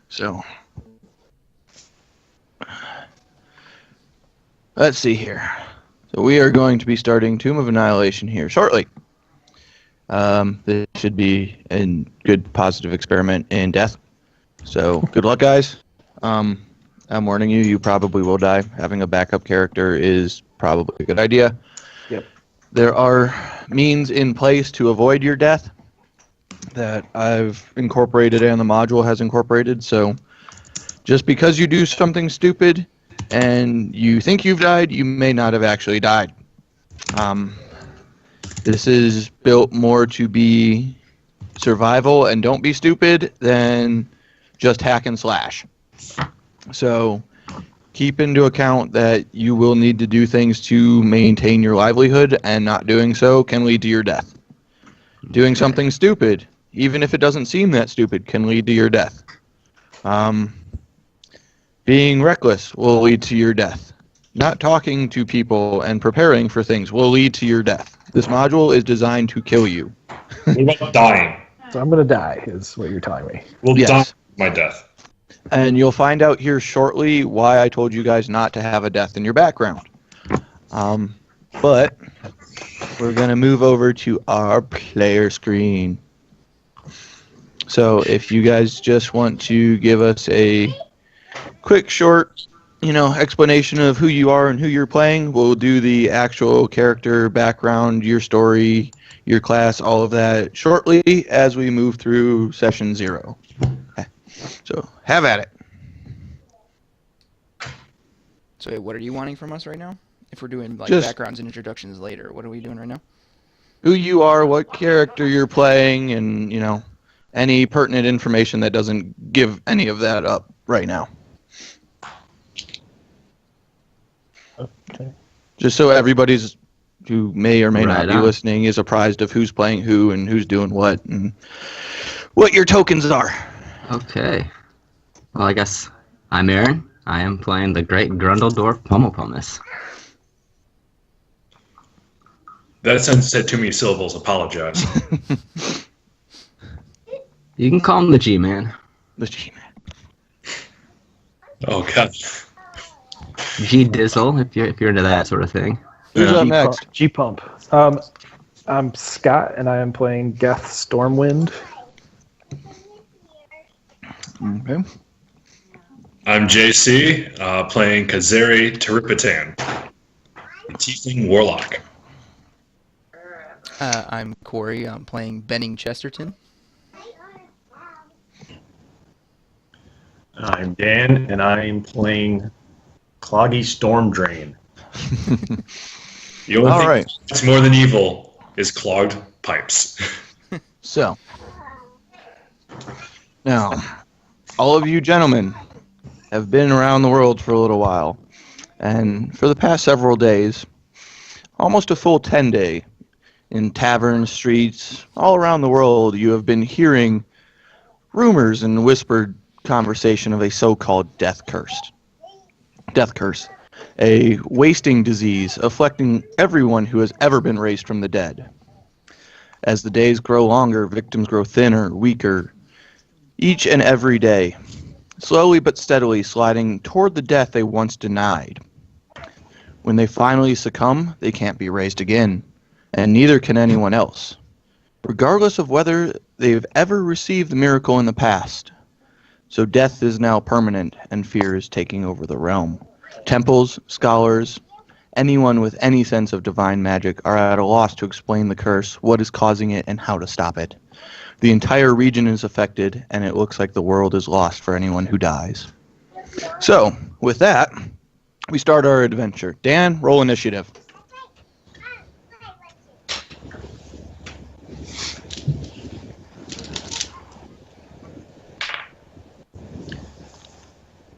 So, let's see here. So we are going to be starting Tomb of Annihilation here shortly. This should be a good positive experiment in death. So good luck, guys. I'm warning you, you probably will die. Having a backup character is probably a good idea. Yep. There are means in place to avoid your death that I've incorporated and the module has incorporated. So just because you do something stupid and you think you've died, you may not have actually died. This is built more to be survival and don't be stupid than just hack and slash. So keep into account that you will need to do things to maintain your livelihood, and not doing so can lead to your death. Doing something stupid, even if it doesn't seem that stupid, can lead to your death. Being reckless will lead to your death. Not talking to people and preparing for things will lead to your death. This module is designed to kill you. What about dying? So I'm going to die, is what you're telling me. Well, Yes. die my death. And you'll find out here shortly why I told you guys not to have a death in your background. But we're going to move over to our player screen. So if you guys just want to give us a quick, short, explanation of who you are and who you're playing, we'll do the actual character background, your story, your class, all of that shortly as we move through session 0. So have at it. So what are you wanting from us right now? If we're doing Just backgrounds and introductions later, what are we doing right now? Who you are, what character you're playing, and any pertinent information that doesn't give any of that up right now. Okay. Just so everybody's who may or may not be on. listening is apprised of who's playing who and who's doing what and what your tokens are. Okay. Well, I guess I'm Aaron. I am playing the Great Grundledorf Pummelpumis. That sentence said too many syllables. Apologize. You can call him the G-Man. The G-Man. Oh God. G-Dizzle, if you're into that sort of thing. Who's up next? G-Pump. I'm Scott, and I am playing Geth Stormwind. Okay. I'm JC, playing Kazeri Teripitan, Tiefling Warlock. I'm Corey. I'm playing Benning Chesterton. I'm Dan, and I'm playing Cloggy Stormdrain. The only All thing right. that's more than evil is clogged pipes. So, now, all of you gentlemen have been around the world for a little while, and for the past several days, almost a full 10-day, in taverns, streets, all around the world, you have been hearing rumors and whispered conversation of a so-called death curse. Death curse, a wasting disease afflicting everyone who has ever been raised from the dead. As the days grow longer, victims grow thinner, weaker, each and every day, slowly but steadily sliding toward the death they once denied. When they finally succumb, they can't be raised again, and neither can anyone else, regardless of whether they've ever received the miracle in the past. So death is now permanent, and fear is taking over the realm. Temples, scholars, anyone with any sense of divine magic are at a loss to explain the curse, what is causing it, and how to stop it. The entire region is affected, and it looks like the world is lost for anyone who dies. So, with that, we start our adventure. Dan, roll initiative.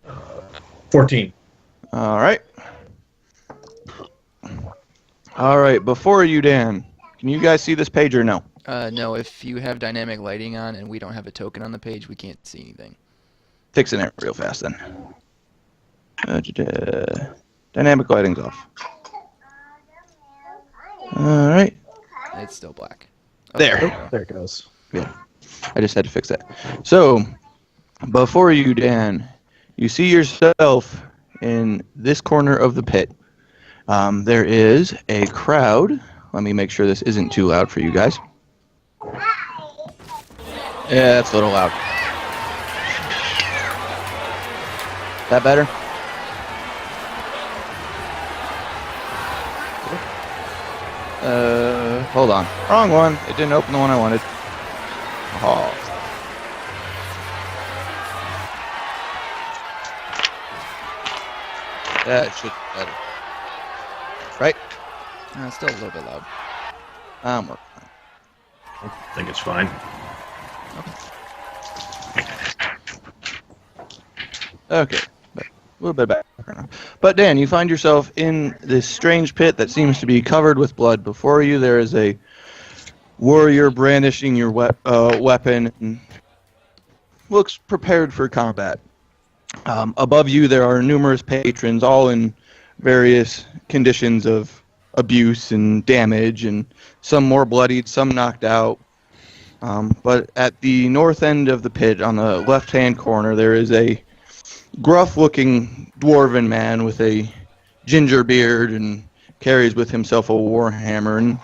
Uh, 14. All right. All right, before you, Dan, can you guys see this page or no? No, if you have dynamic lighting on and we don't have a token on the page, we can't see anything. Fixing it real fast then. Dynamic lighting's off. All right. It's still black. There. we go. There it goes. Good. I just had to fix that. So, before you, Dan, you see yourself in this corner of the pit. There is a crowd. Let me make sure this isn't too loud for you guys. Yeah, that's a little loud. That better? Hold on. Wrong one. It didn't open the one I wanted. Oh. That should be better. Right? It's still a little bit loud. I'm working on I think it's fine. it. Okay. A little bit back. But Dan, you find yourself in this strange pit that seems to be covered with blood. Before you, there is a warrior brandishing your weapon and looks prepared for combat. Above you, there are numerous patrons, all in various conditions of abuse and damage, and some more bloodied, some knocked out. But at the north end of the pit, on the left-hand corner, there is a gruff-looking dwarven man with a ginger beard and carries with himself a warhammer and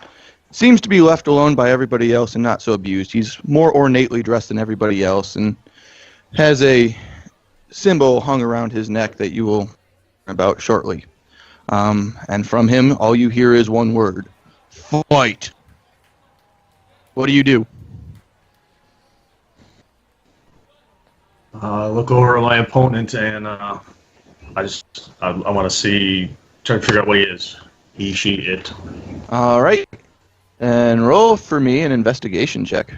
seems to be left alone by everybody else and not so abused. He's more ornately dressed than everybody else and has a symbol hung around his neck that you will learn about shortly. And from him, all you hear is one word: fight. What do you do? Look over my opponent and I want to try to figure out what he is. He, she, it. All right. And roll for me an investigation check.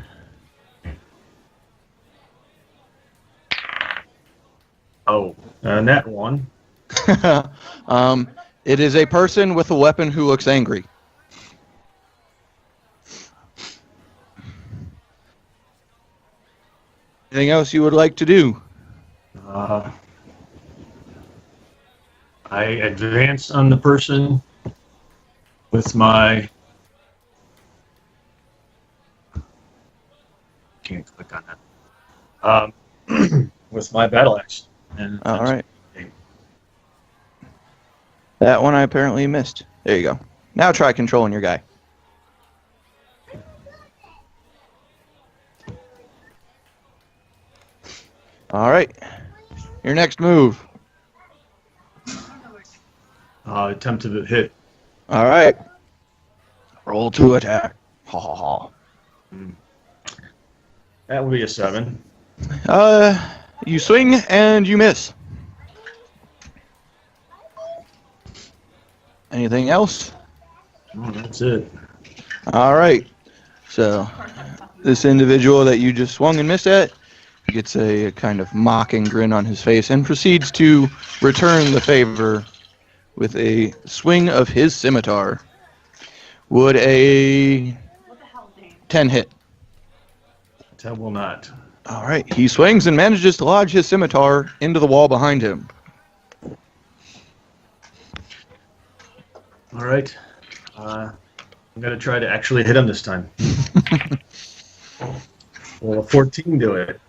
Oh, that one. It is a person with a weapon who looks angry. Anything else you would like to do? I advance on the person with my... Can't click on that. With my battle axe. And All right. That one I apparently missed. There you go. Now try controlling your guy. All right. Your next move. Attempt to hit. All right. Roll to attack. Ha ha ha. That would be a 7. You swing and you miss. Anything else? Oh, that's it. All right. So this individual that you just swung and missed at gets a kind of mocking grin on his face and proceeds to return the favor with a swing of his scimitar. Would a 10 hit? That will not. All right. He swings and manages to lodge his scimitar into the wall behind him. All right. I'm going to try to actually hit him this time. Will a 14 do it?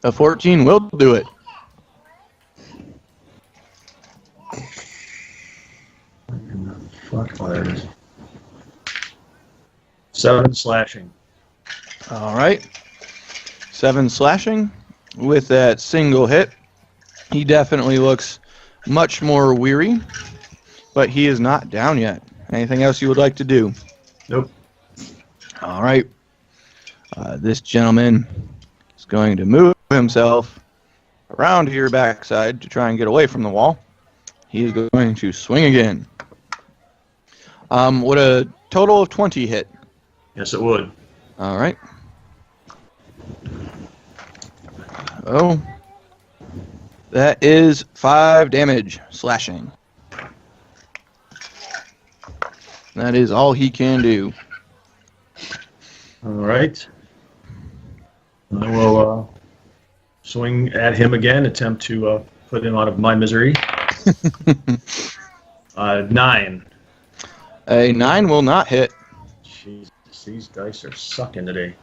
A 14 will do it. Fuck, oh, there it is. 7 slashing. All right. 7 slashing with that single hit. He definitely looks much more weary, but he is not down yet. Anything else you would like to do? Nope. All right. This gentleman is going to move himself around to your backside to try and get away from the wall. He is going to swing again. Would a total of 20 hit? Yes, it would. All right. Oh. That is 5 damage slashing. That is all he can do. All right. I will swing at him again, attempt to put him out of my misery. 9. A 9 will not hit. Jesus, these dice are sucking today.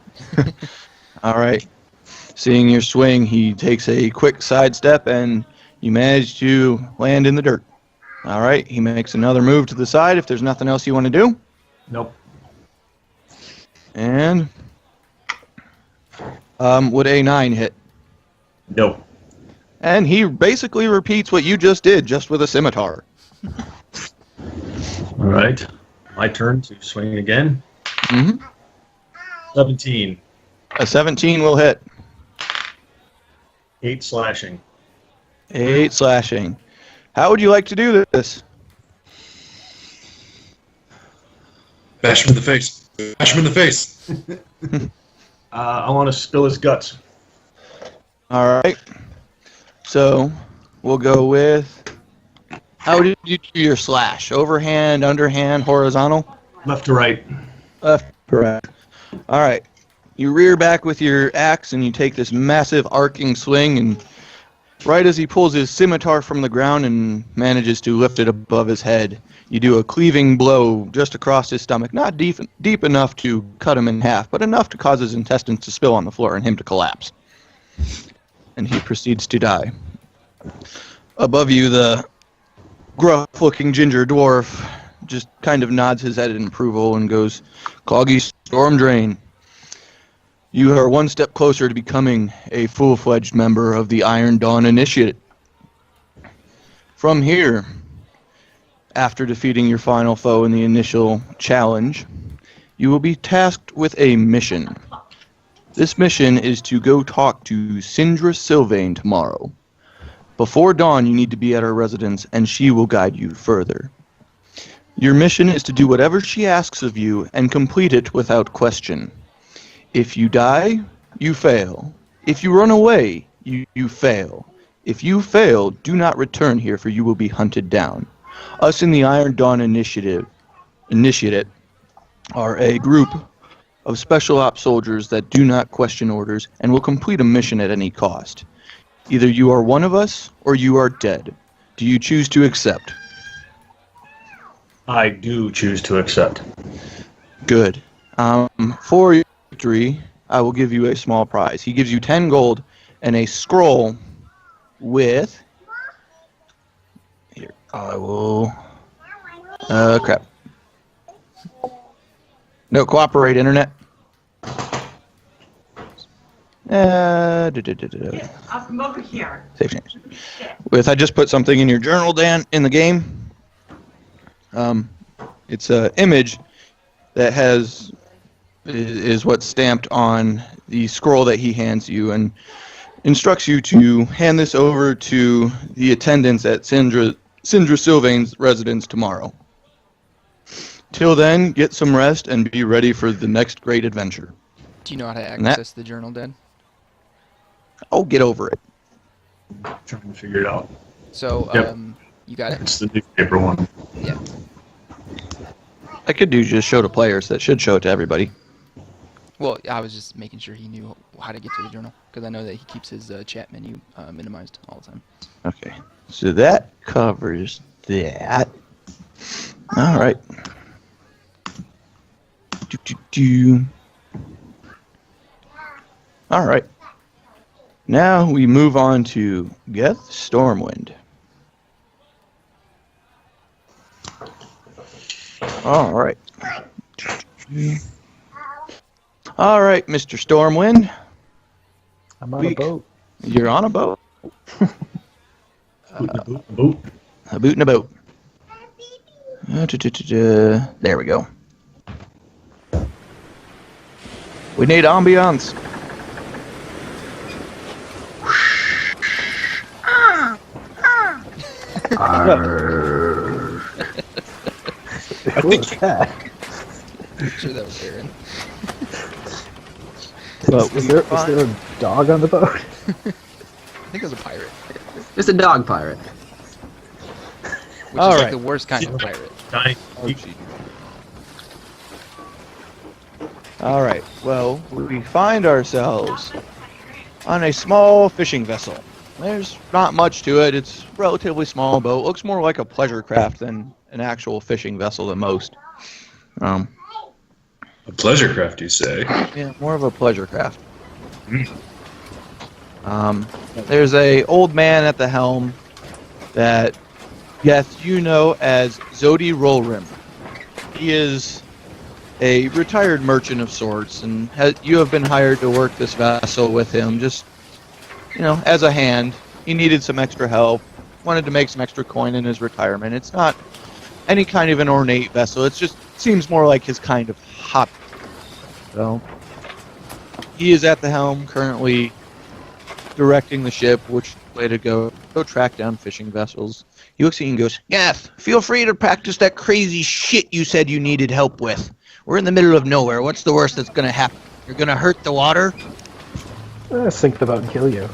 All right. Seeing your swing, he takes a quick sidestep, and you manage to land in the dirt. All right. He makes another move to the side if there's nothing else you want to do. Nope. And would a 9 hit? Nope. And he basically repeats what you just did, just with a scimitar. All right. My turn to swing again. Mm-hmm. 17. A 17 will hit. 8 slashing. 8 slashing. How would you like to do this? Bash him in the face. Bash him in the face. I want to spill his guts. All right. So we'll go with. How did you do your slash? Overhand, underhand, horizontal? Left to right. Left. Correct. All right. You rear back with your axe and you take this massive arcing swing, and right as he pulls his scimitar from the ground and manages to lift it above his head, you do a cleaving blow just across his stomach, not deep enough to cut him in half, but enough to cause his intestines to spill on the floor and him to collapse. And he proceeds to die. Above you, the gruff-looking ginger dwarf just kind of nods his head in approval and goes, "Cloggy Storm Drain, you are one step closer to becoming a full-fledged member of the Iron Dawn Initiative. From here, after defeating your final foe in the initial challenge, you will be tasked with a mission. This mission is to go talk to Sindra Sylvain tomorrow. Before dawn, you need to be at her residence, and she will guide you further. Your mission is to do whatever she asks of you and complete it without question. If you die, you fail. If you run away, you fail. If you fail, do not return here, for you will be hunted down. Us in the Iron Dawn Initiative are a group of special ops soldiers that do not question orders and will complete a mission at any cost. Either you are one of us or you are dead. Do you choose to accept?" I do choose to accept. Good. For your victory, I will give you a small prize. He gives you 10 gold and a scroll with... Here, I will... crap. No, cooperate, internet. I'll come over here. Save change. With I just put something in your journal, Dan, in the game. It's an image that is what's stamped on the scroll that he hands you, and instructs you to hand this over to the attendants at Sindra Sylvain's residence tomorrow. Till then, get some rest and be ready for the next great adventure. Do you know how to access the journal, Dad? Oh, get over it. Trying to figure it out. So, Yep. You got it? It's the newspaper one. Yeah. I could do just show to players. That should show it to everybody. Well, I was just making sure he knew how to get to the journal, because I know that he keeps his chat menu minimized all the time. Okay, so that covers that. All right. All right. Now we move on to Geth Stormwind. All right. All right, Mr. Stormwind. I'm on a boat. You're on a boat. Boot. A boot and a boat. There we go. We need ambiance. Who was that? I'm sure that was Faerun. Was there a dog on the boat? I think it was a pirate. It's a dog pirate. Which All is right. like the worst kind of pirate. Dying. All right. Well, we find ourselves on a small fishing vessel. There's not much to it. It's a relatively small boat. Looks more like a pleasure craft than an actual fishing vessel at most. A pleasure craft, you say? Yeah, more of a pleasure craft. There's a old man at the helm that, yes, you know as Zodi Rollrim. He is a retired merchant of sorts, and you have been hired to work this vessel with him, just, as a hand. He needed some extra help, wanted to make some extra coin in his retirement. It's not any kind of an ornate vessel, it just seems more like his kind of hobby. So, he is at the helm, currently directing the ship which way to go track down fishing vessels. He looks at you and goes, "Gath, feel free to practice that crazy shit you said you needed help with. We're in the middle of nowhere. What's the worst that's going to happen? You're going to hurt the water?" Sink the boat and kill you.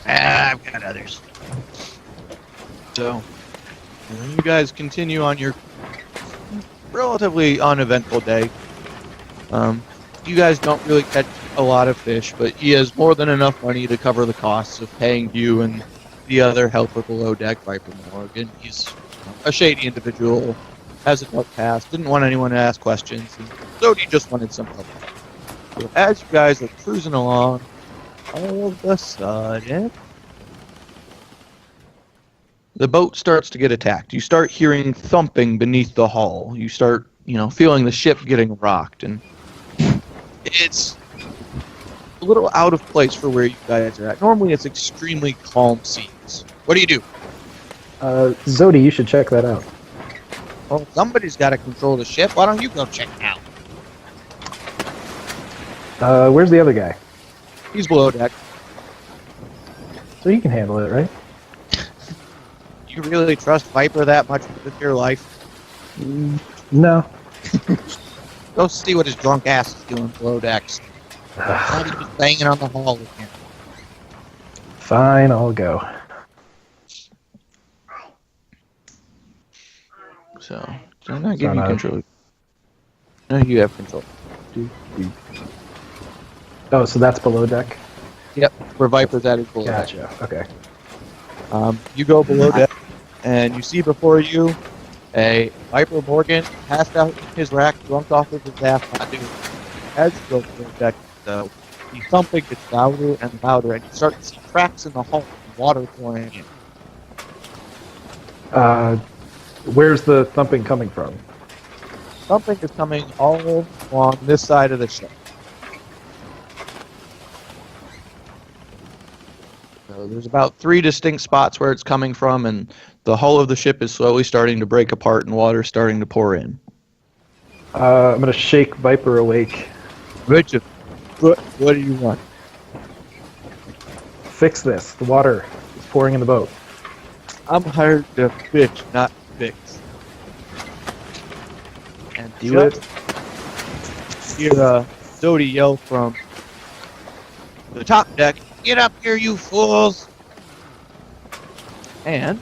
I've got others. So, you guys continue on your relatively uneventful day. You guys don't really catch a lot of fish, but he has more than enough money to cover the costs of paying you and the other helper below deck, Viper Morgan. He's a shady individual, has a tough past, didn't want anyone to ask questions, and so he just wanted some help. So as you guys are cruising along, all of a sudden, the boat starts to get attacked. You start hearing thumping beneath the hull. You start, feeling the ship getting rocked, and it's a little out of place for where you guys are at. Normally, it's extremely calm seas. What do you do? Zodi, you should check that out. Well, somebody's got to control the ship. Why don't you go check it out? Where's the other guy? He's below deck. So he can handle it, right? You really trust Viper that much with your life? No. Go see what his drunk ass is doing below decks. Not even banging on the hull again. Fine, I'll go. So, I'm not giving you control. No, you have control. Oh, so that's below deck? Yep, where Viper's at is below deck. Gotcha, okay. You go below deck, and you see before you a Viper Morgan passed out in his rack, drunk off of his ass, not doing it. As you go below deck, though, the thumping gets louder and louder, and you start to see cracks in the hull and water pouring in. Where's the thumping coming from? Thumping is coming all along this side of the ship. So there's about 3 distinct spots where it's coming from, and the hull of the ship is slowly starting to break apart and water starting to pour in. I'm gonna shake Viper awake. Richard, what do you want? Fix this. The water is pouring in the boat. I'm hired to fish, not fix. And Do it. Hear Zodi yell from the top deck, "Get up here, you fools!" And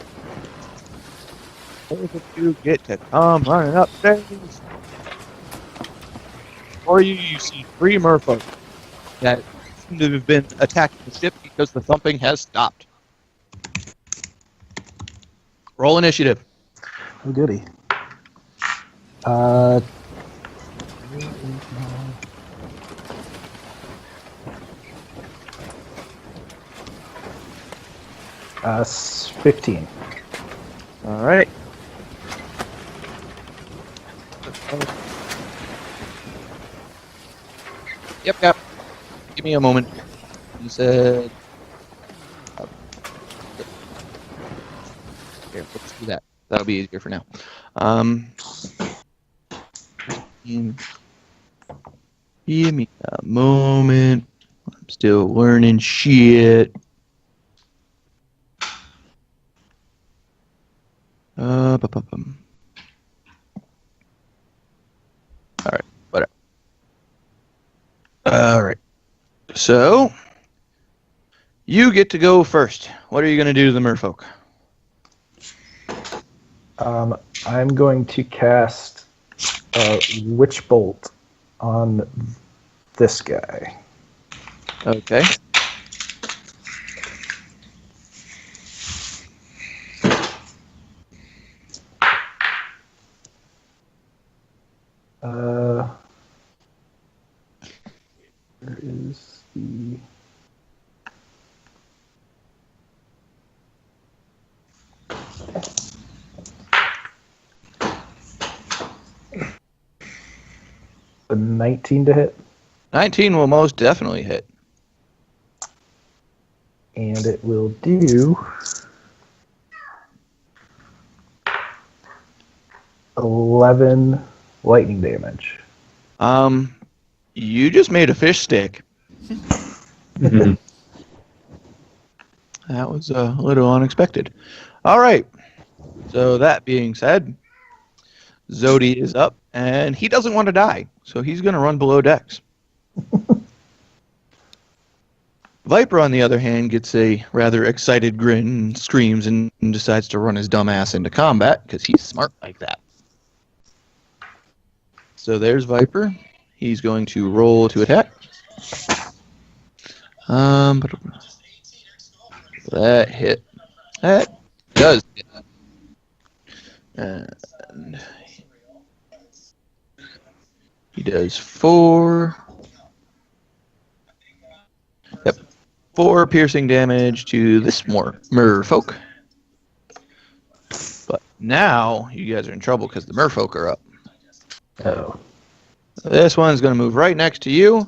both of you get to come running upstairs. Or you see 3 merfolk that seem to have been attacking the ship because the thumping has stopped. Roll initiative. Oh, goody. 15. All right. Yep. Give me a moment. You said... Here, let's do that. That'll be easier for now. Give me a moment. I'm still learning shit. Alright, whatever. Alright. So, you get to go first. What are you going to do to the merfolk? I'm going to cast Witch Bolt on this guy. Okay. Where is the... A 19 to hit, 19 will most definitely hit. and it will do 11 lightning damage. You just made a fish stick. Mhm. That was a little unexpected. All right. So that being said, Zodi is up, and he doesn't want to die, so he's going to run below decks. Viper, on the other hand, gets a rather excited grin and screams and decides to run his dumb ass into combat because he's smart like that. So there's Viper. He's going to roll to attack. That hit. That does hit. And he does 4. Yep. 4 piercing damage to this merfolk. But now you guys are in trouble because the merfolk are up. Oh. This one's going to move right next to you,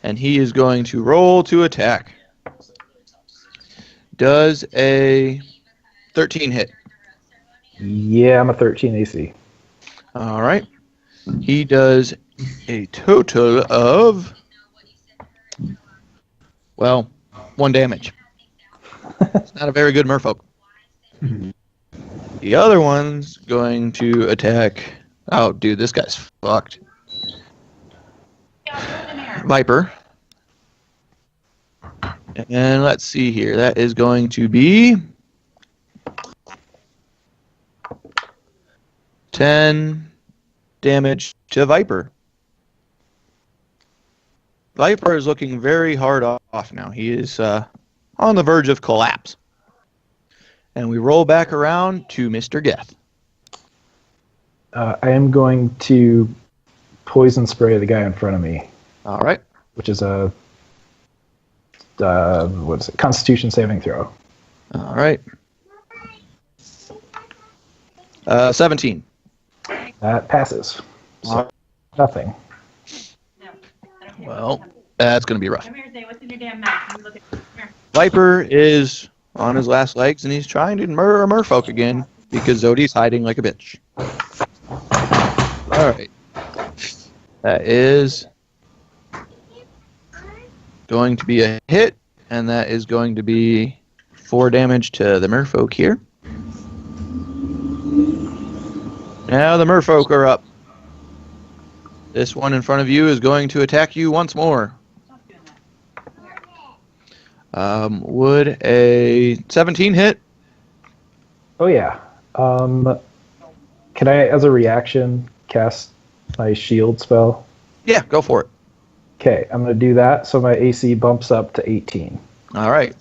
and he is going to roll to attack. Does a 13 hit. Yeah, I'm a 13 AC. All right. He does a total of, well, 1 damage. It's not a very good merfolk. The other one's going to attack. Oh, dude, this guy's fucked. Viper. And let's see here. That is going to be 10 damage to Viper. Viper is looking very hard off now. He is on the verge of collapse. And we roll back around to Mr. Geth. I am going to poison spray the guy in front of me, All right. which is a what is it? Constitution saving throw. All right. 17. That passes. So, nothing. Well, that's going to be rough. Come here, Zay. What's in your damn mouth? Let me look at it. Here. Viper is on his last legs, and he's trying to murder a merfolk again because Zodi's hiding like a bitch. All right. That is going to be a hit, and that is going to be 4 damage to the merfolk here. Now the merfolk are up. This one in front of you is going to attack you once more. Stop doing that. Would a 17 hit? Oh yeah. Can I, as a reaction, cast my shield spell? Yeah, go for it. Okay, I'm going to do that. So my AC bumps up to 18. All right.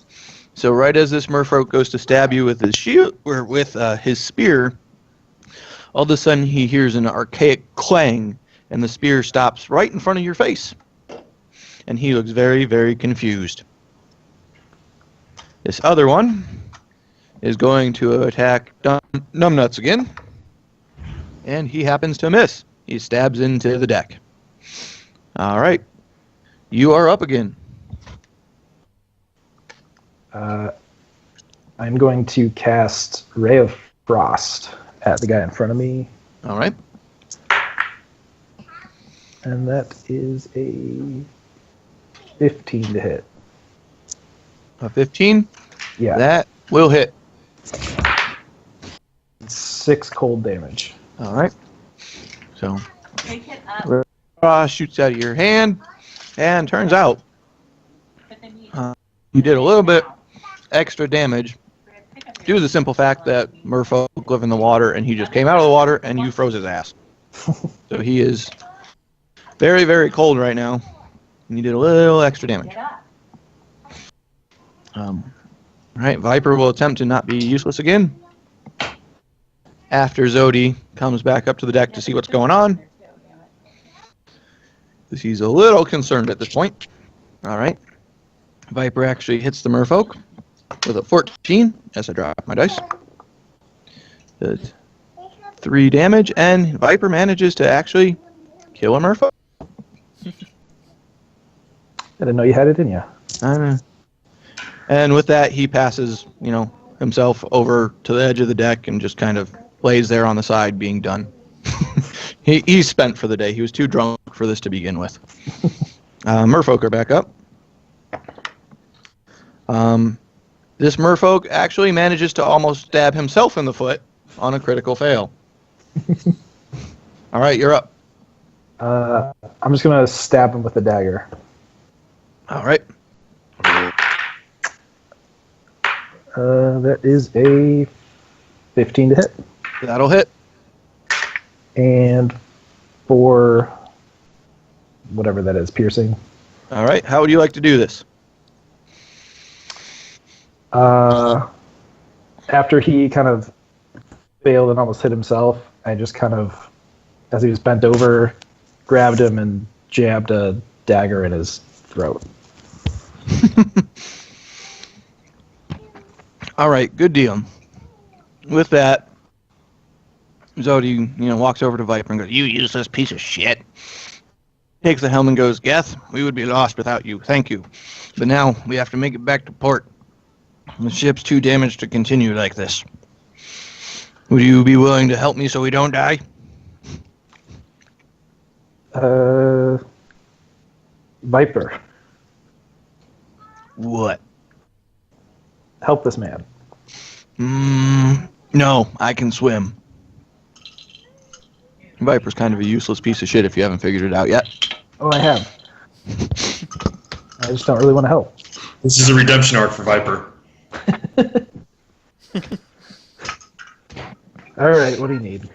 So right as this merfolk goes to stab you with his shield or with his spear, all of a sudden he hears an archaic clang, and the spear stops right in front of your face. And he looks very, very confused. This other one is going to attack Numbnuts again, and he happens to miss. He stabs into the deck. All right. You are up again. I'm going to cast Ray of Frost at the guy in front of me, All right. and that is a 15 to hit. A 15. Yeah, That will hit. 6 cold damage. All right. So Take it up. shoots out of your hand, and turns out But then you you did a little bit extra damage due to the simple fact that merfolk live in the water, and he just came out of the water and you froze his ass. So he is very, very cold right now, and you did a little extra damage. get up. All right, Viper will attempt to not be useless again after Zodi comes back up to the deck to see what's going on. Because he's a little concerned at this point. All right. Viper actually hits the merfolk with a 14 as I drop my dice. Does 3 damage, and Viper manages to actually kill a merfolk. I didn't know you had it in you. I don't know. And with that, he passes, himself over to the edge of the deck and just kind of lays there on the side, being done. He's spent for the day. He was too drunk for this to begin with. Merfolk are back up. This merfolk actually manages to almost stab himself in the foot on a critical fail. All right, you're up. I'm just gonna stab him with the dagger. All right. That is a 15 to hit. That'll hit. And for whatever that is, piercing. All right. How would you like to do this? After he kind of failed and almost hit himself, I just kind of, as he was bent over, grabbed him and jabbed a dagger in his throat. All right. Good deal. With that, Zodi, walks over to Viper and goes, "You useless piece of shit." Takes the helm and goes, "Geth, we would be lost without you. Thank you. But now we have to make it back to port. The ship's too damaged to continue like this. Would you be willing to help me so we don't die?" Viper, What? help this man. No, I can swim. Viper's kind of a useless piece of shit if you haven't figured it out yet. Oh, I have. I just don't really want to help. This is a redemption arc for Viper. All right, what do you need?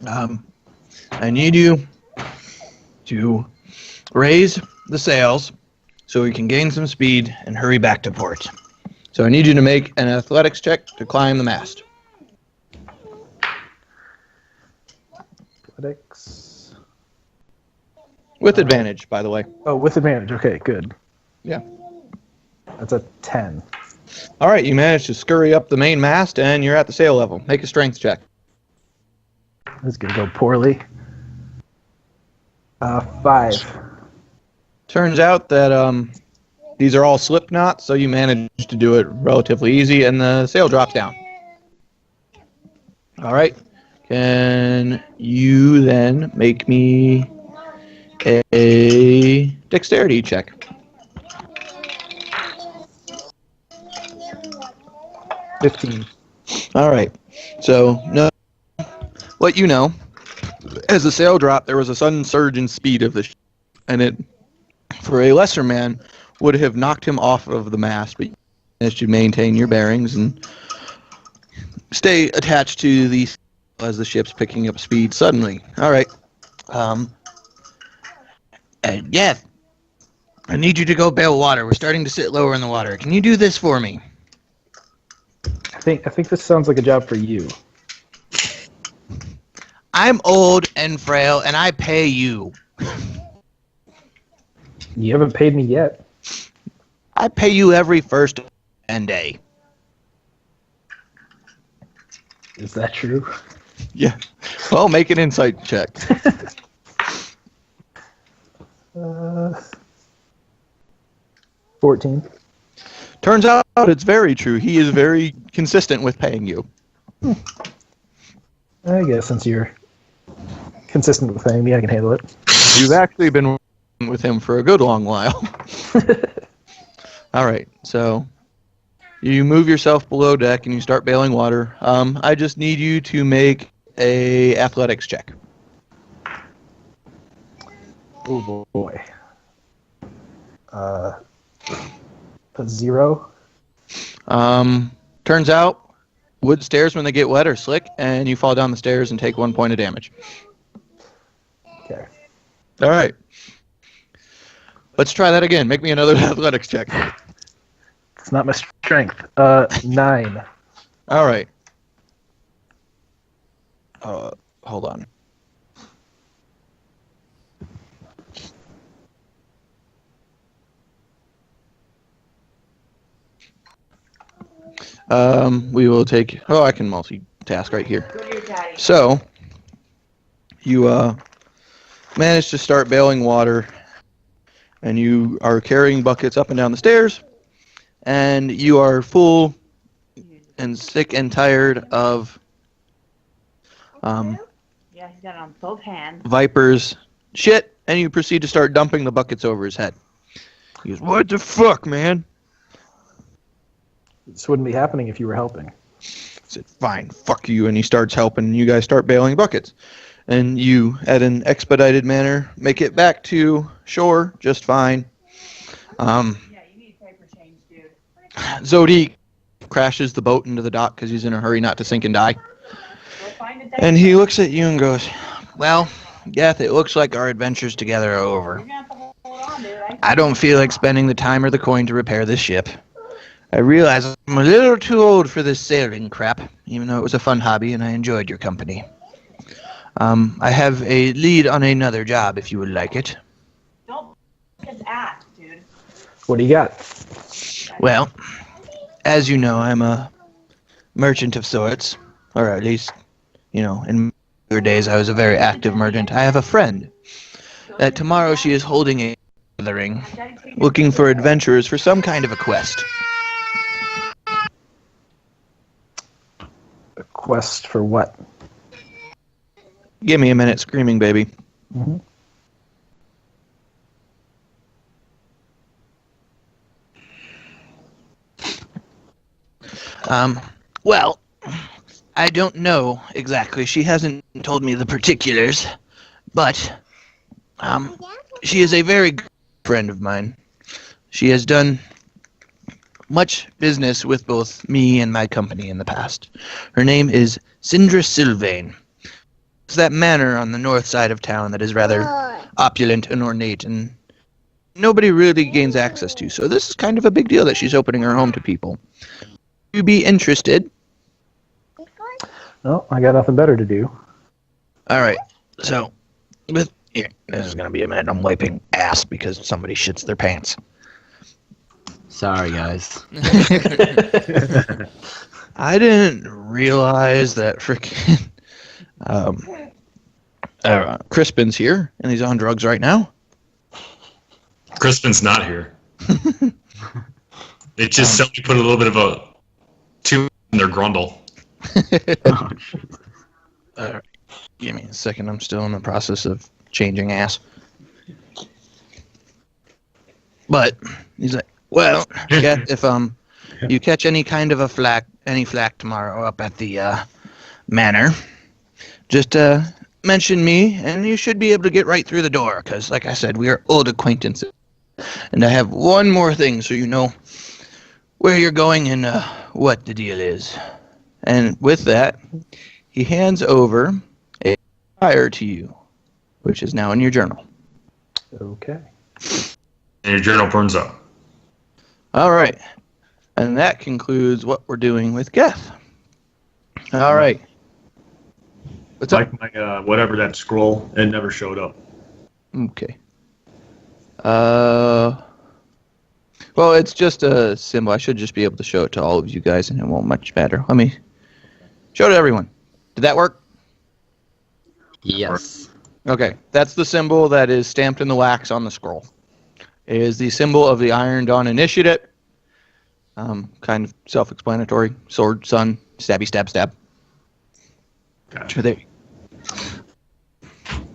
I need you to raise the sails so we can gain some speed and hurry back to port. So I need you to make an athletics check to climb the mast. Athletics. With advantage, by the way. Oh, with advantage. Okay, good. Yeah. That's a 10. All right, you managed to scurry up the main mast, and you're at the sail level. Make a strength check. This is going to go poorly. 5. Turns out that these are all slip knots, so you managed to do it relatively easy, and the sail drops down. All right. Can you then make me a dexterity check? $15. All right. So, no, what you know, as the sail dropped, there was a sudden surge in speed of the ship, and it, for a lesser man, would have knocked him off of the mast, but you managed to maintain your bearings and stay attached to the sail as the ship's picking up speed suddenly. All right. Yes. I need you to go bail water. We're starting to sit lower in the water. Can you do this for me? I think this sounds like a job for you. I'm old and frail, and I pay you. You haven't paid me yet. I pay you every first and day. Is that true? Yeah. Well, make an insight check. 14. Turns out it's very true. He is very consistent with paying you. I guess since you're consistent with paying me, I can handle it. You've actually been working with him for a good long while. All right. So you move yourself below deck and you start bailing water. I just need you to make a athletics check. Oh boy. A 0. Turns out wood stairs when they get wet are slick, and you fall down the stairs and take 1 point of damage. Okay. All right. Let's try that again. Make me another athletics check. It's not my strength. 9. All right. Hold on. We will take. Oh, I can multi task right here. Go to your daddy. So, you manage to start bailing water, and you are carrying buckets up and down the stairs, and you are full and sick and tired of Yeah, he's got it on both hands. Viper's shit, and you proceed to start dumping the buckets over his head. He goes, "What the fuck, man?" This wouldn't be happening if you were helping. I said, "Fine, fuck you," and he starts helping, and you guys start bailing buckets. And you, at an expedited manner, make it back to shore just fine. Yeah, you need paper change, dude. Zodi crashes the boat into the dock because he's in a hurry not to sink and die. Go find a And he looks at you and goes, "Well, Geth, it looks like our adventures together are over. You're gonna have to hold on, dude. I don't feel like spending the time or the coin to repair this ship. I realize I'm a little too old for this sailing crap, even though it was a fun hobby and I enjoyed your company. I have a lead on another job if you would like it." Don't just ask, dude. What do you got? Well, as you know, I'm a merchant of sorts, or at least, in your days I was a very active merchant. I have a friend that tomorrow she is holding a gathering, looking for adventurers for some kind of a quest. A quest for what? Give me a minute, screaming baby. Mm-hmm. Well, I don't know exactly. She hasn't told me the particulars, but she is a very good friend of mine. She has done much business with both me and my company in the past. Her name is Sindra Sylvain. It's that manor on the north side of town that is rather opulent and ornate, and nobody really gains access to. So this is kind of a big deal that she's opening her home to people. Would you be interested? No, I got nothing better to do. All right. So, here, this is gonna be a minute. I'm wiping ass because somebody shits their pants. Sorry, guys. I didn't realize that freaking Crispin's here and he's on drugs right now. Crispin's not here. It just somebody put a little bit of a tune in their grundle. All right. Give me a second. I'm still in the process of changing ass. But he's like, "Well, if you catch any kind of any flack tomorrow up at the manor, just mention me, and you should be able to get right through the door. Because, like I said, we are old acquaintances. And I have one more thing, so you know where you're going and what the deal is." And with that, he hands over a fire to you, which is now in your journal. Okay. And your journal burns up. All right. And that concludes what we're doing with Geth. All right. What's up? Like my whatever that scroll, it never showed up. Okay. Well, it's just a symbol. I should just be able to show it to all of you guys, and it won't much matter. Let me show it to everyone. Did that work? Yes. Okay. That's the symbol that is stamped in the wax on the scroll. It is the symbol of the Iron Dawn Initiative. Kind of self-explanatory. Sword, sun, stabby, stab, stab. Gotcha. There.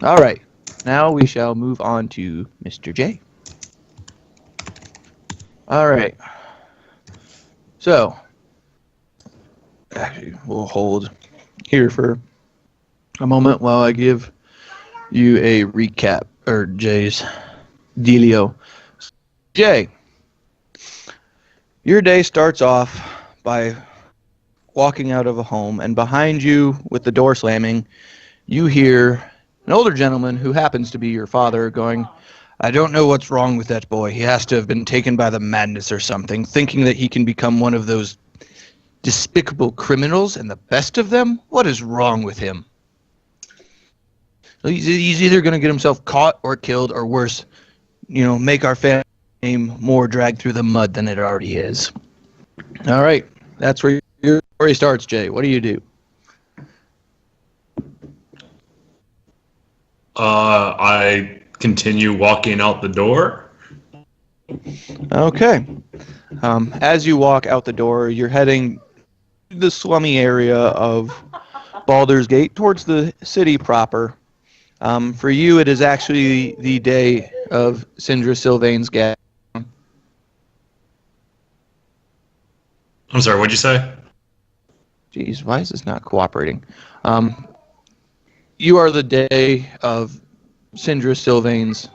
All right. Now we shall move on to Mr. J. All right. So, actually, we'll hold here for a moment while I give you a recap, or Jay's dealio. Jay, your day starts off by walking out of a home, and behind you, with the door slamming, you hear an older gentleman who happens to be your father going, "I don't know what's wrong with that boy. He has to have been taken by the madness or something, thinking that he can become one of those despicable criminals and the best of them. What is wrong with him? He's either going to get himself caught or killed, or worse, make our family name more dragged through the mud than it already is." All right. That's where your story starts, Jay. What do you do? I continue walking out the door. Okay. As you walk out the door, you're heading to the slummy area of Baldur's Gate towards the city proper. For you, it is actually the day of Sindra Sylvain's gathering. I'm sorry, what'd you say? Jeez, why is this not cooperating? You are the day of Sindra Sylvain's.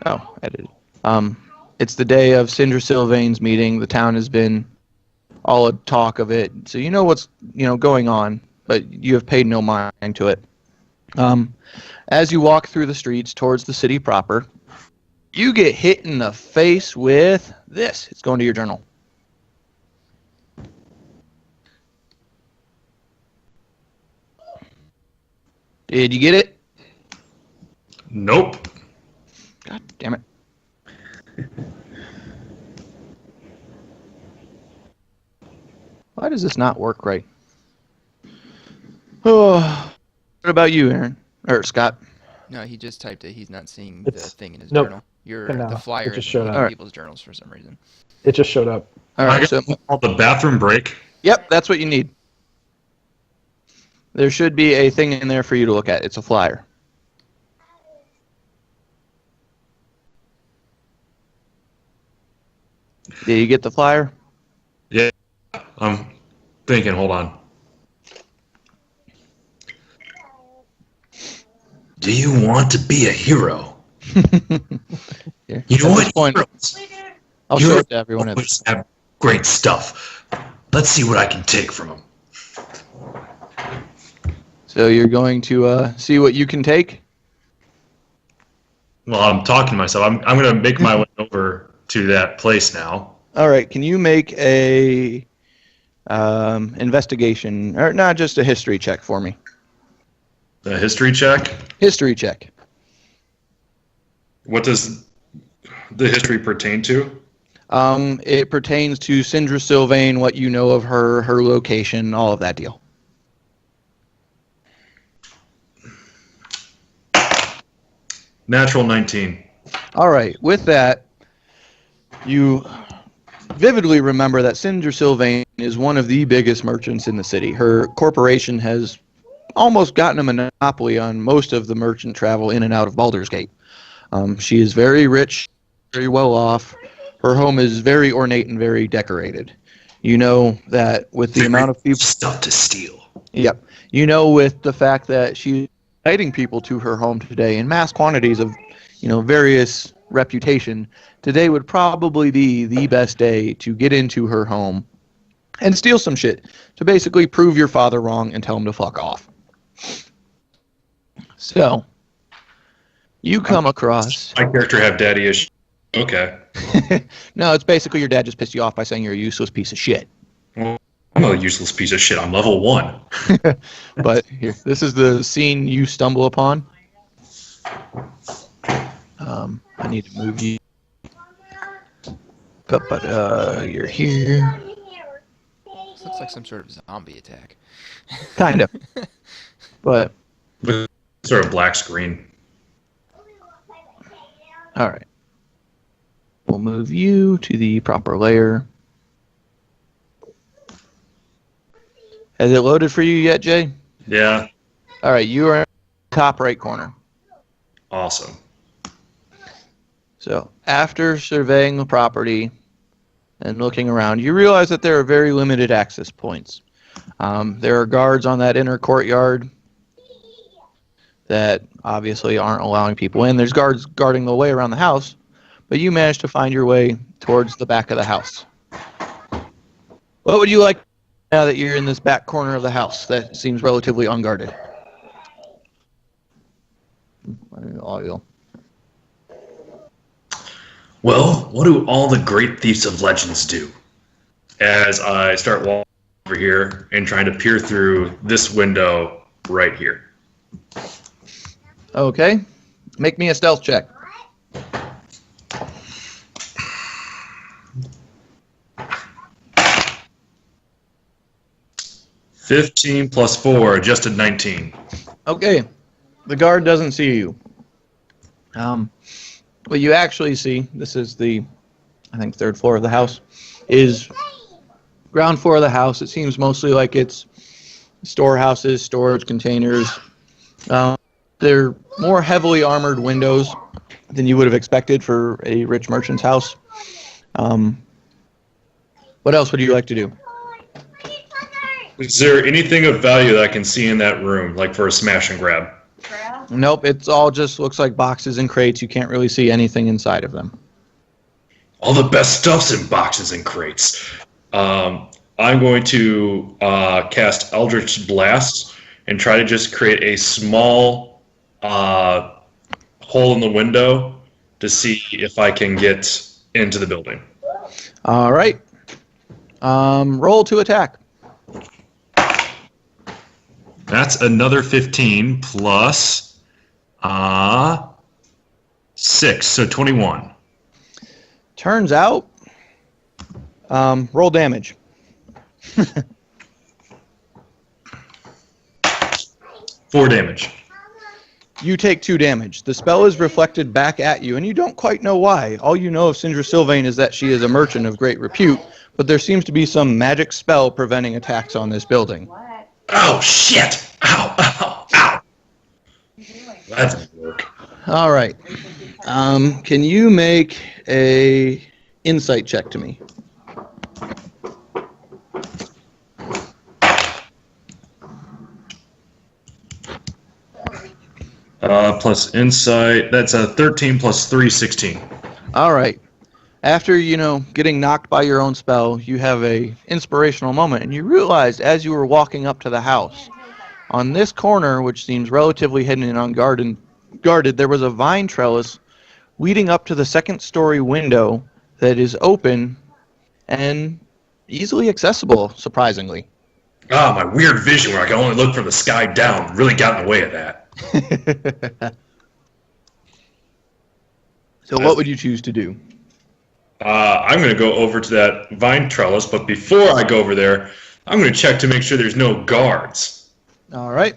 Oh, edited. It's the day of Sindra Sylvain's meeting. The town has been all a talk of it, so you know what's going on, but you have paid no mind to it. As you walk through the streets towards the city proper, you get hit in the face with this. It's going to your journal. Did you get it? Nope. God damn it. Why does this not work right? Oh, what about you, Aaron? Or Scott? No, he just typed it. He's not seeing It's- the thing in his nope. journal. You're No, the flyer it just isn't showed hitting up. people's journals for some reason. It just showed up. All I right, so got called the bathroom break. yep, that's what you need. There should be a thing in there for you to look at. It's a flyer. Did you get the flyer? Yeah, I'm thinking. Hold on. Do you want to be a hero? Here. You know At what? this point, Heroes I'll show it to everyone. always have great stuff. Let's see what I can take from them. So you're going to see what you can take? Well, I'm talking to myself. I'm going to make my way over to that place now. All right. Can you make a investigation, or not just a history check for me? The history check. History check. What does the history pertain to? It pertains to Sindra Sylvain, what you know of her, her location, all of that deal. Natural 19. All right. With that, you vividly remember that Sindra Sylvain is one of the biggest merchants in the city. Her corporation has almost gotten a monopoly on most of the merchant travel in and out of Baldur's Gate. She is very rich, very well off. Her home is very ornate and very decorated. You know that with the amount of people... Stuff to steal. Yep. You know, with the fact that she's inviting people to her home today in mass quantities of, various reputation, today would probably be the best day to get into her home and steal some shit to basically prove your father wrong and tell him to fuck off. So, you come across... My character have daddy issues. Okay. No, it's basically your dad just pissed you off by saying you're a useless piece of shit. Well, I'm a useless piece of shit. I'm level 1. But here, this is the scene you stumble upon. I need to move you. But you're here. This looks like some sort of zombie attack. Kind of. But, With sort of black screen. all right. We'll move you to the proper layer. Has it loaded for you yet, Jay? Yeah. All right, you are in the top right corner. Awesome. So after surveying the property and looking around, you realize that there are very limited access points. There are guards on that inner courtyard that obviously aren't allowing people in. There's guards guarding the way around the house, but you managed to find your way towards the back of the house. What would you like now that you're in this back corner of the house that seems relatively unguarded? Well, what do all the great thieves of legends do? As I start walking over here and trying to peer through this window right here. Okay. Make me a stealth check. $15 + 4, adjusted 19. Okay, the guard doesn't see you. What you actually see, this is the, I think, third floor of the house, is ground floor of the house. It seems mostly like it's storehouses, storage containers. They're more heavily armored windows than you would have expected for a rich merchant's house. What else would you like to do? Is there anything of value that I can see in that room, like for a smash and grab? Nope, it's all just looks like boxes and crates. You can't really see anything inside of them. All the best stuff's in boxes and crates. I'm going to cast Eldritch Blast and try to just create a small hole in the window to see if I can get into the building. All right. Roll to attack. That's another 15 plus 6, so 21. Turns out, roll damage. 4 damage. You take 2 damage. The spell is reflected back at you, and you don't quite know why. All you know of Sindra Sylvain is that she is a merchant of great repute, but there seems to be some magic spell preventing attacks on this building. What? Oh, shit! Ow, ow, ow! That didn't work. All right. Can you make a insight check to me? Plus insight, that's a 13 plus 3, 16. All right. After, getting knocked by your own spell, you have a inspirational moment, and you realized as you were walking up to the house, on this corner, which seems relatively hidden and unguarded, there was a vine trellis leading up to the second-story window that is open and easily accessible, surprisingly. Ah, my weird vision where I can only look from the sky down really got in the way of that. So what would you choose to do? I'm going to go over to that vine trellis, but before I go over there, I'm going to check to make sure there's no guards. All right.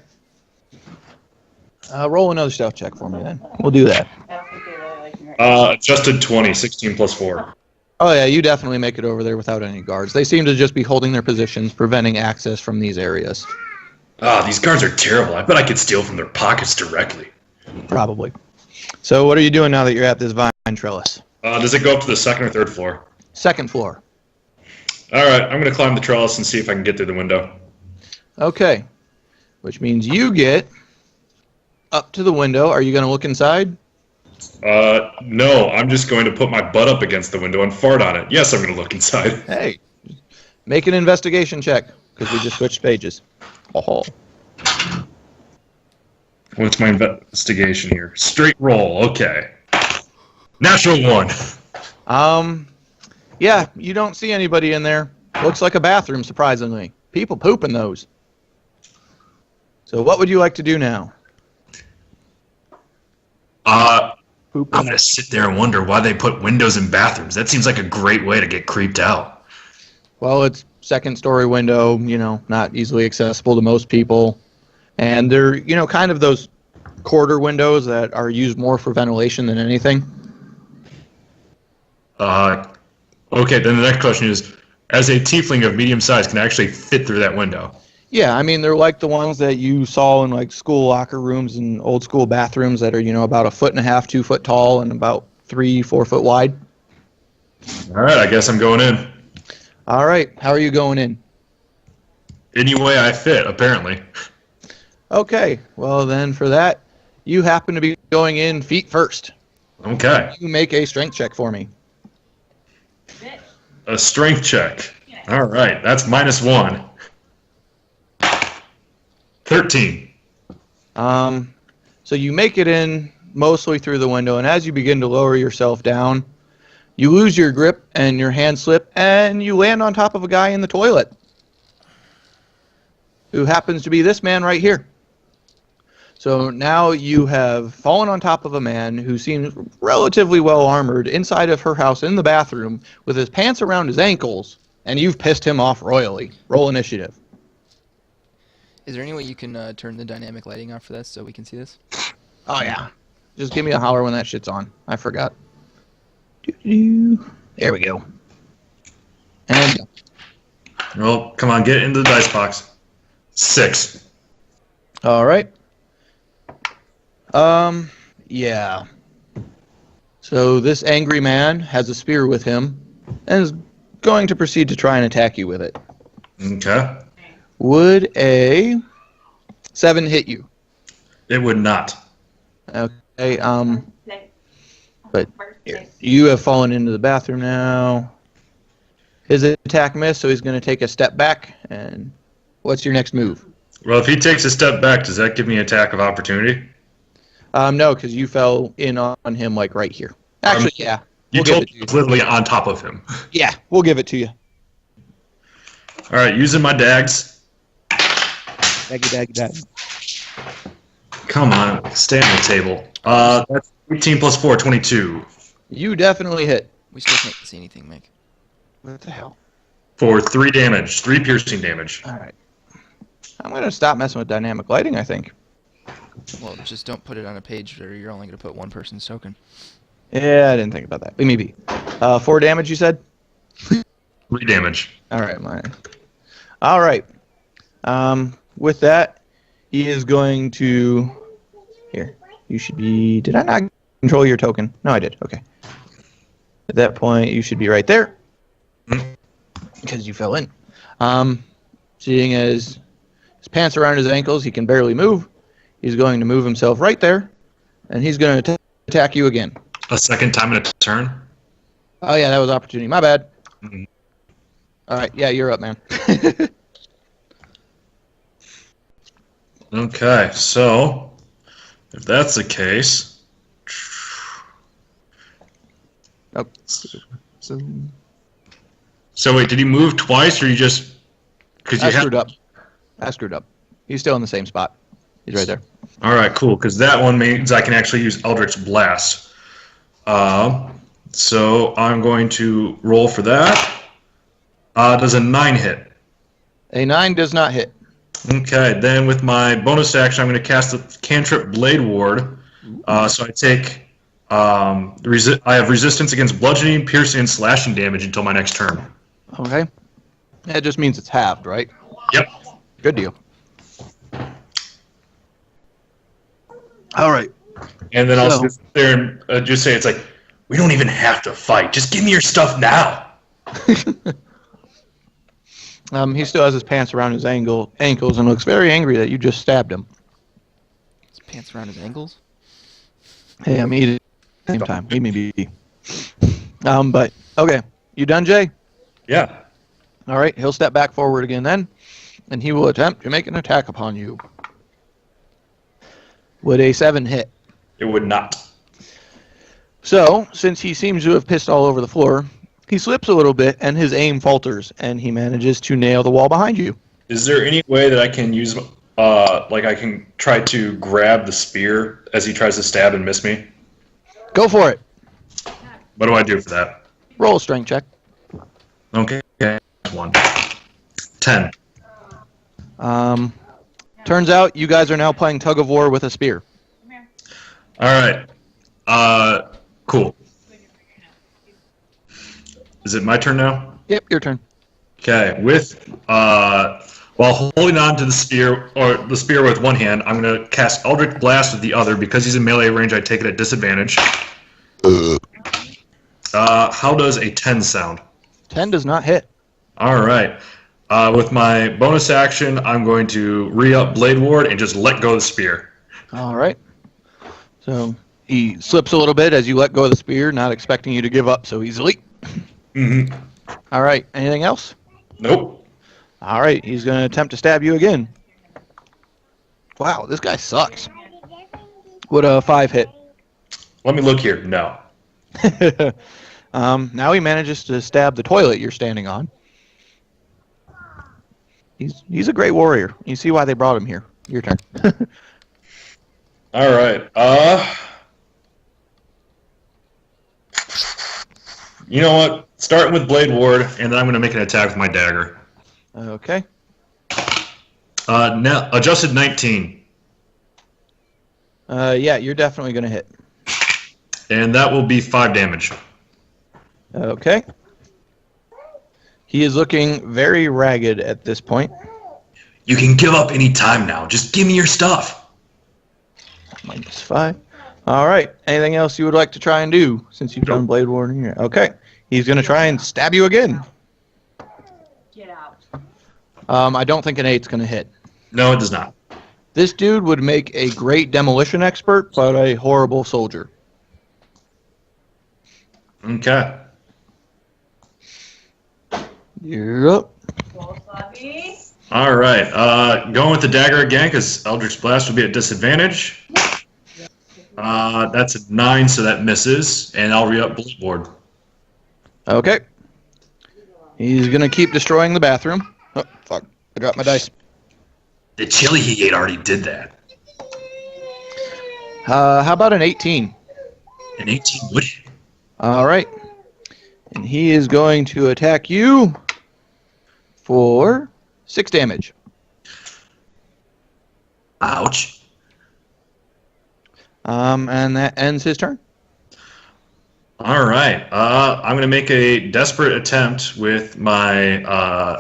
Roll another stealth check for me then. We'll do that. I don't think they really like me right now. Adjusted 20, 16 plus 4. Oh yeah, you definitely make it over there without any guards. They seem to just be holding their positions, preventing access from these areas. Ah, these guards are terrible. I bet I could steal from their pockets directly. Probably. So what are you doing now that you're at this vine trellis? Does it go up to the second or third floor? Second floor. All right, I'm going to climb the trellis and see if I can get through the window. Okay. Which means you get up to the window. Are you going to look inside? No, I'm just going to put my butt up against the window and fart on it. Yes, I'm going to look inside. Hey, make an investigation check, because we just switched pages. Oh. What's my investigation here? Straight roll, okay. Natural 1. Yeah, you don't see anybody in there. Looks like a bathroom, surprisingly. People poop in those. So what would you like to do now? I'm going to sit there and wonder why they put windows in bathrooms. That seems like a great way to get creeped out. Well, it's second-story window, not easily accessible to most people. And they're, kind of those quarter windows that are used more for ventilation than anything. Okay, then the next question is, as a tiefling of medium size, can I actually fit through that window? Yeah, I mean, they're like the ones that you saw in, like, school locker rooms and old-school bathrooms that are, about 1.5 feet, 2 foot tall and about 3-4 foot wide. All right, I guess I'm going in. All right, how are you going in? Any way I fit, apparently. Okay, well, then for that, you happen to be going in feet first. Okay. You make a strength check for me. A strength check. All right, that's -1. 13. So you make it in mostly through the window, and as you begin to lower yourself down, you lose your grip and your hand slip, and you land on top of a guy in the toilet, who happens to be this man right here. So now you have fallen on top of a man who seems relatively well armored inside of her house in the bathroom with his pants around his ankles, and you've pissed him off royally. Roll initiative. Is there any way you can turn the dynamic lighting off for this so we can see this? Oh yeah. Just give me a holler when that shit's on. I forgot. Doo-doo. There we go. And go. Well, come on, get into the dice box. 6. All right. Yeah. So this angry man has a spear with him and is going to proceed to try and attack you with it. Okay. Would a 7 hit you? It would not. Okay. But here, you have fallen into the bathroom now. His attack missed, so he's going to take a step back. And what's your next move? Well, if he takes a step back, does that give me attack of opportunity? No, because you fell in on him like right here. Actually, yeah. You We'll give told it me to you. it's literally on top of him. Yeah, we'll give it to you. All right, using my dags. Daggy. Come on, stay on the table. That's 18 plus 4, 22. You definitely hit. We still can't see anything, Mick. What the hell? For 3 damage, 3 piercing damage. All right. I'm going to stop messing with dynamic lighting, I think. Well, just don't put it on a page where you're only going to put one person's token. Yeah, I didn't think about that. Leave me be. 4 damage, you said? 3 damage. All right, mine. All right. With that, he is going to... Here. You should be... Did I not control your token? No, I did. Okay. At that point, you should be right there. Because you fell in. Seeing as his pants around his ankles, he can barely move. He's going to move himself right there. And he's going to attack you again. A second time in a turn? Oh, yeah, that was opportunity. My bad. Mhm. All right, yeah, you're up, man. Okay, so if that's the case, Oh. so wait, did he move twice, or you just because I you screwed up. I screwed up. He's still in the same spot. He's right there. All right, cool, because that one means I can actually use Eldritch Blast. So I'm going to roll for that. Does a 9 hit? A 9 does not hit. Okay, then with my bonus action, I'm going to cast the cantrip Blade Ward. So I take, I have resistance against bludgeoning, piercing, and slashing damage until my next turn. Okay. That just means it's halved, right? Yep. Good deal. All right. And then I'll So- sit there and just say, it's like, we don't even have to fight. Just give me your stuff now. He still has his pants around his ankles and looks very angry that you just stabbed him. His pants around his ankles? Hey, I'm eating at the same time. Leave me be. But, okay. You done, Jay? Yeah. All right. He'll step back forward again then, and he will attempt to make an attack upon you. Would a 7 hit? It would not. So, since he seems to have pissed all over the floor, he slips a little bit and his aim falters, and he manages to nail the wall behind you. Is there any way that I can use, I can try to grab the spear as he tries to stab and miss me? Go for it. What do I do for that? Roll a strength check. Okay. 1. 10. Turns out you guys are now playing tug of war with a spear. All right. Cool. Is it my turn now? Yep, your turn. Okay. While holding on to the spear with one hand, I'm going to cast Eldritch Blast with the other. Because he's in melee range, I take it at disadvantage. How does a 10 sound? 10 does not hit. All right. With my bonus action, I'm going to re-up Blade Ward and just let go of the spear. All right. So he slips a little bit as you let go of the spear, not expecting you to give up so easily. Mm-hmm. All right. Anything else? Nope. All right. He's going to attempt to stab you again. Wow, this guy sucks. Would a 5 hit? Let me look here. No. Now he manages to stab the toilet you're standing on. He's a great warrior. You see why they brought him here. Your turn. All right. You know what? Starting with Blade Ward, and then I'm going to make an attack with my dagger. Okay. Adjusted 19. Yeah, you're definitely going to hit. And that will be 5 damage. Okay. He is looking very ragged at this point. You can give up any time now. Just give me your stuff. -5. All right. Anything else you would like to try and do since you've done Blade Ward here? Okay. He's going to try and stab you again. Get out. I don't think an 8's going to hit. No, it does not. This dude would make a great demolition expert, but a horrible soldier. Okay. You're up. Roll sloppy. All right. Going with the dagger again because Eldritch Blast will be at disadvantage. That's a 9, so that misses, and I'll re-up Blade Ward. Okay. He's going to keep destroying the bathroom. Oh, fuck. I dropped my dice. The chili he ate already did that. How about an 18? An 18 would hit. All right. And he is going to attack you for 6 damage. Ouch. And that ends his turn. All right. I'm going to make a desperate attempt with my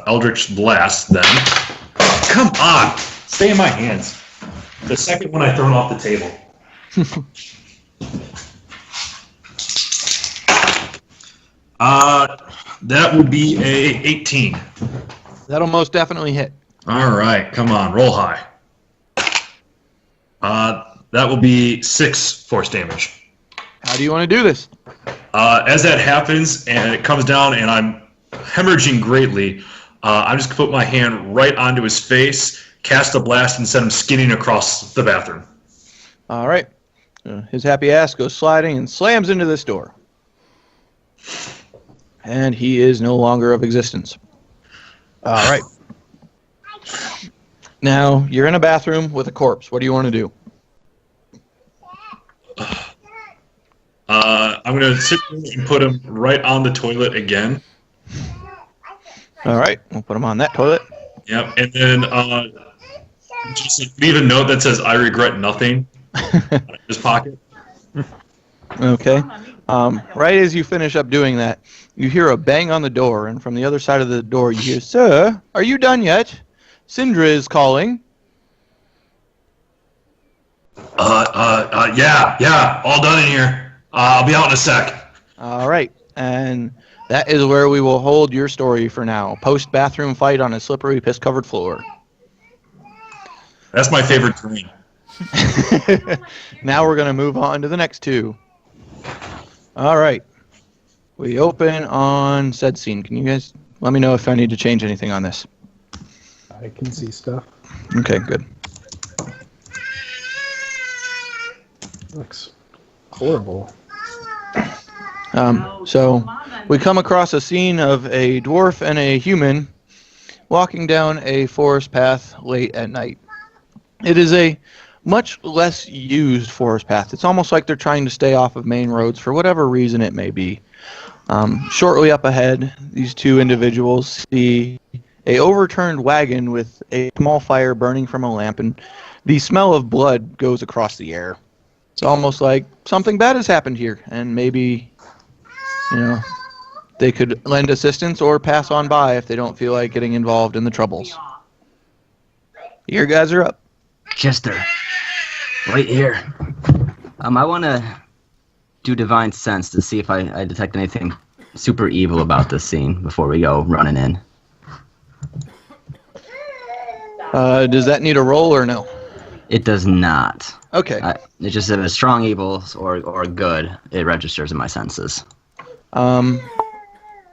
Eldritch Blast then. Come on. Stay in my hands. The second one I thrown off the table. That would be a 18. That'll most definitely hit. All right. Come on. Roll high. That will be 6 force damage. How do you want to do this? As that happens and it comes down and I'm hemorrhaging greatly, I'm just going to put my hand right onto his face, cast a blast, and send him skinning across the bathroom. All right. His happy ass goes sliding and slams into this door. And he is no longer of existence. All right. Now, you're in a bathroom with a corpse. What do you want to do? I'm going to sit there and put him right on the toilet again. All right. We'll put him on that toilet. Yep. And then just leave a note that says, I regret nothing in his pocket. Okay. Right as you finish up doing that, you hear a bang on the door, and from the other side of the door you hear, "Sir, are you done yet? Sindra is calling." Yeah, all done in here. I'll be out in a sec. All right. And that is where we will hold your story for now. Post-bathroom fight on a slippery, piss-covered floor. That's my favorite dream. Now we're going to move on to the next two. All right. We open on said scene. Can you guys let me know if I need to change anything on this? I can see stuff. Okay, good. Looks horrible. So we come across a scene of a dwarf and a human walking down a forest path late at night. It is a much less used forest path. It's almost like they're trying to stay off of main roads for whatever reason it may be. Shortly up ahead, these two individuals see a overturned wagon with a small fire burning from a lamp, and the smell of blood goes across the air. It's almost like something bad has happened here, and maybe, they could lend assistance or pass on by if they don't feel like getting involved in the troubles. Your guys are up. Chester, wait here. I want to do Divine Sense to see if I detect anything super evil about this scene before we go running in. Does that need a roll or no? It does not. Okay. It's just if it's strong evil or good, it registers in my senses.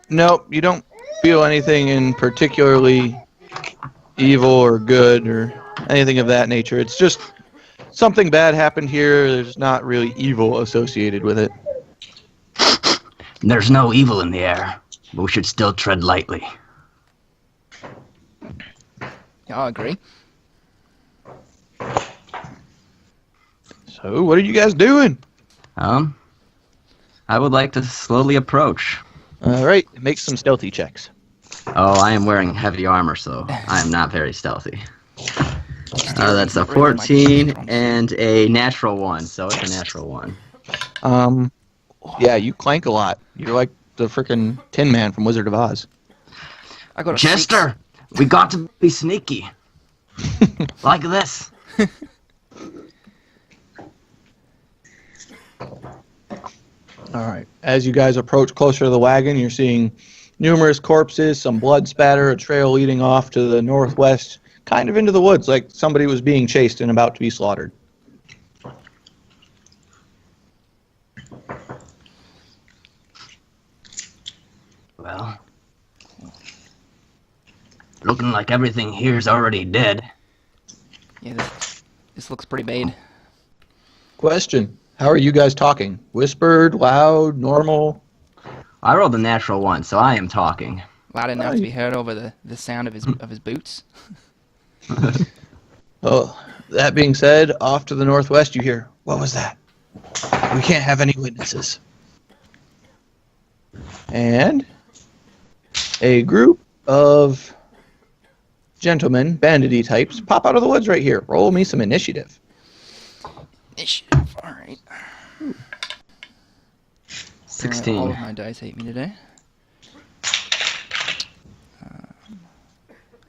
Nope, you don't feel anything in particularly evil or good or anything of that nature. It's just something bad happened here. There's not really evil associated with it. There's no evil in the air, but we should still tread lightly. Yeah, I agree. So, what are you guys doing? I would like to slowly approach. All right, make some stealthy checks. Oh, I am wearing heavy armor, so I am not very stealthy. That's a 14 and a natural 1, so it's a natural 1. Yeah, you clank a lot. You're like the frickin' Tin Man from Wizard of Oz. I got a Chester, we got to be sneaky. Like this. All right. As you guys approach closer to the wagon, you're seeing numerous corpses, some blood spatter, a trail leading off to the northwest, kind of into the woods, like somebody was being chased and about to be slaughtered. Well, looking like everything here's already dead. Yeah, this looks pretty bad. Question. How are you guys talking? Whispered, loud, normal? I rolled a natural 1, so I am talking. Loud enough to be heard over the sound of his boots. Oh, that being said, off to the northwest you hear, what was that? We can't have any witnesses. And a group of gentlemen, bandity types, pop out of the woods right here. Roll me some initiative. Initiative, alright. 16. All of my dice hate me today.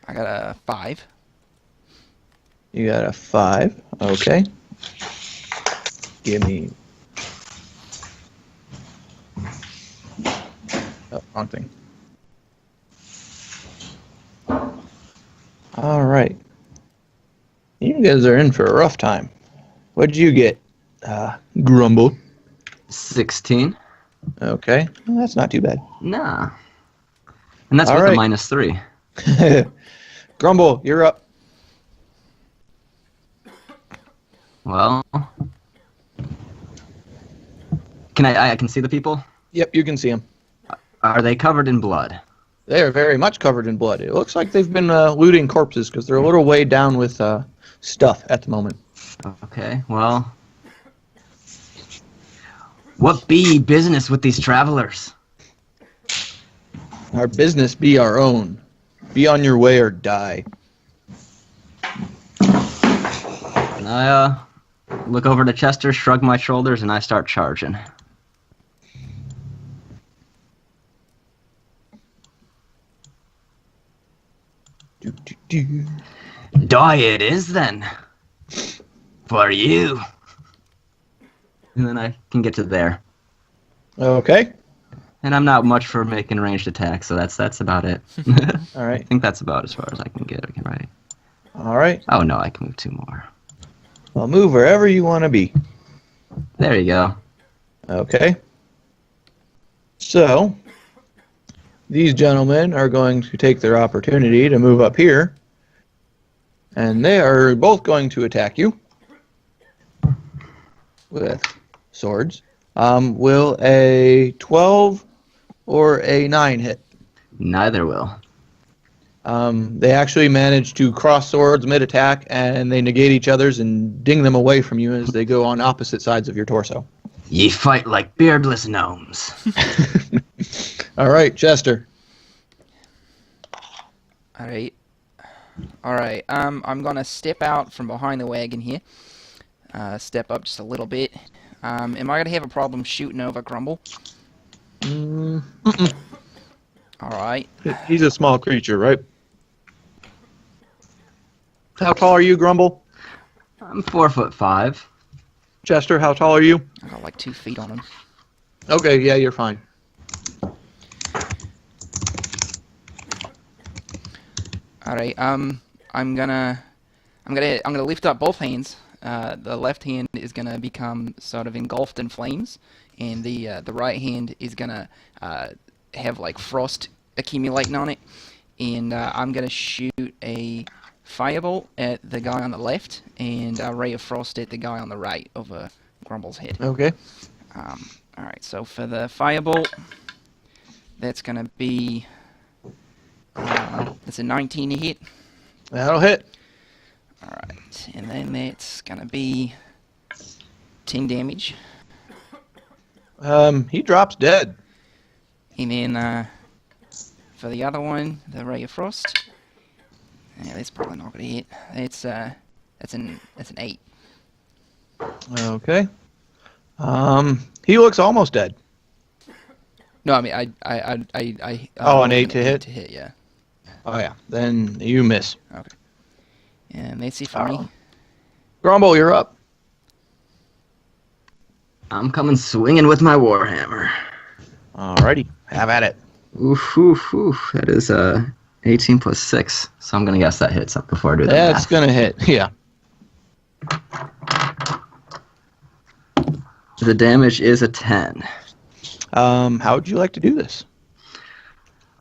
I got a 5. You got a 5. Okay. Give me... Oh, wrong thing. All right. You guys are in for a rough time. What did you get, Grumble? 16. Okay. Well, that's not too bad. Nah. And that's All with right. a -3. Grumble, you're up. Well, can I can see the people? Yep, you can see them. Are they covered in blood? They are very much covered in blood. It looks like they've been looting corpses because they're a little weighed down with stuff at the moment. Okay, well, what be ye business with these travelers? Our business be our own. Be on your way or die. And I look over to Chester, shrug my shoulders, and I start charging. Die it is then. For you. And then I can get to there. Okay. And I'm not much for making ranged attacks, so that's about it. All I right. think that's about as far as I can get. Okay, right. All right. Oh no, I can move 2 more. Well, move wherever you want to be. There you go. Okay. So, these gentlemen are going to take their opportunity to move up here. And they are both going to attack you with swords. Will a 12 or a 9 hit? Neither will. They actually manage to cross swords mid-attack, and they negate each other's and ding them away from you as they go on opposite sides of your torso. Ye fight like beardless gnomes. All right, Chester. Alright. Alright, I'm gonna step out from behind the wagon here. Step up just a little bit. Am I gonna have a problem shooting over Grumble? Alright. He's a small creature, right? How tall are you, Grumble? I'm 4'5". Chester, how tall are you? I got like 2 feet on him. Okay, yeah, you're fine. Alright, I'm gonna lift up both hands. The left hand is gonna become sort of engulfed in flames, and the right hand is gonna have like frost accumulating on it, and I'm gonna shoot a firebolt at the guy on the left and a ray of frost at the guy on the right over Grumble's head. Okay. Alright, so for the firebolt, that's gonna be that's a 19 to hit. That'll hit. Alright, and then that's gonna be 10 damage. He drops dead. And then for the other one, the Ray of Frost, Yeah, that's probably not gonna hit. That's an 8. Okay. He looks almost dead. No, I mean I Oh, an rolled 8 to hit? To hit, yeah. Oh yeah. Then you miss. Okay. And that's it for me. Grumble, you're up. I'm coming swinging with my warhammer. Alrighty. Have at it. Oof, oof, oof. That is 18 plus 6. So I'm gonna guess that hits up before I do the That's math. gonna hit. Yeah. The damage is a 10. How would you like to do this?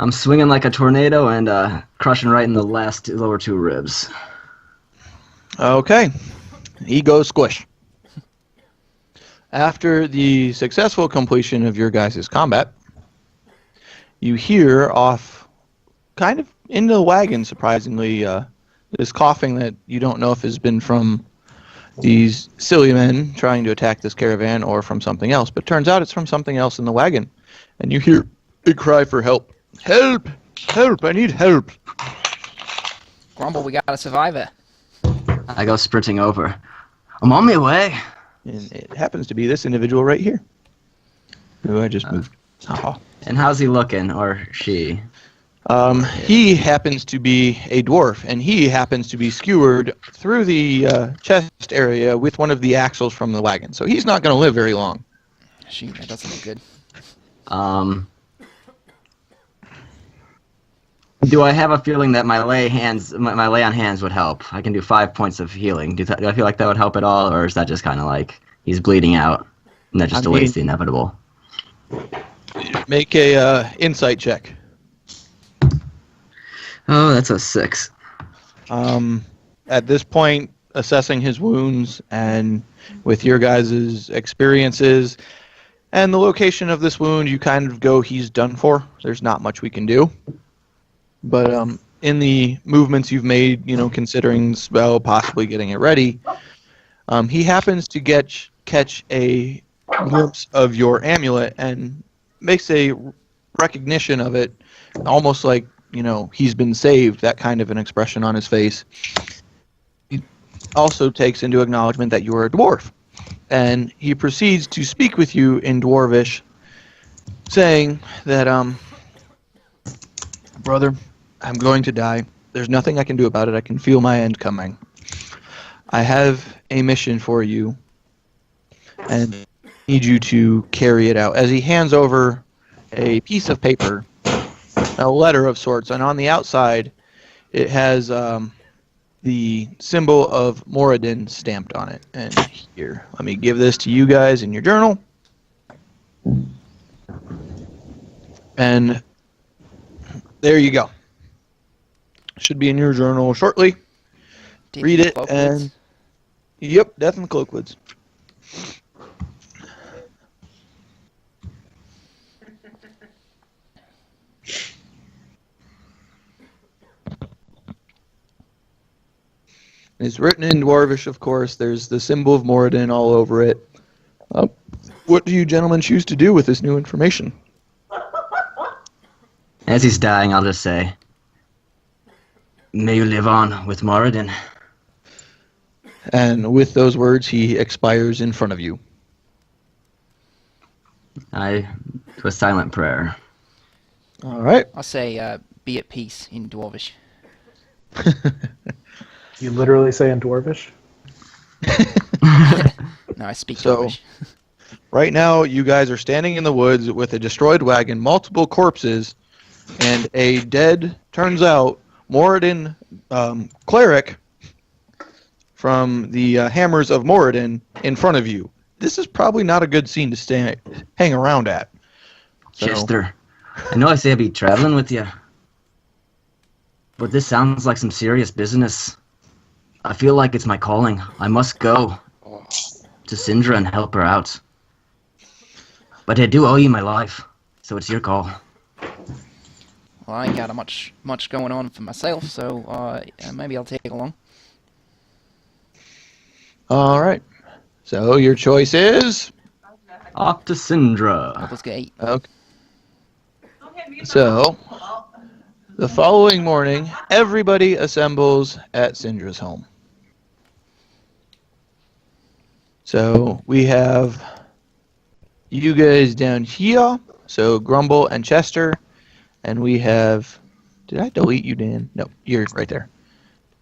I'm swinging like a tornado and crushing right in the lower 2 ribs. Okay. He goes squish. After the successful completion of your guys' combat, you hear off kind of into the wagon, surprisingly, this coughing that you don't know if has been from these silly men trying to attack this caravan or from something else, but turns out it's from something else in the wagon. And you hear a cry for help. Help! Help! I need help! Grumble, we got a survivor. I go sprinting over. I'm on my way. And it happens to be this individual right here, who I just moved. Oh. And how's he looking, or she? He happens to be a dwarf, and he happens to be skewered through the chest area with one of the axles from the wagon. So he's not going to live very long. Shoot, that doesn't look good. Do I have a feeling that my lay on hands would help? I can do 5 points of healing. Do I feel like that would help at all, or is that just kind of like he's bleeding out, and that just delays the inevitable? Make a insight check. Oh, that's a 6. At this point, assessing his wounds and with your guys' experiences and the location of this wound, you kind of go, he's done for. There's not much we can do. But in the movements you've made, considering spell, possibly getting it ready, he happens to catch a glimpse of your amulet and makes a recognition of it, almost like, he's been saved, that kind of an expression on his face. He also takes into acknowledgement that you are a dwarf. And he proceeds to speak with you in Dwarvish, saying that, brother, I'm going to die. There's nothing I can do about it. I can feel my end coming. I have a mission for you, and need you to carry it out. As he hands over a piece of paper, a letter of sorts, and on the outside it has the symbol of Moradin stamped on it. And here, let me give this to you guys in your journal. And there you go. Should be in your journal shortly. Read it, and yep, Death in the Cloakwoods. It's written in Dwarvish, of course. There's the symbol of Moradin all over it. What do you gentlemen choose to do with this new information? As he's dying, I'll just say, may you live on with Moradin. And with those words, he expires in front of you. I do a silent prayer. All right. I'll say, be at peace in Dwarvish. You literally say in Dwarvish? No, I speak So- Dwarvish. Right now, you guys are standing in the woods with a destroyed wagon, multiple corpses, and a dead, turns out, Moradin cleric from the Hammers of Moradin in front of you. This is probably not a good scene to hang around at. So, Chester, I know I say I'd be traveling with you, but this sounds like some serious business. I feel like it's my calling. I must go to Syndra and help her out. But I do owe you my life, so it's your call. Well, I ain't got much going on for myself, so maybe I'll take along. all right. So your choice is? Off to Syndra. Let's get 8. Okay. Don't hit me. So, The following morning, everybody assembles at Syndra's home. So we have you guys down here. So Grumble and Chester. And we have... Did I delete you, Dan? No, you're right there.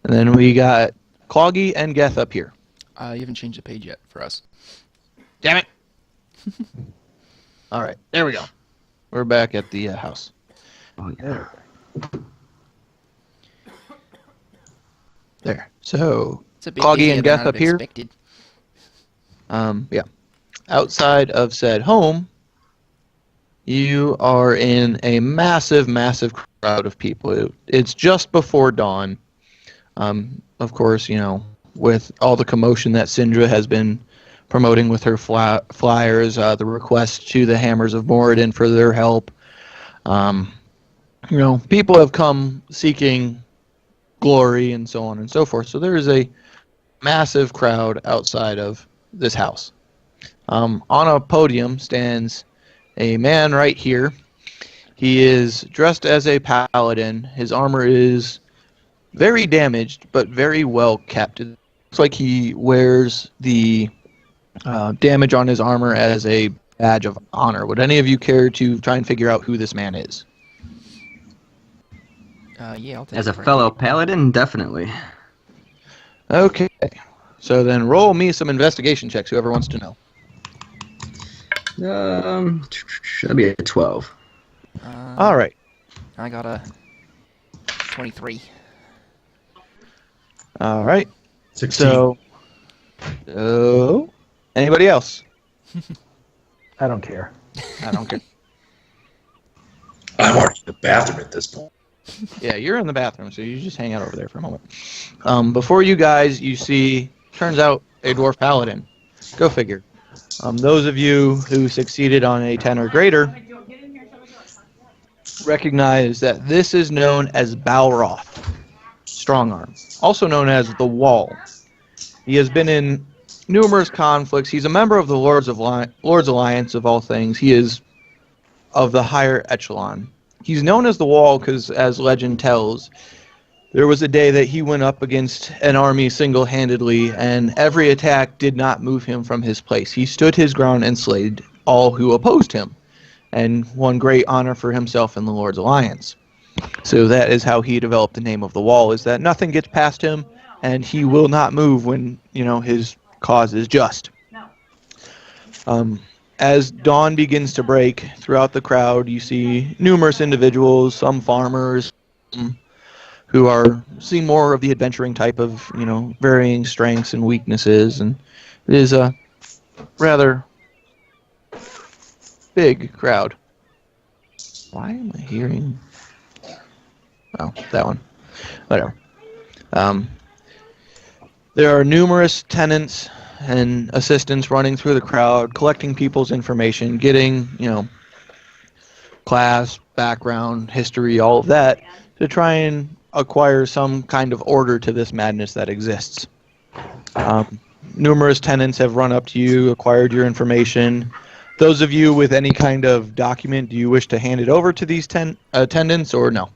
And then we got Cloggy and Geth up here. You haven't changed the page yet for us. Damn it! All right, there we go. We're back at the house. Oh, yeah. There. So, It's a bit Cloggy easier and than Geth I'd up here. expected. Yeah. Outside of said home, you are in a massive, massive crowd of people. It's just before dawn. Of course, with all the commotion that Syndra has been promoting with her flyers, the request to the Hammers of Moradin for their help. People have come seeking glory and so on and so forth. So there is a massive crowd outside of this house. On a podium stands a man right here. He is dressed as a paladin. His armor is very damaged, but very well kept. It looks like he wears the damage on his armor as a badge of honor. Would any of you care to try and figure out who this man is? Yeah, I'll take As it a right fellow here. paladin, definitely. Okay. So then roll me some investigation checks, whoever wants to know. That'd be a 12. All right. I got a 23. All right. 16. So, anybody else? I don't care. I don't care. I'm already in the bathroom at this point. Yeah, you're in the bathroom, so you just hang out over there for a moment. Before you guys, you see, turns out, a dwarf paladin. Go figure. Those of you who succeeded on a 10 or greater recognize that this is known as Balroth, Strongarm, also known as the Wall. He has been in numerous conflicts. He's a member of the Lord's Alliance of all things. He is of the higher echelon. He's known as the Wall because, as legend tells, there was a day that he went up against an army single-handedly, and every attack did not move him from his place. He stood his ground and slayed all who opposed him, and won great honor for himself in the Lord's Alliance. So that is how he developed the name of the Wall, is that nothing gets past him, and he will not move when, his cause is just. As dawn begins to break throughout the crowd, you see numerous individuals, some farmers, who are seeing more of the adventuring type of, varying strengths and weaknesses, and it is a rather big crowd. Why am I hearing... Oh, that one. Whatever. There are numerous tenants and assistants running through the crowd, collecting people's information, getting, class, background, history, all of that, to try and acquire some kind of order to this madness that exists. Numerous tenants have run up to you, acquired your information. Those of you with any kind of document, do you wish to hand it over to these attendants or no?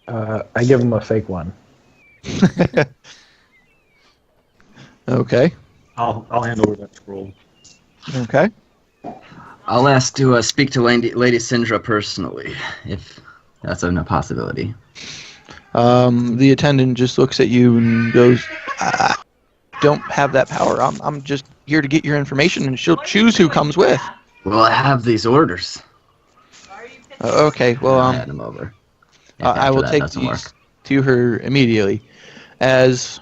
I give him a fake one. Okay. I'll hand over that scroll. Okay. I'll ask to speak to Lady Syndra personally, if that's a possibility. The attendant just looks at you and goes, I don't have that power. I'm just here to get your information, and she'll choose who comes with. Well, I have these orders. Okay, well, I'll hand them over. If I after will that take doesn't these work. to her immediately. As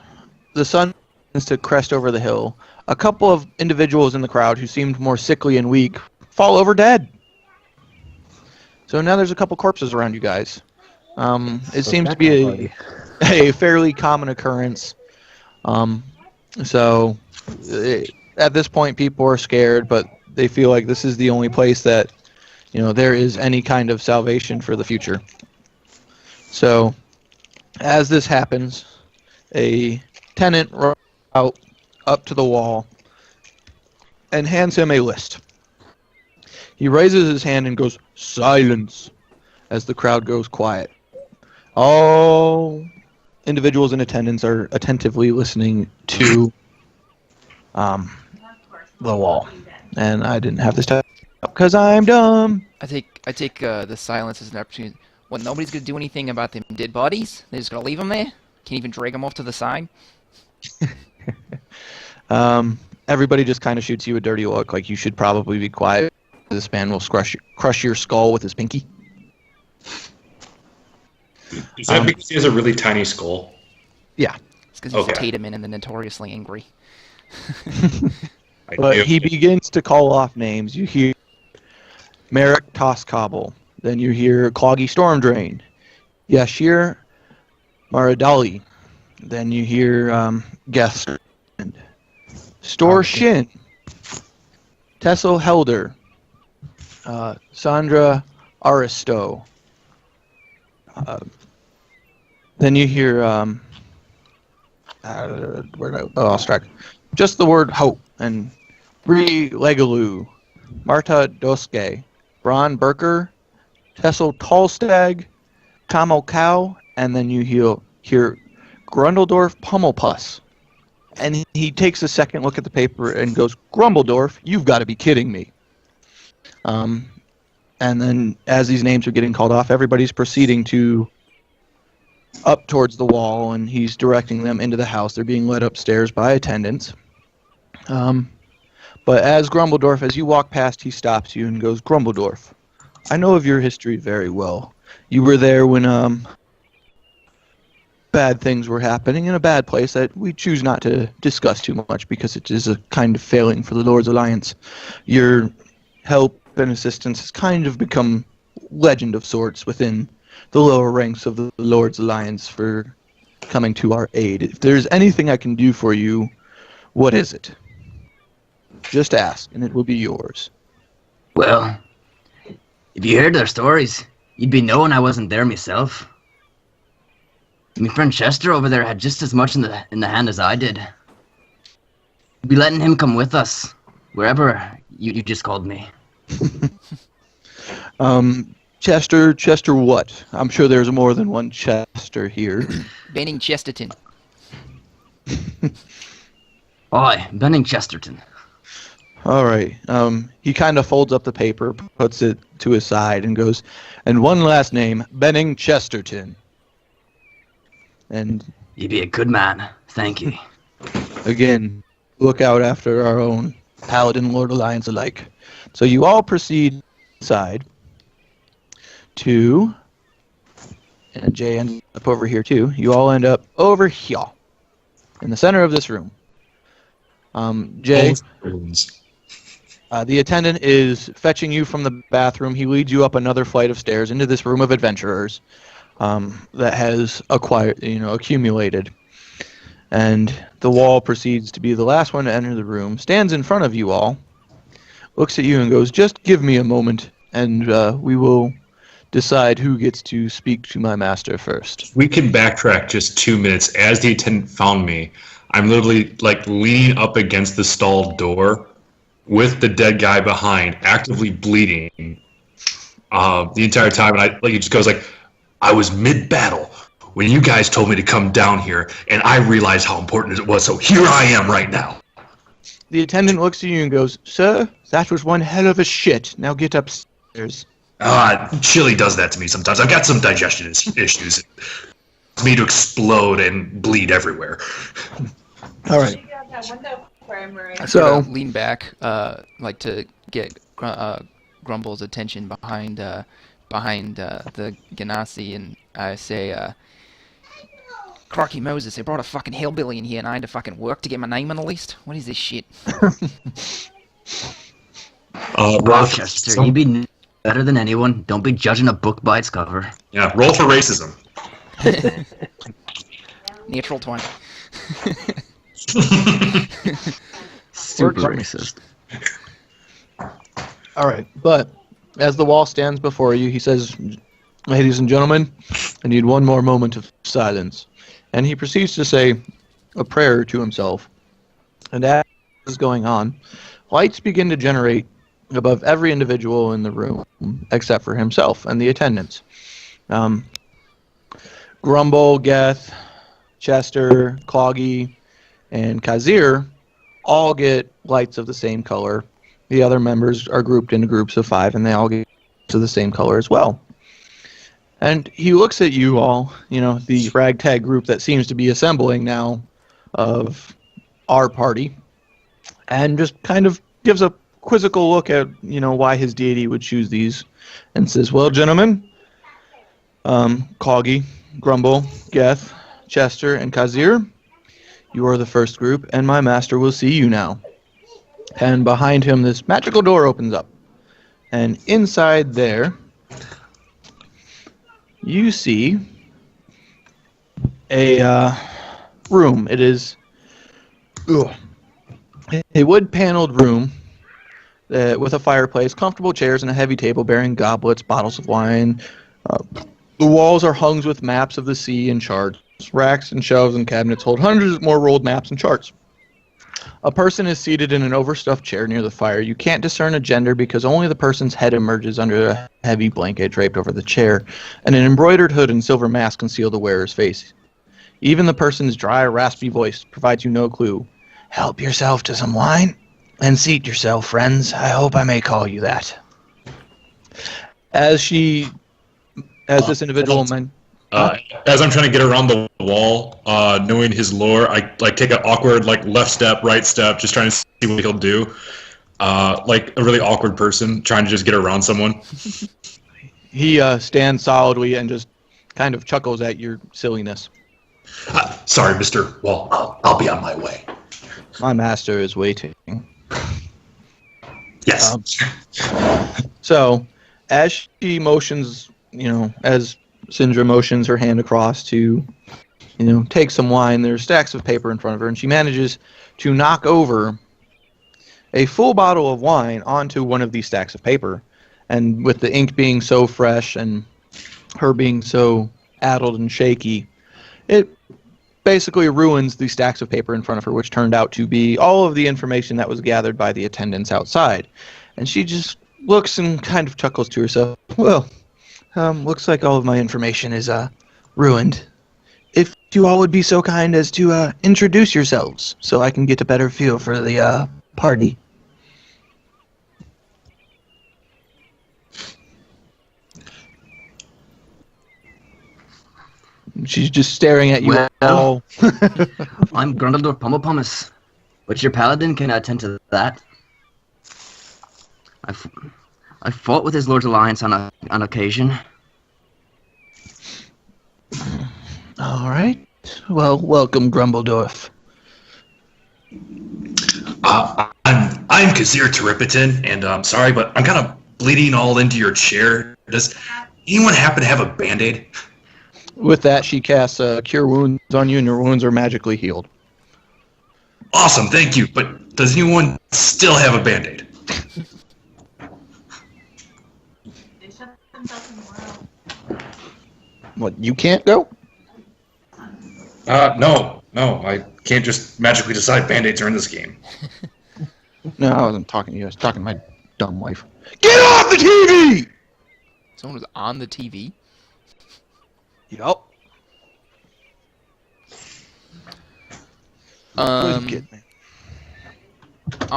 the sun begins to crest over the hill, a couple of individuals in the crowd who seemed more sickly and weak fall over dead. So now there's a couple corpses around you guys. It seems to be a fairly common occurrence. So at this point, people are scared, but they feel like this is the only place that there is any kind of salvation for the future. So as this happens, a tenant runs out up to the Wall and hands him a list. He raises his hand and goes, "Silence," as the crowd goes quiet. All individuals in attendance are attentively listening to the wall. And I didn't have this time because I'm dumb. I take the silence as an opportunity. What, nobody's gonna do anything about them dead bodies? They're just gonna leave them there? Can't even drag them off to the side? Everybody just kind of shoots you a dirty look, like you should probably be quiet. This man will crush your skull with his pinky. Is that because he has a really tiny skull? Yeah. It's because he's Okay. Tatum and the notoriously angry. But he begins to call off names. You hear Merrick Toscobble. Then you hear Cloggy Stormdrain. Yashir Maradali. Then you hear Guest. Stor Shin. Tessel Helder. Sandra Aristo. Then you hear I'll strike. Just the word hope and Bree Legaloo, Marta Doske, Bron Berker, Tessel Tallstag, Tomo Cow, and then you hear Grundledorf Pummelpuss. And he takes a second look at the paper and goes, Grumbledorf, you've got to be kidding me. And then as these names are getting called off, everybody's proceeding to up towards the wall, and he's directing them into the house. They're being led upstairs by attendants. But as Grumbledorf, as you walk past, he stops you and goes, Grumbledorf, I know of your history very well. You were there when bad things were happening in a bad place that we choose not to discuss too much because it is a kind of failing for the Lord's Alliance. Your help and assistance has kind of become legend of sorts within the lower ranks of the Lord's Alliance for coming to our aid. If there's anything I can do for you, what is it? Just ask, and it will be yours. Well, if you heard their stories, you'd be knowing I wasn't there myself. My friend Chester over there had just as much in the hand as I did. You'd be letting him come with us, wherever you just called me. Chester what? I'm sure there's more than one Chester here. Banning Chesterton. Aye, Benning Chesterton. All right. He kind of folds up the paper, puts it to his side, and goes, and one last name, Benning Chesterton. And You'd be a good man. Thank you. again, look out after our own Paladin Lord Alliance alike. So you all proceed inside to, and Jay ends up over here too. You all end up over here, in the center of this room. Jay, the attendant is fetching you from the bathroom. He leads you up another flight of stairs into this room of adventurers that has accumulated. And the wall proceeds to be the last one to enter the room, stands in front of you all, looks at you and goes, just give me a moment, and we will decide who gets to speak to my master first. We can backtrack just 2 minutes. As the attendant found me, I'm literally like leaning up against the stalled door with the dead guy behind, actively bleeding the entire time. And he just goes like, I was mid-battle when you guys told me to come down here, and I realized how important it was, so here I am right now. The attendant looks at you and goes, sir, that was one hell of a shit. Now get upstairs. Chili does that to me sometimes. I've got some digestion issues. It's me to explode and bleed everywhere. All right. Check out that window frame, Marie. I So- sort of lean back, like to get Grumble's attention behind the Ganassi, and I say, Crocky Moses, they brought a fucking hillbilly in here and I had to fucking work to get my name on the list? What is this shit? Rochester, you'd be better than anyone. Don't be judging a book by its cover. Yeah, roll for racism. Natural 20. Super Works. racist. All right, but as the wall stands before you, he says, ladies and gentlemen, I need one more moment of silence. And he proceeds to say a prayer to himself. And as this is going on, lights begin to generate above every individual in the room except for himself and the attendants. Grumble, Geth, Chester, Cloggy, and Kazir all get lights of the same color. The other members are grouped into groups of 5, and they all get to the same color as well. And he looks at you all, the ragtag group that seems to be assembling now of our party, and just kind of gives a quizzical look at, why his deity would choose these, and says, well, gentlemen, Cloggy, Grumble, Geth, Chester, and Kazir, you are the first group, and my master will see you now. And behind him, this magical door opens up. And inside there, you see a room. It is a wood-paneled room with a fireplace, comfortable chairs, and a heavy table bearing goblets, bottles of wine. The walls are hung with maps of the sea and charts. Racks and shelves and cabinets hold hundreds more rolled maps and charts. A person is seated in an overstuffed chair near the fire. You can't discern a gender because only the person's head emerges under a heavy blanket draped over the chair, and an embroidered hood and silver mask conceal the wearer's face. Even the person's dry, raspy voice provides you no clue. Help yourself to some wine and seat yourself, friends. I hope I may call you that. As this individual as I'm trying to get around the wall, knowing his lore, I take an awkward left step, right step, just trying to see what he'll do. Like a really awkward person trying to just get around someone. He stands solidly and just kind of chuckles at your silliness. Sorry, Mr. Wall. I'll be on my way. My master is waiting. Yes. So, as she motions, as Syndra motions her hand across to, take some wine, there's stacks of paper in front of her, and she manages to knock over a full bottle of wine onto one of these stacks of paper. And with the ink being so fresh and her being so addled and shaky, it basically ruins the stacks of paper in front of her, which turned out to be all of the information that was gathered by the attendants outside. And she just looks and kind of chuckles to herself. Well, looks like all of my information is ruined. If you all would be so kind as to introduce yourselves so I can get a better feel for the party. She's just staring at you all. I'm Grundledor Pummel, but your paladin can attend to that. I fought with his Lord's Alliance on occasion. All right. Well, welcome, Grumbledorf. I'm Kazir Teripiton, and I'm sorry, but I'm kind of bleeding all into your chair. Does anyone happen to have a Band-Aid? With that, she casts Cure Wounds on you, and your wounds are magically healed. Awesome, thank you. But does anyone still have a Band-Aid? They shut themselves in the world. What, you can't go? No. I can't just magically decide Band-Aids are in this game. No, I wasn't talking to you. I was talking to my dumb wife. Get off the TV! Someone was on the TV. Yup. I'm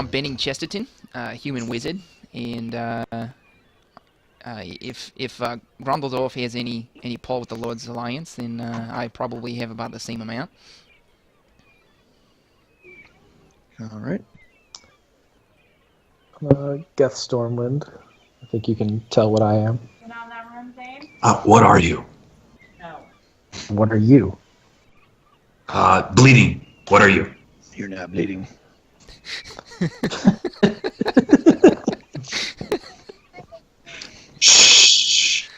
Benning Chesterton, human wizard, and if Grundledorf has any pull with the Lord's Alliance, then I probably have about the same amount. All right. Geth Stormwind. I think you can tell what I am. You know that room thing? What are you? No. What are you? Bleeding. What are you? You're not bleeding. Shh.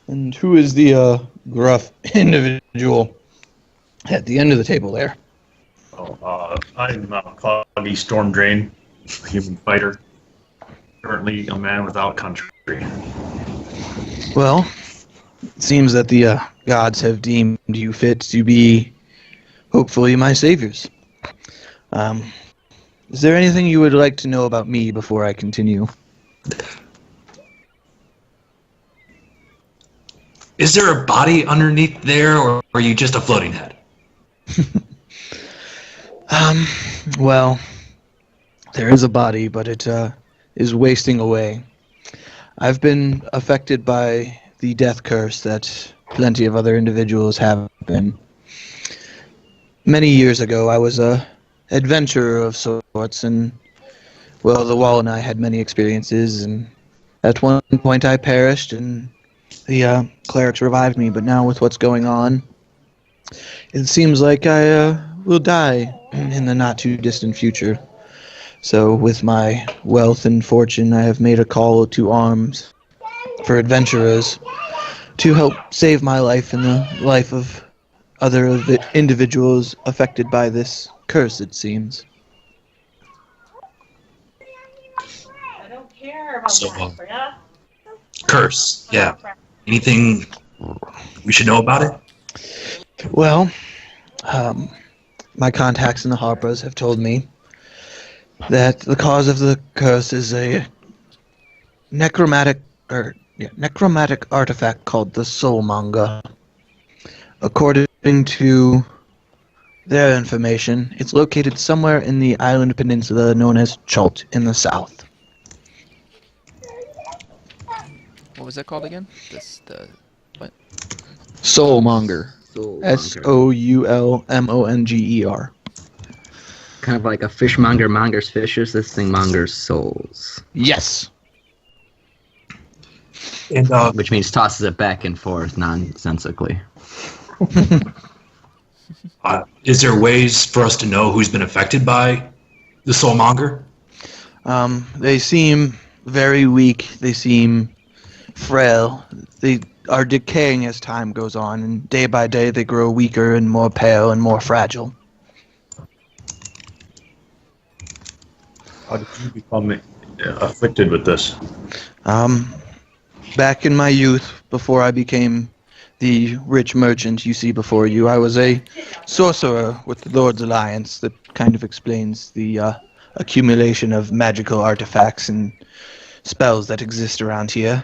And who is the gruff individual at the end of the table there? I'm Cloggy Stormdrain, a human fighter. Currently a man without country. Well, it seems that the gods have deemed you fit to be hopefully my saviors. Is there anything you would like to know about me before I continue? Is there a body underneath there, or are you just a floating head? Well, there is a body, but it is wasting away. I've been affected by the death curse that plenty of other individuals have been. Many years ago, I was a adventurer of sorts, and, well, the wall and I had many experiences, and at one point I perished, and the clerics revived me, but now with what's going on, it seems like I will die in the not-too-distant future. So with my wealth and fortune, I have made a call to arms for adventurers to help save my life and the life of other individuals affected by this curse, it seems. I don't care about So, that, Freya. Curse, yeah. Anything we should know about it? Well, my contacts in the Harpers have told me that the cause of the curse is a necromantic artifact called the Soulmonger. According to their information, it's located somewhere in the island peninsula known as Chult in the south. What was that called again? What? Soulmonger. Soulmonger. Soulmonger. Kind of like a fishmonger mongers fishes. This thing mongers souls. Yes. And Which means tosses it back and forth nonsensically. is there ways for us to know who's been affected by the soulmonger? They seem very weak. They seem frail. They are decaying as time goes on, and day by day they grow weaker and more pale and more fragile. How did you become afflicted with this? Back in my youth, before I became the rich merchant you see before you, I was a sorcerer with the Lord's Alliance. That kind of explains the accumulation of magical artifacts and spells that exist around here.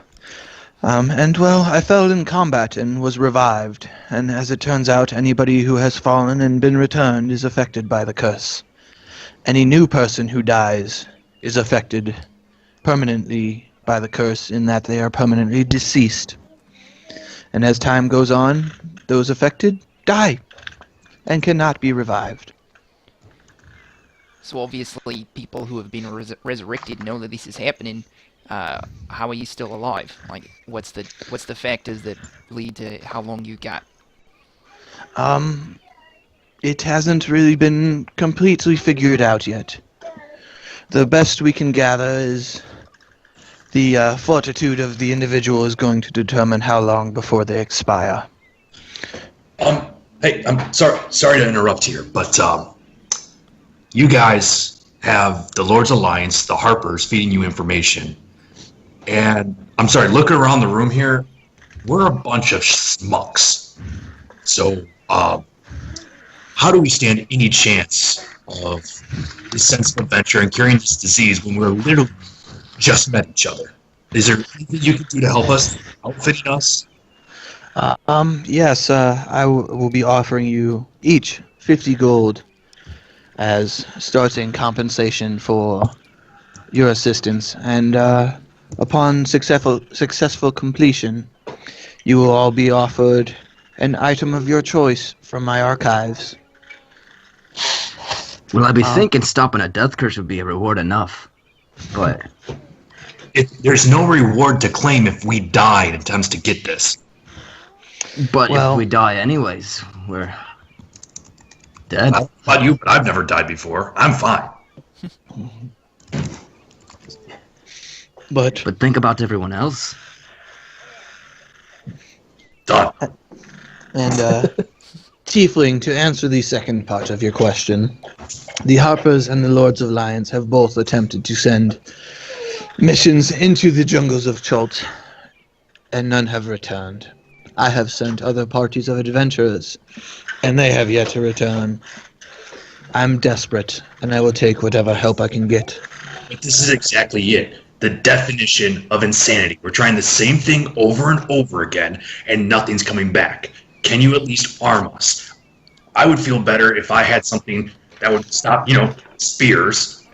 And, well, I fell in combat and was revived, and as it turns out, anybody who has fallen and been returned is affected by the curse. Any new person who dies is affected permanently by the curse in that they are permanently deceased. And as time goes on, those affected die and cannot be revived. So obviously, people who have been resurrected know that this is happening. How are you still alive? Like, what's the factors that lead to how long you got? It hasn't really been completely figured out yet. The best we can gather is the fortitude of the individual is going to determine how long before they expire. Hey, I'm sorry to interrupt here, but you guys have the Lord's Alliance, the Harpers, feeding you information. And I'm sorry, looking around the room here, we're a bunch of schmucks. So, how do we stand any chance of this sense of adventure and curing this disease when we're literally just met each other? Is there anything you can do to help us, outfitting us? Yes, I will be offering you each 50 gold as starting compensation for your assistance, and upon successful completion, you will all be offered an item of your choice from my archives. Well, I'd be thinking stopping a death curse would be a reward enough. But There's no reward to claim if we die in attempts to get this. Well, if we die anyways, we're dead. I don't know about you, but I've never died before. I'm fine. But But think about everyone else. Done. And, Tiefling, to answer the second part of your question, the Harpers and the Lords of Lions have both attempted to send missions into the jungles of Chult, and none have returned. I have sent other parties of adventurers And they have yet to return. I'm desperate, and I will take whatever help I can get. But this is exactly it. The definition of insanity. We're trying the same thing over and over again, and nothing's coming back. Can you at least arm us? I would feel better if I had something that would stop, spears.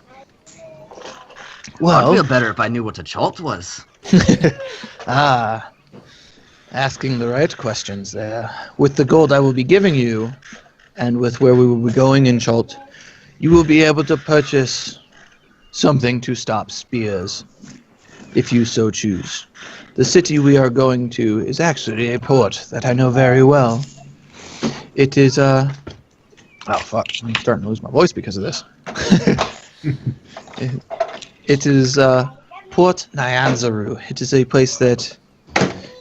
I'd feel better if I knew what a Chult was. Asking the right questions there. With the gold I will be giving you, and with where we will be going in Chult, you will be able to purchase something to stop spears, if you so choose. The city we are going to is actually a port that I know very well. It is, oh fuck, I'm starting to lose my voice because of this. It is, Port Nyanzaru. It is a place that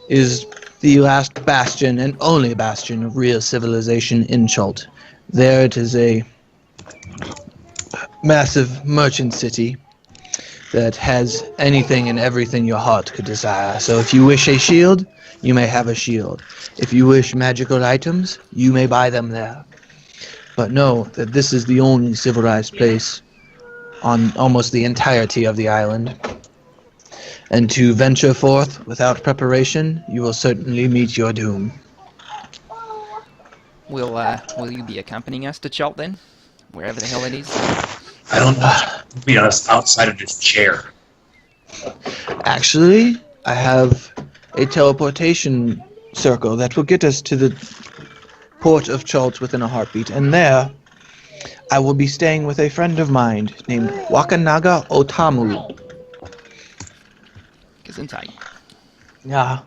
is the last bastion and only bastion of real civilization in Chult. There it is a massive merchant city that has anything and everything your heart could desire. So if you wish a shield, you may have a shield. If you wish magical items, you may buy them there. But know that this is the only civilized place on almost the entirety of the island. And to venture forth without preparation, you will certainly meet your doom. Will you be accompanying us to Chult then? Wherever the hell it is? I don't know. Be us outside of this chair. Actually, I have a teleportation circle that will get us to the port of Chult within a heartbeat. And there, I will be staying with a friend of mine named Wakanaga Otamu. Gesundheit. Yeah,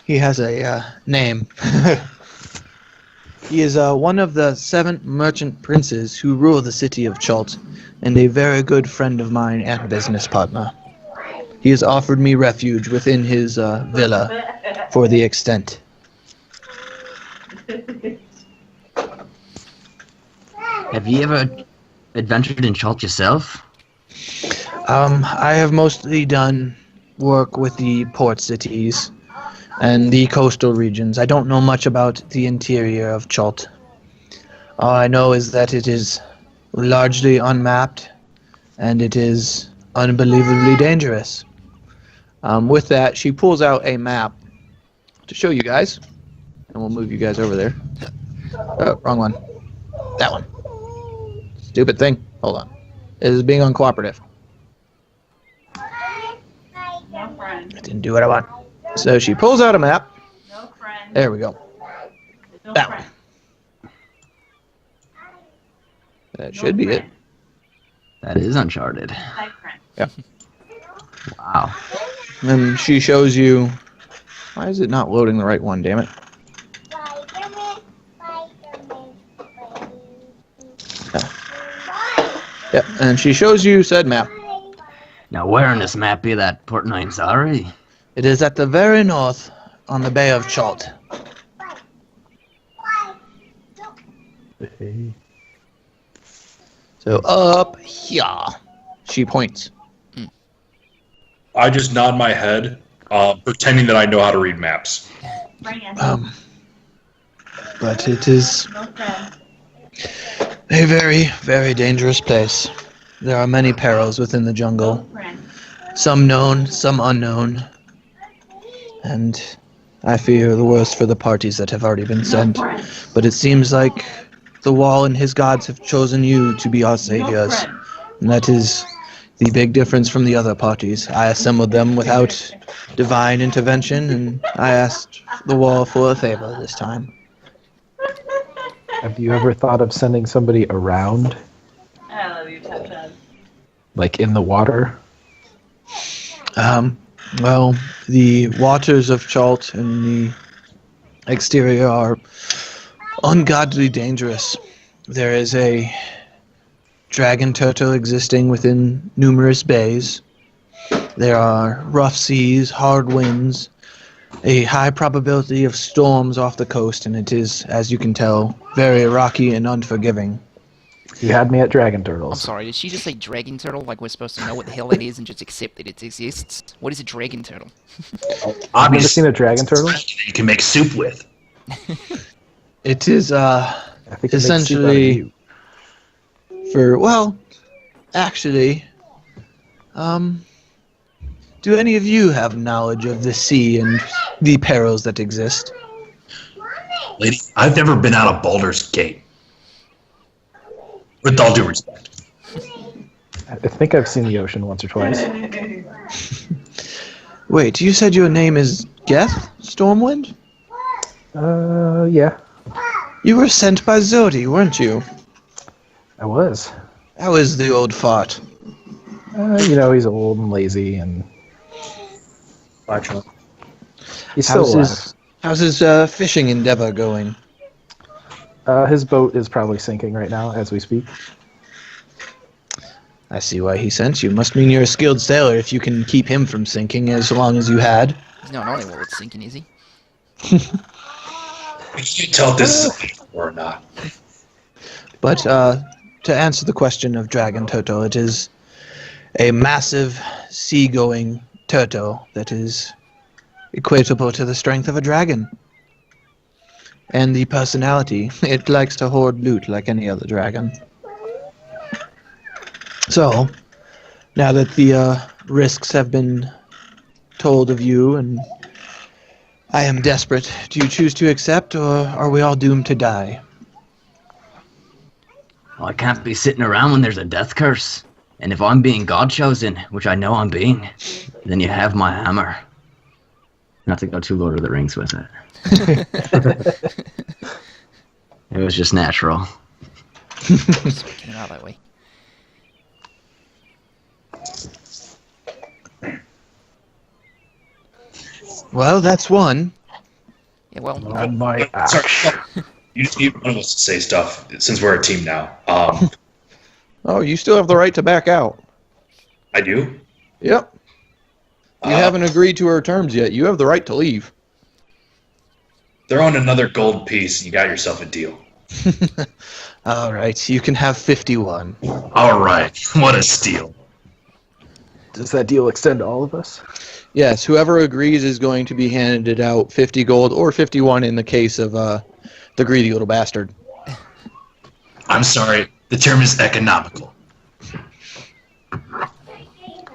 he has a name. He is one of the 7 merchant princes who rule the city of Chult, and a very good friend of mine and business partner. He has offered me refuge within his villa for the extent. Have you ever adventured in Chult yourself? I have mostly done work with the port cities and the coastal regions. I don't know much about the interior of Chult. All I know is that it is largely unmapped, and it is unbelievably dangerous. With that, she pulls out a map to show you guys, and we'll move you guys over there. Oh, wrong one. That one. Stupid thing. Hold on. It is being uncooperative. No friend. I didn't do what I want. So she pulls out a map. No friend. There we go. No That friend. That should be it. That is Uncharted. Hi, friend. Yeah. Wow. And she shows you. Why is it not loading the right one? Damn it. Yep. And she shows you said map. Now, where in this map be that Port Nyanzaru? It is at the very north on the Bay of Chult. So up here, she points. I just nod my head, pretending that I know how to read maps. Friend. But it is No friend. a very, very dangerous place. There are many perils within the jungle, No friend. some known, some unknown. And I fear the worst for the parties that have already been sent. No friend. But it seems like the Wall and his gods have chosen you to be our No saviors. friend. And that is the big difference from the other parties. I assembled them without divine intervention, and I asked the Wall for a favor this time. Have you ever thought of sending somebody around, I love you, Tap. like in the water? Well, the waters of Chult and the exterior are ungodly dangerous. There is a dragon turtle existing within numerous bays. There are rough seas, hard winds, a high probability of storms off the coast, and it is, as you can tell, very rocky and unforgiving. You had me at dragon I'm turtles. sorry, did she just say dragon turtle like we're supposed to know what the hell it is and just accept that it exists? What is a dragon turtle? I've never Obviously, seen a dragon turtle. you can make soup with. It is I think it makes soup out of Essentially, you. actually, do any of you have knowledge of the sea and the perils that exist? Lady, I've never been out of Baldur's Gate. With all due respect. I think I've seen the ocean once or twice. Wait, you said your name is Geth Stormwind? Yeah, You were sent by Zodi, weren't you? I was. How is the old fart? He's old and lazy, and Bye, Chult. he's still How's his fishing endeavor going? alive. His boat is probably sinking right now as we speak. I see why he sent you. Must mean you're a skilled sailor if you can keep him from sinking as long as you had. He's not only well it's sinking, is he? I can't tell if this is or not. But to answer the question of Dragon Turtle, it is a massive sea-going turtle that is equatable to the strength of a dragon. And the personality, it likes to hoard loot like any other dragon. So, now that the risks have been told of you and I am desperate, do you choose to accept or are we all doomed to die? Well, I can't be sitting around when there's a death curse. And if I'm being God chosen, which I know I'm being, then you have my hammer. Not to go too Lord of the Rings with it. It was just natural. Get it out that way. Well, that's one. Yeah, well, On my Sorry, you want us to say stuff since we're a team now. Oh, you still have the right to back out. I do. Yep. You haven't agreed to her terms yet. You have the right to leave. Throw in another gold piece and you got yourself a deal. All right, you can have 51. All right. What a steal. Does that deal extend to all of us? Yes, whoever agrees is going to be handed out 50 gold or 51 in the case of the greedy little bastard. I'm sorry. The term is economical.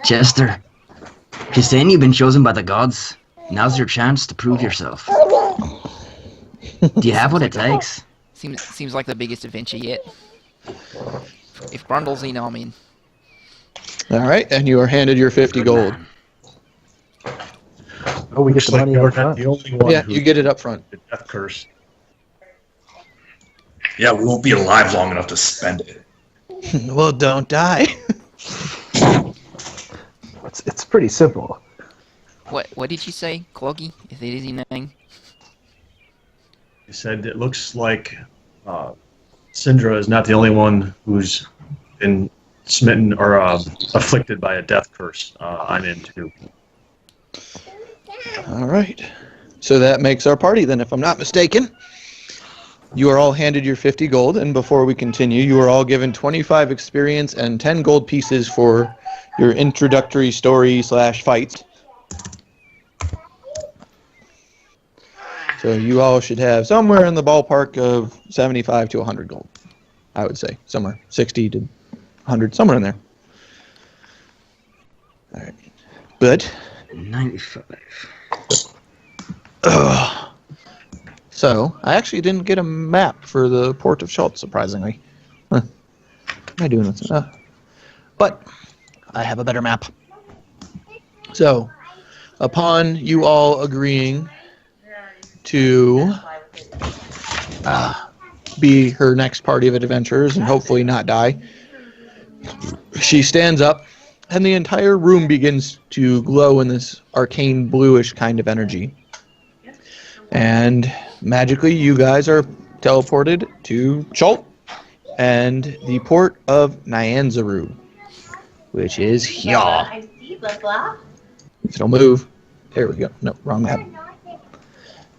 Chester, you're saying you've been chosen by the gods. Now's your chance to prove yourself. Do you have what it takes? seems like the biggest adventure yet. If Grundle's in, I'm in. All right, and you are handed your 50 gold. Oh, we get Looks the like money you're up not front. the only one Yeah, who you get it up front. did death curse. Yeah, we won't be alive long enough to spend it. Well, don't die. It's pretty simple. What did you say, Cloggy? If it is your name? He said it looks like Syndra is not the only one who's been smitten or afflicted by a death curse. I'm in too. All right. So that makes our party then, if I'm not mistaken. You are all handed your 50 gold, and before we continue, you are all given 25 experience and 10 gold pieces for your introductory story / fight. So you all should have somewhere in the ballpark of 75 to 100 gold, I would say. Somewhere. 60 to 100, somewhere in there. All right. But 95. So, I actually didn't get a map for the port of Chult, surprisingly. Huh. What am I doing with this? But I have a better map. So, upon you all agreeing to be her next party of adventurers and hopefully not die, she stands up and the entire room begins to glow in this arcane bluish kind of energy. And magically, you guys are teleported to Chult and the port of Nyanzaru, which is here. I see, blah, blah. If it'll move. There we go. No, wrong map.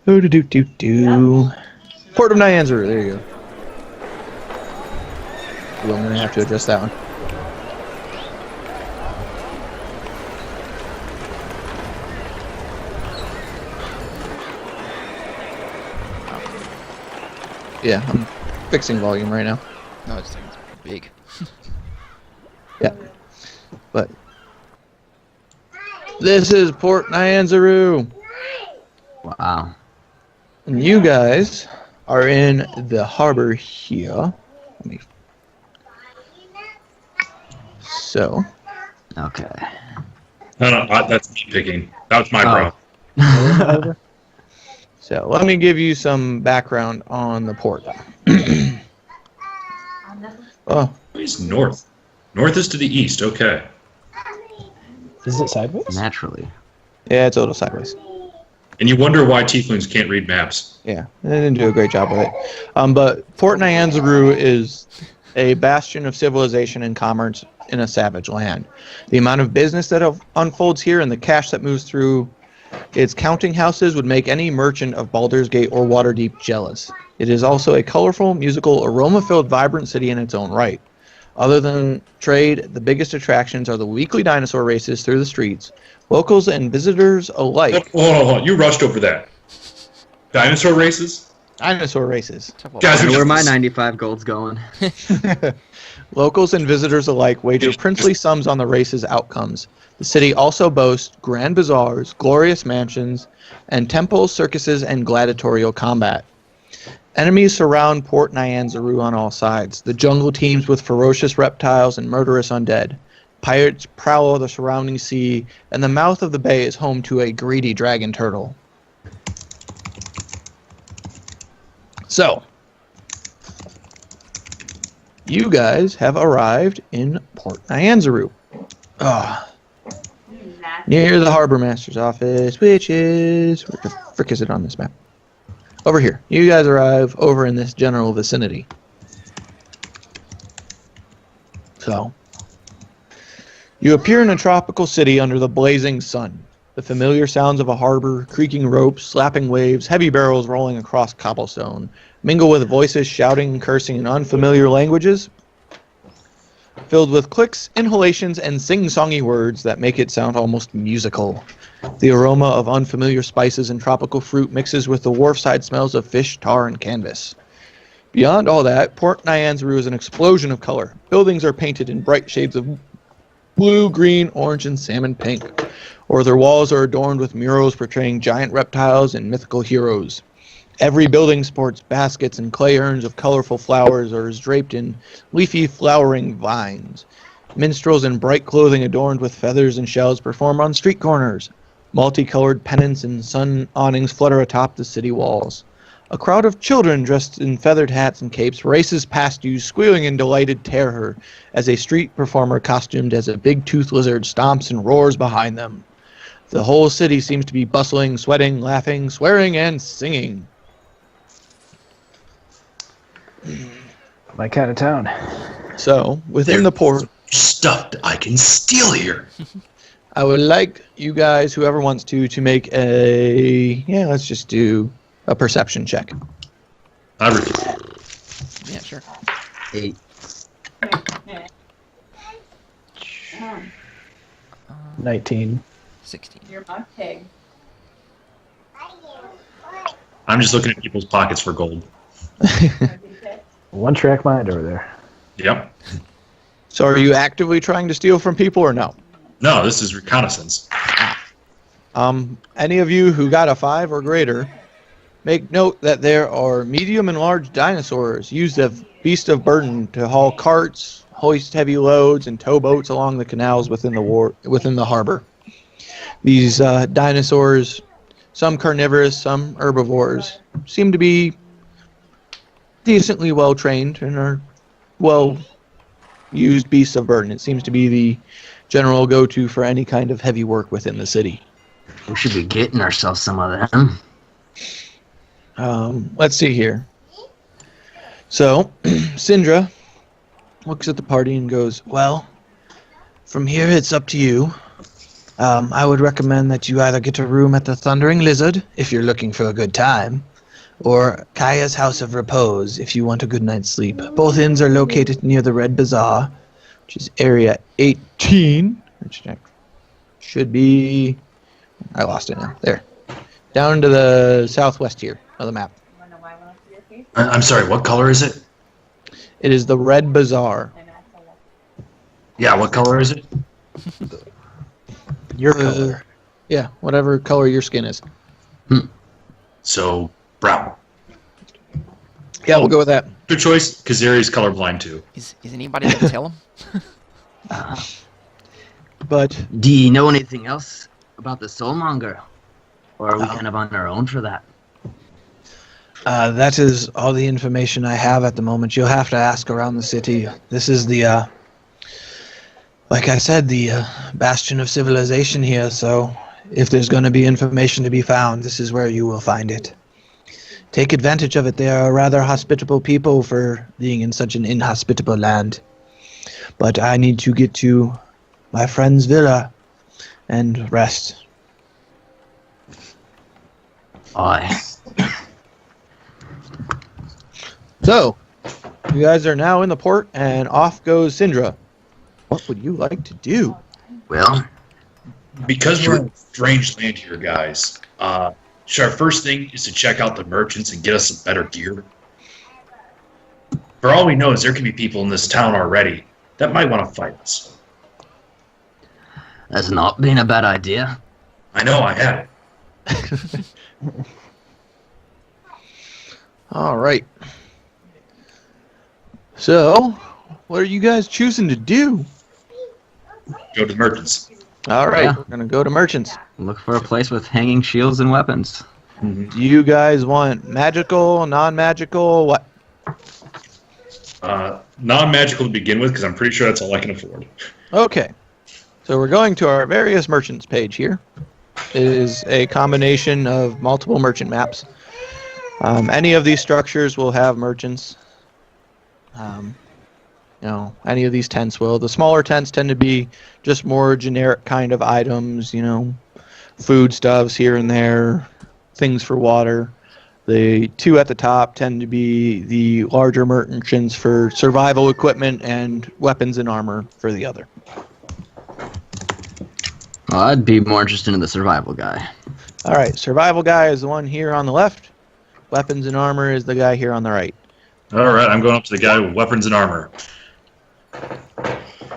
Do. Port of Nyanzaru. There you go. Ooh, I'm going to have to adjust that one. Yeah, fixing volume right now. No, it's big. Yeah. But this is Port Nyanzaru. Wow. And you guys are in the harbor here. Let me. So. Okay. No, that's me picking. That was my Oh. problem. So let me give you some background on the port. Oh, It's north. North is to the east. Okay. Is it sideways? Naturally. yeah, it's a little sideways. And you wonder why tieflings can't read maps. Yeah, they didn't do a great job with it. But Port Nyanzaru is a bastion of civilization and commerce in a savage land. The amount of business that unfolds here and the cash that moves through its counting houses would make any merchant of Baldur's Gate or Waterdeep jealous. It is also a colorful, musical, aroma-filled, vibrant city in its own right. Other than trade, the biggest attractions are the weekly dinosaur races through the streets. Locals and visitors alike. Hold on. You rushed over that. Dinosaur races? Dinosaur races. Guys, I know where my 95 gold's going. Locals and visitors alike wager princely sums on the race's outcomes. The city also boasts grand bazaars, glorious mansions, and temples, circuses, and gladiatorial combat. Enemies surround Port Nyanzaru on all sides. The jungle teems with ferocious reptiles and murderous undead. Pirates prowl the surrounding sea, and the mouth of the bay is home to a greedy dragon turtle. So, you guys have arrived in Port Nyanzaru. Near the harbor master's office, which is... where the frick is it on this map? Over here. You guys arrive over in this general vicinity. So, you appear in a tropical city under the blazing sun. The familiar sounds of a harbor, creaking ropes, slapping waves, heavy barrels rolling across cobblestone, mingle with voices shouting and cursing in unfamiliar languages, filled with clicks, inhalations, and sing-songy words that make it sound almost musical. The aroma of unfamiliar spices and tropical fruit mixes with the wharfside smells of fish, tar, and canvas. Beyond all that, Port Nyanzaru is an explosion of color. Buildings are painted in bright shades of blue, green, orange, and salmon pink, or their walls are adorned with murals portraying giant reptiles and mythical heroes. Every building sports baskets and clay urns of colorful flowers or is draped in leafy flowering vines. Minstrels in bright clothing adorned with feathers and shells perform on street corners. Multicolored pennants and sun awnings flutter atop the city walls. A crowd of children dressed in feathered hats and capes races past you, squealing in delighted terror, as a street performer costumed as a big-toothed lizard stomps and roars behind them. The whole city seems to be bustling, sweating, laughing, swearing, and singing. My kind of town. So, within the port, Stuff that I can steal here. I would like you guys, whoever wants to make a... yeah, let's just do a perception check. I refuse. Yeah, sure. 8. 19. 16. You're my pig. I'm just looking at people's pockets for gold. One track mind over there. Yep. So are you actively trying to steal from people or no? No, this is reconnaissance. Any of you who got a 5 or greater, make note that there are medium and large dinosaurs used as beasts of burden to haul carts, hoist heavy loads, and tow boats along the canals within the harbor. These dinosaurs, some carnivorous, some herbivores, seem to be decently well trained and are well used beasts of burden. It seems to be the general go-to for any kind of heavy work within the city. We should be getting ourselves some of them. Let's see here. So, Syndra looks at the party and goes, well, from here it's up to you. I would recommend that you either get a room at the Thundering Lizard, if you're looking for a good time, or Kaya's House of Repose, if you want a good night's sleep. Both inns are located near the Red Bazaar, which is Area 18, which should be... I lost it now. There. Down to the southwest here of the map. Wanna know why I went up to your face? I'm sorry, what color is it? It is the Red Bazaar. Yeah, what color is it? Your color. Yeah, whatever color your skin is. So, brown. Yeah, we'll go with that. Good choice. Kazari's colorblind too. Is anybody going to tell him? But Do you know anything else about the Soulmonger? Or are we kind of on our own for that? That is all the information I have at the moment. You'll have to ask around the city. This is the, like I said, the bastion of civilization here, so if there's going to be information to be found, this is where you will find it. Take advantage of it. They are rather hospitable people for being in such an inhospitable land. But I need to get to my friend's villa and rest. Aye. so, you guys are now in the port, and off goes Syndra. What would you like to do? Well, Because we're in strange land here, guys, should our first thing is to check out the merchants and get us some better gear? For all we know is there could be people in this town already that might want to fight us. that's not been a bad idea. I know, I had it. All right. So, what are you guys choosing to do? Go to the merchants. All right, Yeah. we're going to go to merchants. Look for a place with hanging shields and weapons. Do you guys want magical, non-magical, what? Non-magical to begin with, because I'm pretty sure that's all I can afford. Okay. So we're going to our various merchants page here. It is a combination of multiple merchant maps. Any of these structures will have merchants. Any of these tents will. The smaller tents tend to be just more generic kind of items, foodstuffs here and there, things for water. The two at the top tend to be the larger merchants for survival equipment and weapons and armor for the other. Well, I'd be more interested in the survival guy. All right, survival guy is the one here on the left. Weapons and armor is the guy here on the right. All right, I'm going up to the guy with weapons and armor.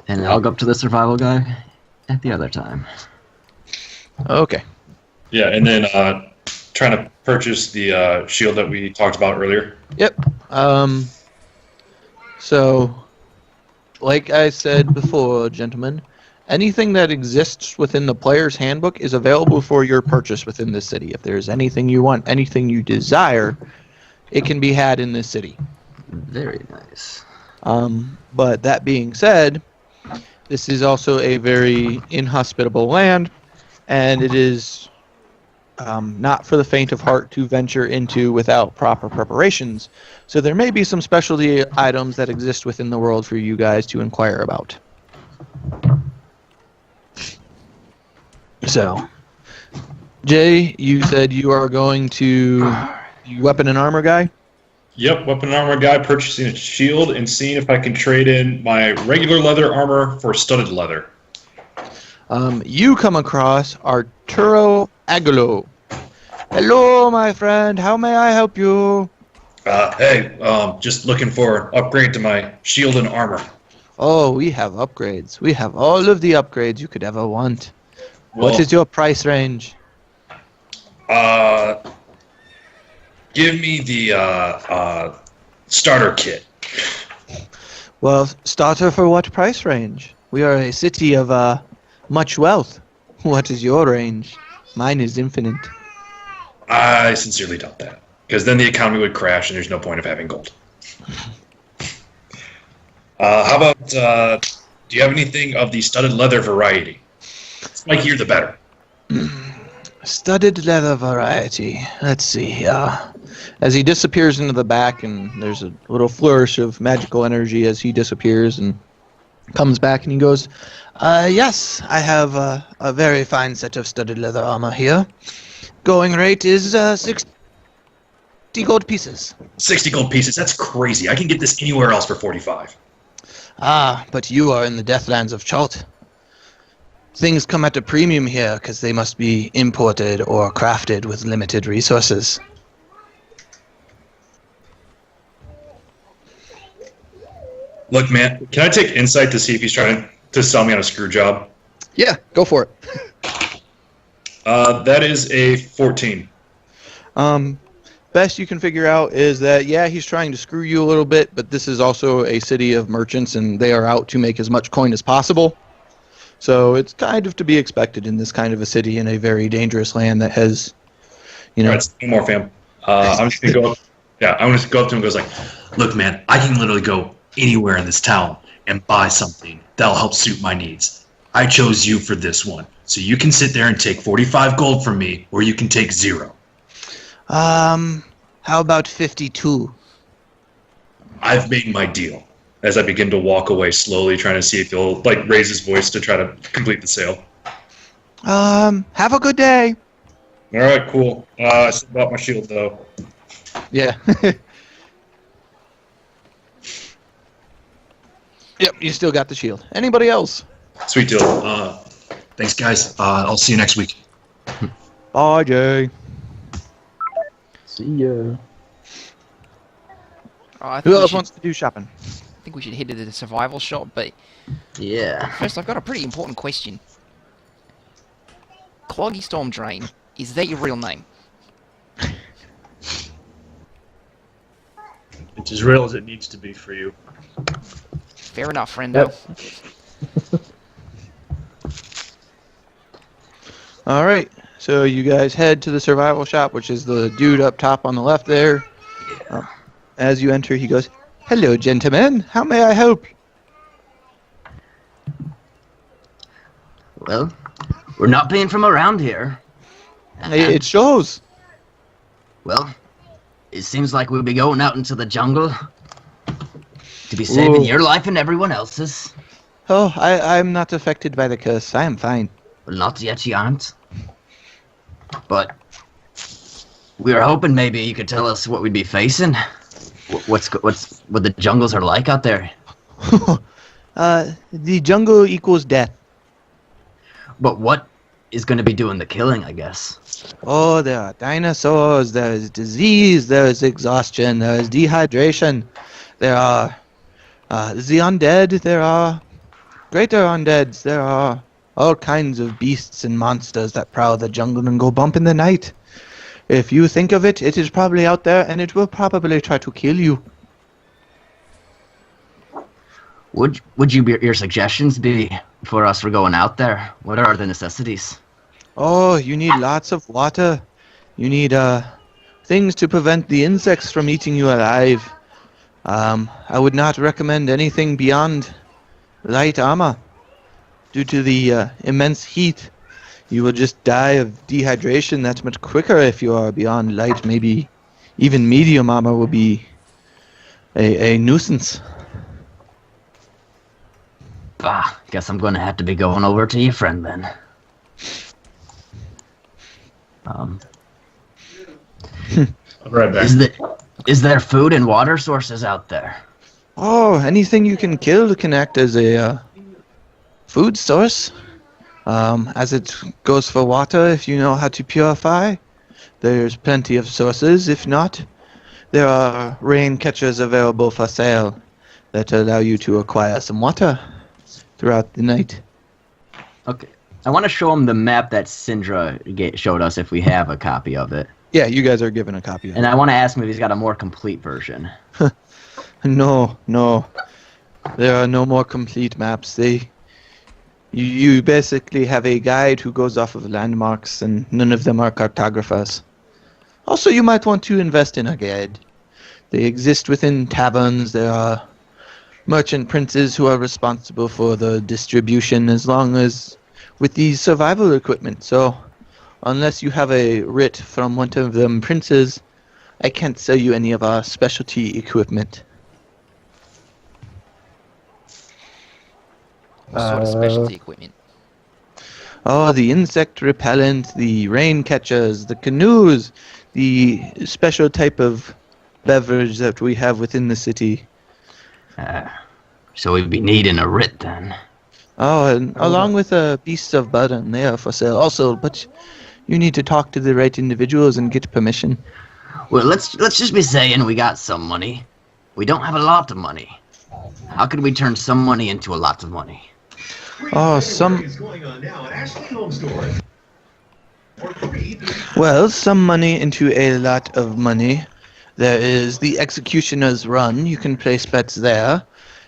And I'll go up to the survival guy at the other time. Okay. Yeah, and then trying to purchase the shield that we talked about earlier. Yep. So, like I said before, gentlemen, anything that exists within the player's handbook is available for your purchase within this city. If there's anything you want, anything you desire, it can be had in this city. Very nice. But that being said, this is also a very inhospitable land, and it is not for the faint of heart to venture into without proper preparations. So there may be some specialty items that exist within the world for you guys to inquire about. So, Jay, you said you are going to weapon and armor guy? Yep, weapon and armor guy, purchasing a shield and seeing if I can trade in my regular leather armor for studded leather. You come across Arturo Aguilo. Hello, my friend. How may I help you? Just looking for an upgrade to my shield and armor. Oh, we have upgrades. We have all of the upgrades you could ever want. Well, What is your price range? Give me the starter kit. Well, starter for what price range? We are a city of much wealth. What is your range? Mine is infinite. I sincerely doubt that, because then the economy would crash and there's no point of having gold. How about, do you have anything of the studded leather variety? The spikier the better. Studded leather variety. Let's see. As he disappears into the back, and there's a little flourish of magical energy as he disappears and comes back, and he goes, Yes, I have a very fine set of studded leather armor here. Going rate is 60 gold pieces. 60 gold pieces, that's crazy. I can get this anywhere else for 45. Ah, but you are in the Deathlands of Chult. Things come at a premium here because they must be imported or crafted with limited resources. Look, man, can I take insight to see if he's trying to sell me on a screw job? Yeah, go for it. That is a 14. Best you can figure out is that, yeah, he's trying to screw you a little bit, but this is also a city of merchants, and they are out to make as much coin as possible. So it's kind of to be expected in this kind of a city in a very dangerous land that has, you know... All right, no more, fam. I'm just going to go up. Yeah, I'm going to go up to him and goes like, look, man, I can literally go anywhere in this town and buy something that'll help suit my needs. I chose you for this one. So you can sit there and take 45 gold from me, or you can take 0. How about 52? I've made my deal. As I begin to walk away slowly, trying to see if he'll like raise his voice to try to complete the sale. Have a good day. All right, cool. I still bought my shield though. Yeah. Yep, you still got the shield. Anybody else? Sweet deal. Thanks, guys. I'll see you next week. Bye, Jay. See ya. Who else wants to do shopping? I think we should head to the survival shop, but Yeah. first I've got a pretty important question. Cloggy Storm Drain, is that your real name? It's as real as it needs to be for you. Fair enough, friendo. All right, so you guys head to the survival shop, which is the dude up top on the left there. As you enter, he goes, "Hello, gentlemen. How may I help?" Well, we're not being from around here. It shows. Well, it seems like we'll be going out into the jungle to be saving Ooh. your life and everyone else's. Oh, I'm not affected by the curse. I am fine. Well, not yet, you aren't. But we were hoping maybe you could tell us what we'd be facing. What the jungles are like out there. The jungle equals death. But what is going to be doing the killing, I guess? Oh, there are dinosaurs, there is disease, there is exhaustion, there is dehydration, there are the undead, there are greater undeads, there are all kinds of beasts and monsters that prowl the jungle and go bump in the night. If you think of it, it is probably out there and it will probably try to kill you. Would your suggestions be for us for going out there? What are the necessities? Oh, you need lots of water. You need things to prevent the insects from eating you alive. I would not recommend anything beyond light armor. Due to the immense heat, you will just die of dehydration. That's much quicker if you are beyond light. Maybe even medium armor will be a nuisance. Bah, guess I'm going to have to be going over to your friend then. I'll be right back. Is there food and water sources out there? Oh, anything you can kill can act as a food source. As it goes for water, if you know how to purify, there's plenty of sources. If not, there are rain catchers available for sale that allow you to acquire some water throughout the night. Okay. I want to show him the map that Syndra showed us if we have a copy of it. Yeah, you guys are given a copy of it. And I want to ask him if he's got a more complete version. No. There are no more complete maps. You basically have a guide who goes off of landmarks, and none of them are cartographers. Also, you might want to invest in a guide. They exist within taverns. There are merchant princes who are responsible for the distribution as long as with the survival equipment. So, unless you have a writ from one of them princes, I can't sell you any of our specialty equipment. What sort of specialty equipment? Oh, the insect repellent, the rain catchers, the canoes, the special type of beverage that we have within the city. So we'd be needing a writ then. Oh, and along with beasts of burden, they are for sale also, but you need to talk to the right individuals and get permission. Well, let's just be saying we got some money. We don't have a lot of money. How can we turn some money into a lot of money? Oh, well, some money into a lot of money. There is the Executioner's Run. You can place bets there.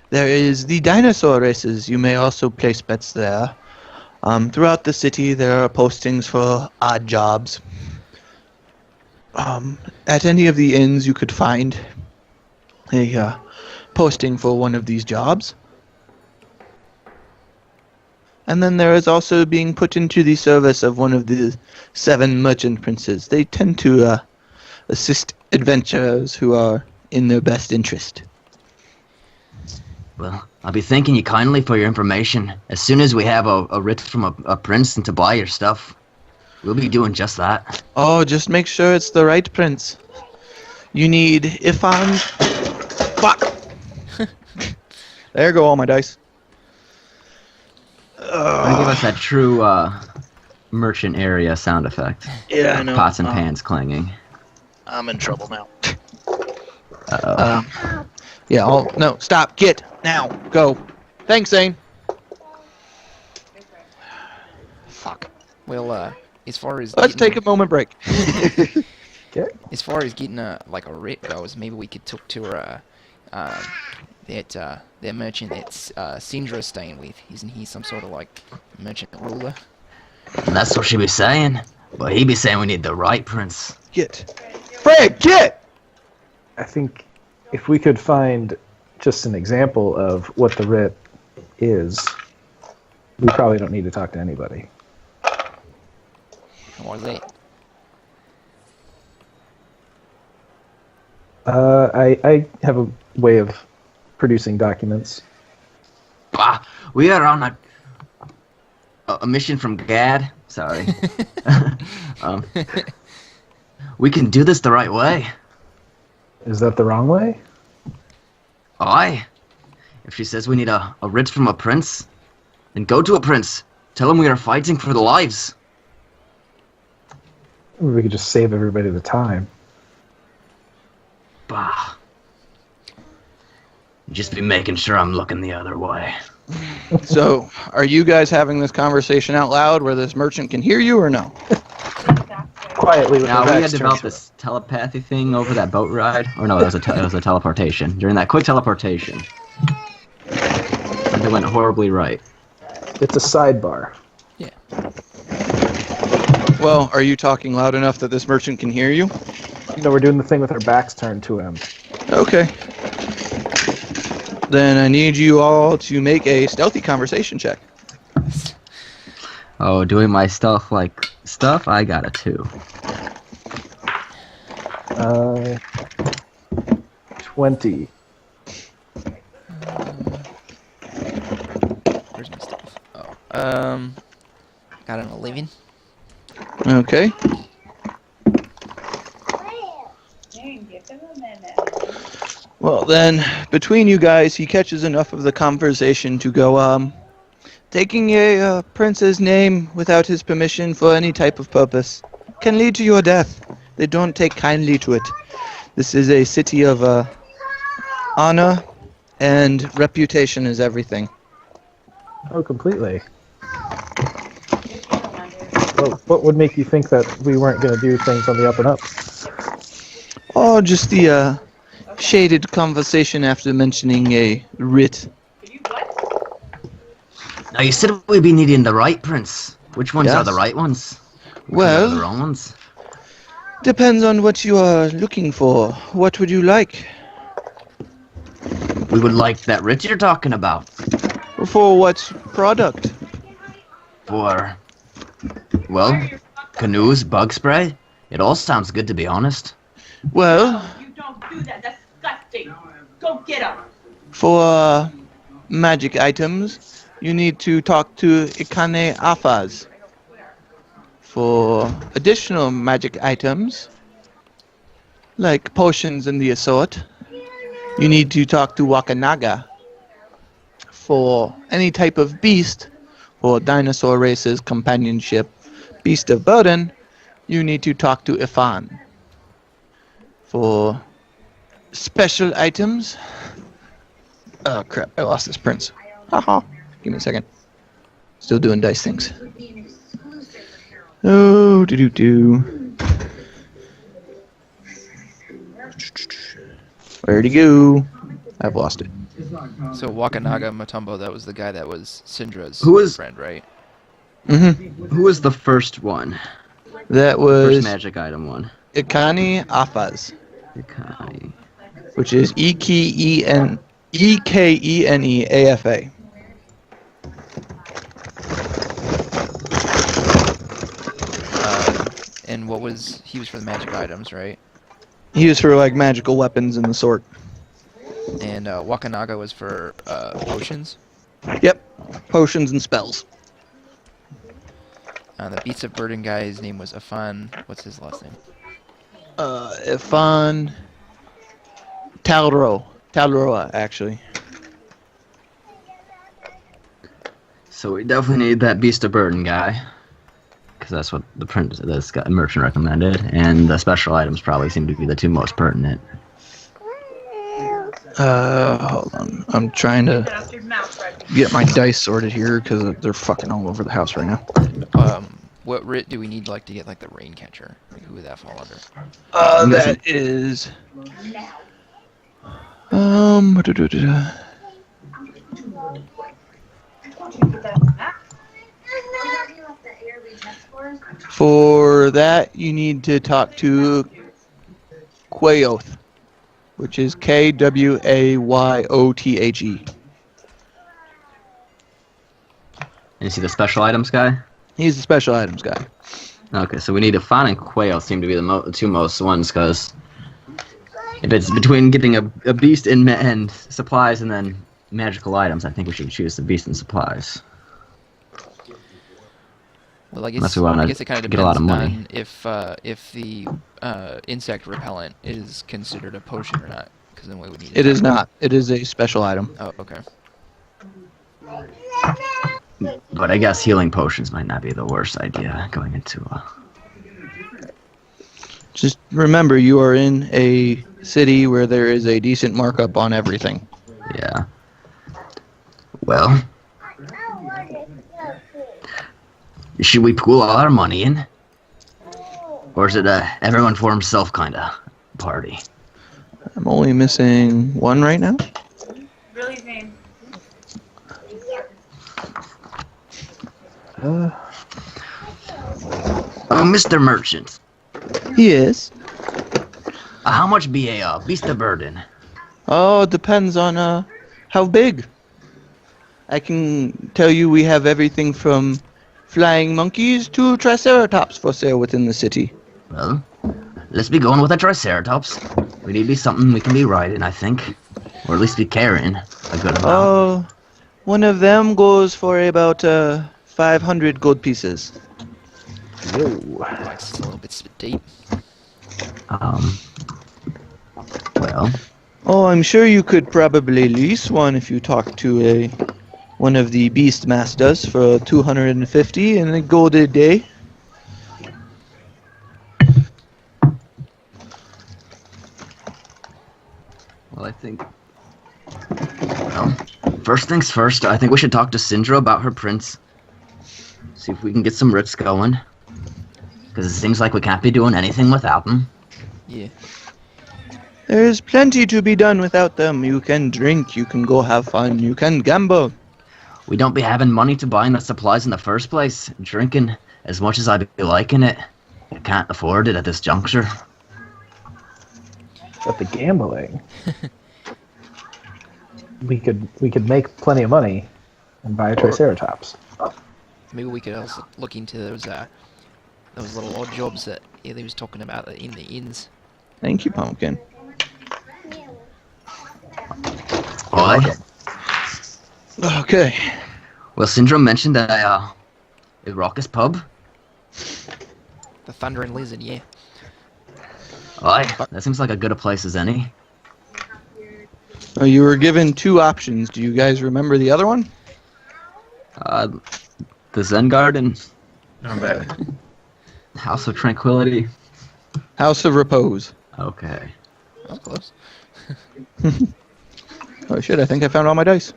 There is the dinosaur races. You may also place bets there. Throughout the city, there are postings for odd jobs. At any of the inns, you could find a posting for one of these jobs. And then there is also being put into the service of one of the 7 merchant princes. They tend to assist adventurers who are in their best interest. Well, I'll be thanking you kindly for your information. As soon as we have a writ from a prince and to buy your stuff, we'll be doing just that. Oh, just make sure it's the right prince. You need Ifan. Fuck! There go all my dice. Give us that true merchant area sound effect. Yeah, I know. Pots and pans clanging. I'm in trouble now. Uh-oh. Yeah, no, stop, get, now, go. Thanks, Zane. Fuck. Well, as far as Let's take a moment break. Okay. as far as getting a writ goes, maybe we could talk to that merchant that's Sindra's staying with. Isn't he some sort of like merchant ruler? That's what she be saying. But he be saying we need the right prince. Get. Fred, get! I think if we could find just an example of what the writ is, we probably don't need to talk to anybody. Why that? I have a way of producing documents. Bah, we are on a mission from Gad. Sorry. We can do this the right way. Is that the wrong way? Aye. If she says we need a writ from a prince, then go to a prince. Tell him we are fighting for the lives. We could just save everybody the time. Bah. Just be making sure I'm looking the other way. So, are you guys having this conversation out loud where this merchant can hear you or no? Quietly with Now, our we had backs developed turned this telepathy thing over that boat ride. Or no, it was a teleportation. During that quick teleportation. Something went horribly right. to it. It's a sidebar. Yeah. Well, are you talking loud enough that this merchant can hear you? You know, we're doing the thing with our backs turned to him. Okay. Then I need you all to make a stealthy conversation check. Oh, doing my stuff like stuff? I got a 2. 20. Where's my stuff? Oh. Got an 11. Okay. Well, then, between you guys, he catches enough of the conversation to go, taking a prince's name without his permission for any type of purpose can lead to your death. They don't take kindly to it. This is a city of, honor, and reputation is everything. Oh, completely. Well, what would make you think that we weren't going to do things on the up and up? Oh, just the, shaded conversation after mentioning a writ. Now, you said we'd be needing the right prince. Which ones are Yes. the right ones? Which Well- ones are the wrong ones? Depends on what you are looking for. What would you like? We would like that writ you're talking about. For what product? For, well, canoes, bug spray. It all sounds good, to be honest. Well, You don't do that. That's disgusting. Go get him. for magic items, you need to talk to Ikane Afas. For additional magic items, like potions and the assorted, you need to talk to Wakanaga. For any type of beast, for dinosaur races, companionship, beast of burden, you need to talk to Ifan. For special items, Oh crap! I lost this prince. Haha. Give me a second. Still doing dice things. Oh, do. Where'd he go? I've lost it. So Wakanaga Matumbo, that was the guy that was Syndra's Who is- friend, right? Mm-hmm. Who was the first one? That First was magic item one. Ikani Afaz, Okay. which is EKENEAFA. And what was he was for the magic items, right? He was for like magical weapons and the sort. And Wakanaga was for potions. Yep, potions and spells. The Beasts of Burden guy's name was Afan. What's his last name? Ifan Talroa, actually. So we definitely need that Beast of Burden guy. Because that's what the merchant recommended. And the special items probably seem to be the two most pertinent. Hold on. I'm trying to get my dice sorted here because they're fucking all over the house right now. What writ do we need like to get like the rain catcher? Like, who would that fall under? That is. For that, you need to talk to Quayoth, which is Kwayoothe. And you see the special items guy? He's the special items guy. Okay, so we need Afan and Quail seem to be the two most ones, because if it's between getting a beast and supplies and then magical items, I think we should choose the beast and supplies. Well, I Unless we wanna guess it kind of get a lot of depends money. on if the insect repellent is considered a potion or not, because then we would need. It is not. It is a special item. Oh, okay. But I guess healing potions might not be the worst idea going into Just remember, you are in a city where there is a decent markup on everything. yeah. Well, should we pool all our money in? Or is it a everyone for himself kind of party? I'm only missing one right now. Really, Zane? Mr. Merchant, Yes. how much be a beast of burden? Oh, it depends on how big. I can tell you we have everything from flying monkeys to triceratops for sale within the city. Well, let's be going with a triceratops. We need to be something we can be riding, I think. Or at least be carrying a good amount. Oh, one of them goes for about 500 gold pieces. That's a little bit steep. Well, Oh, I'm sure you could probably lease one if you talk to one of the beast masters for 250 and a gold a day. well, I think... Well, first things first, I think we should talk to Syndra about her prince. See if we can get some writs going. Because it seems like we can't be doing anything without them. Yeah. There's plenty to be done without them. You can drink, you can go have fun, you can gamble. We don't be having money to buy the supplies in the first place. Drinking, as much as I'd be liking it, I can't afford it at this juncture. But the gambling, we could make plenty of money and buy a triceratops. Maybe we could also look into those little odd jobs that Ailey was talking about in the inns. Thank you, Pumpkin. Alright. Okay. Well, Syndrome mentioned that a raucous pub. The Thundering Lizard, yeah. Aye, that seems like as good a place as any. You were given two options. Do you guys remember the other one? The Zen Garden, I'm back. House of Tranquility. House of Repose. Okay. That was close. Oh shit, I think I found all my dice.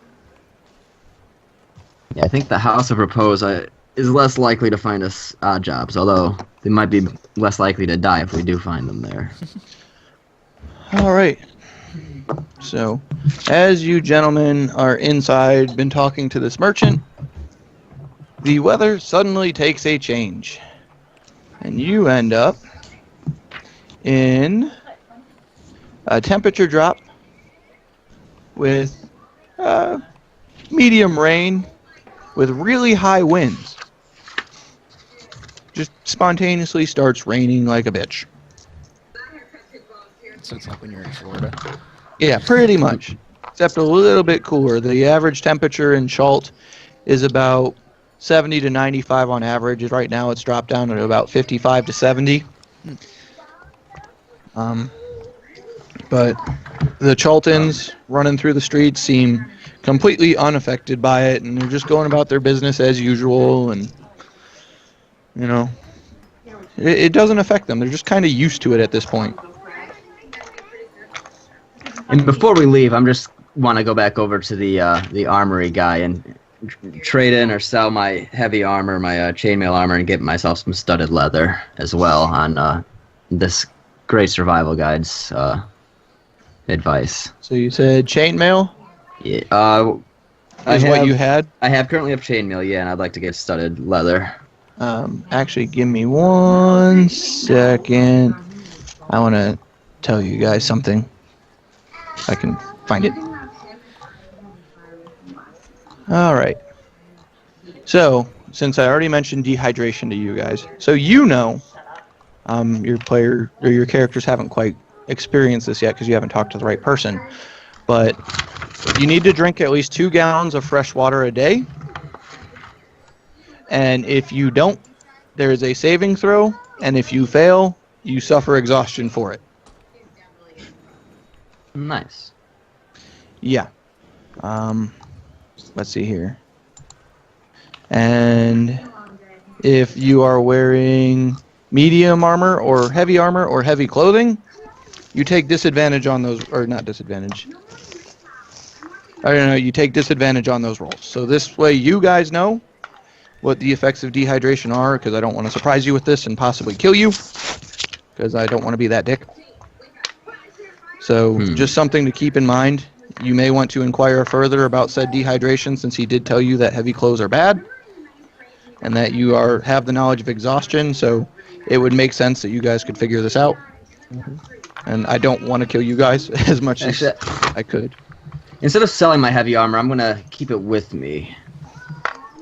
Yeah, I think the House of Repose is less likely to find us odd jobs, although they might be less likely to die if we do find them there. Alright. So, as you gentlemen are inside, been talking to this merchant, the weather suddenly takes a change. And you end up in a temperature drop with medium rain with really high winds. Just spontaneously starts raining like a bitch. So it's like when you're in Florida. Yeah, pretty much. Except a little bit cooler. The average temperature in Chult is about 70 to 95 on average. Right now it's dropped down to about 55 to 70. But the Chultans running through the streets seem completely unaffected by it, and they're just going about their business as usual, and, you know, it doesn't affect them. They're just kind of used to it at this point. And before we leave, I'm just want to go back over to the armory guy and trade in or sell my heavy armor, my chainmail armor, and get myself some studded leather as well on this great survival guide's advice. So you said chainmail Yeah. is what you had? I currently have chainmail, yeah, and I'd like to get studded leather. Actually, give me 1 second. I want to tell you guys something. I can find it. Alright. So, since I already mentioned dehydration to you guys, so you know your player or your characters haven't quite experienced this yet because you haven't talked to the right person, but you need to drink at least 2 gallons of fresh water a day, and if you don't, there is a saving throw, and if you fail, you suffer exhaustion for it. Nice. Yeah. Let's see here. And if you are wearing medium armor or heavy clothing, you take disadvantage on those, or not disadvantage. I don't know, you take disadvantage on those rolls. So this way you guys know what the effects of dehydration are, because I don't want to surprise you with this and possibly kill you, because I don't want to be that dick. So just something to keep in mind. You may want to inquire further about said dehydration, since he did tell you that heavy clothes are bad and that you have the knowledge of exhaustion, so it would make sense that you guys could figure this out. And I don't want to kill you guys as much as I could. Instead of selling my heavy armor, I'm going to keep it with me.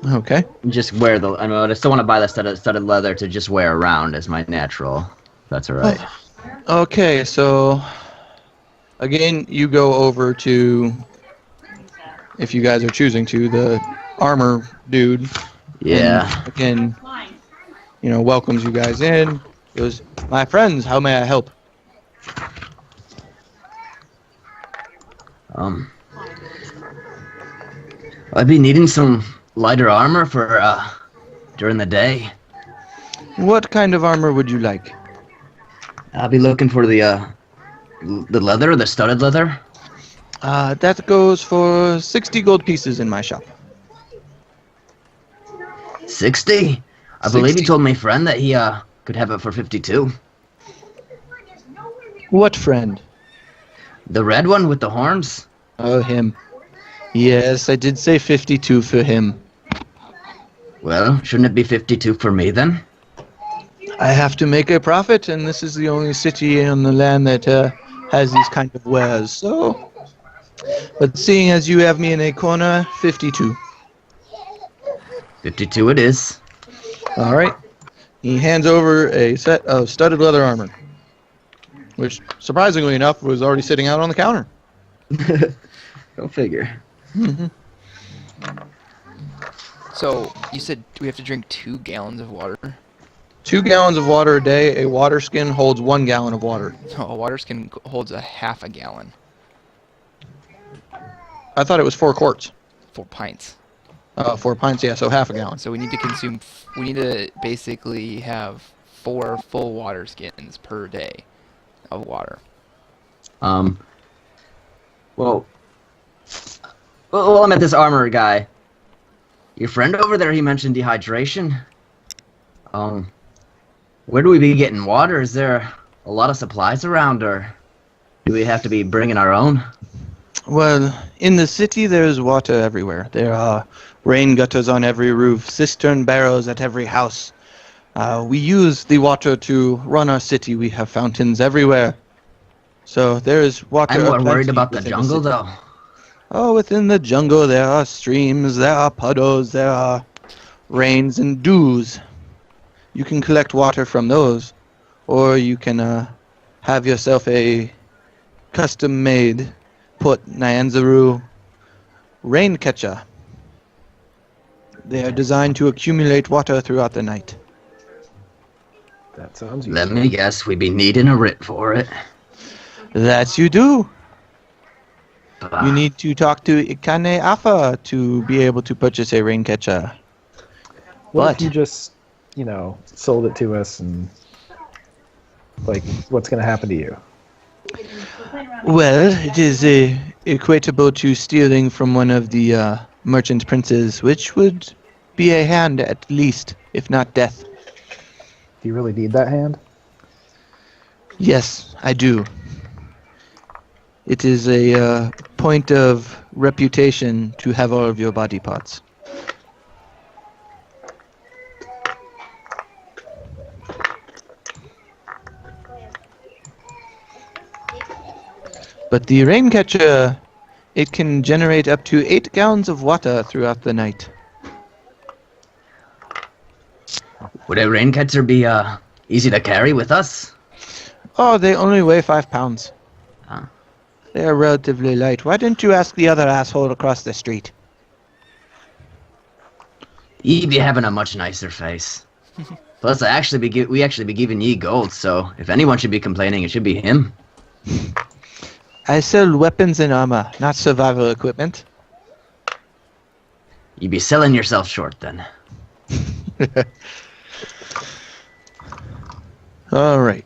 Okay. Just wear I still want to buy the studded leather to just wear around as my natural. That's alright. Okay, so again, you go over to, if you guys are choosing to, the armor dude. Yeah. And again, welcomes you guys in. Goes, my friends, how may I help? I'd be needing some lighter armor for during the day. What kind of armor would you like? I'll be looking for the leather, the studded leather. That goes for 60 gold pieces in my shop. 60? I believe he told my friend that he could have it for 52. What friend? The red one with the horns? Oh, him. Yes, I did say 52 for him. Well, shouldn't it be 52 for me then? I have to make a profit, and this is the only city on the land that has these kind of wares, so... But seeing as you have me in a corner, 52. 52 it is. Alright. He hands over a set of studded leather armor, which, surprisingly enough, was already sitting out on the counter. Go figure. So, you said we have to drink 2 gallons of water? 2 gallons of water a day. A water skin holds 1 gallon of water. No, a water skin holds a half a gallon. I thought it was 4 quarts. 4 pints. 4 pints, yeah, so half a gallon. So we need to basically have 4 full water skins per day of water. Well, Well, I met this armorer guy. Your friend over there, he mentioned dehydration. Where do we be getting water? Is there a lot of supplies around, or do we have to be bringing our own? Well, in the city there's water everywhere. There are rain gutters on every roof, cistern barrels at every house. We use the water to run our city. We have fountains everywhere. So there is water. I'm more aplenty worried about the within jungle, city. though. Oh, within the jungle there are streams, there are puddles, there are rains and dews. You can collect water from those, or you can have yourself a custom-made Put Nyanzaru rain catcher. They are designed to accumulate water throughout the night. That sounds Let useful. me guess, we be needing a writ for it. That you do. Bah. You need to talk to Ikane Afa to be able to purchase a rain catcher. What if But- you just, sold it to us and, what's going to happen to you? Well, it is equatable to stealing from one of the merchant princes, which would be a hand at least, if not death. Do you really need that hand? Yes, I do. It is a point of reputation to have all of your body parts. But the rain catcher, it can generate up to 8 gallons of water throughout the night. Would a rain catcher be easy to carry with us? Oh, they only weigh 5 pounds. Huh. They are relatively light. Why didn't you ask the other asshole across the street? Ye be having a much nicer face. Plus, we actually be giving ye gold, so if anyone should be complaining, it should be him. I sell weapons and armor, not survival equipment. You be selling yourself short then. All right.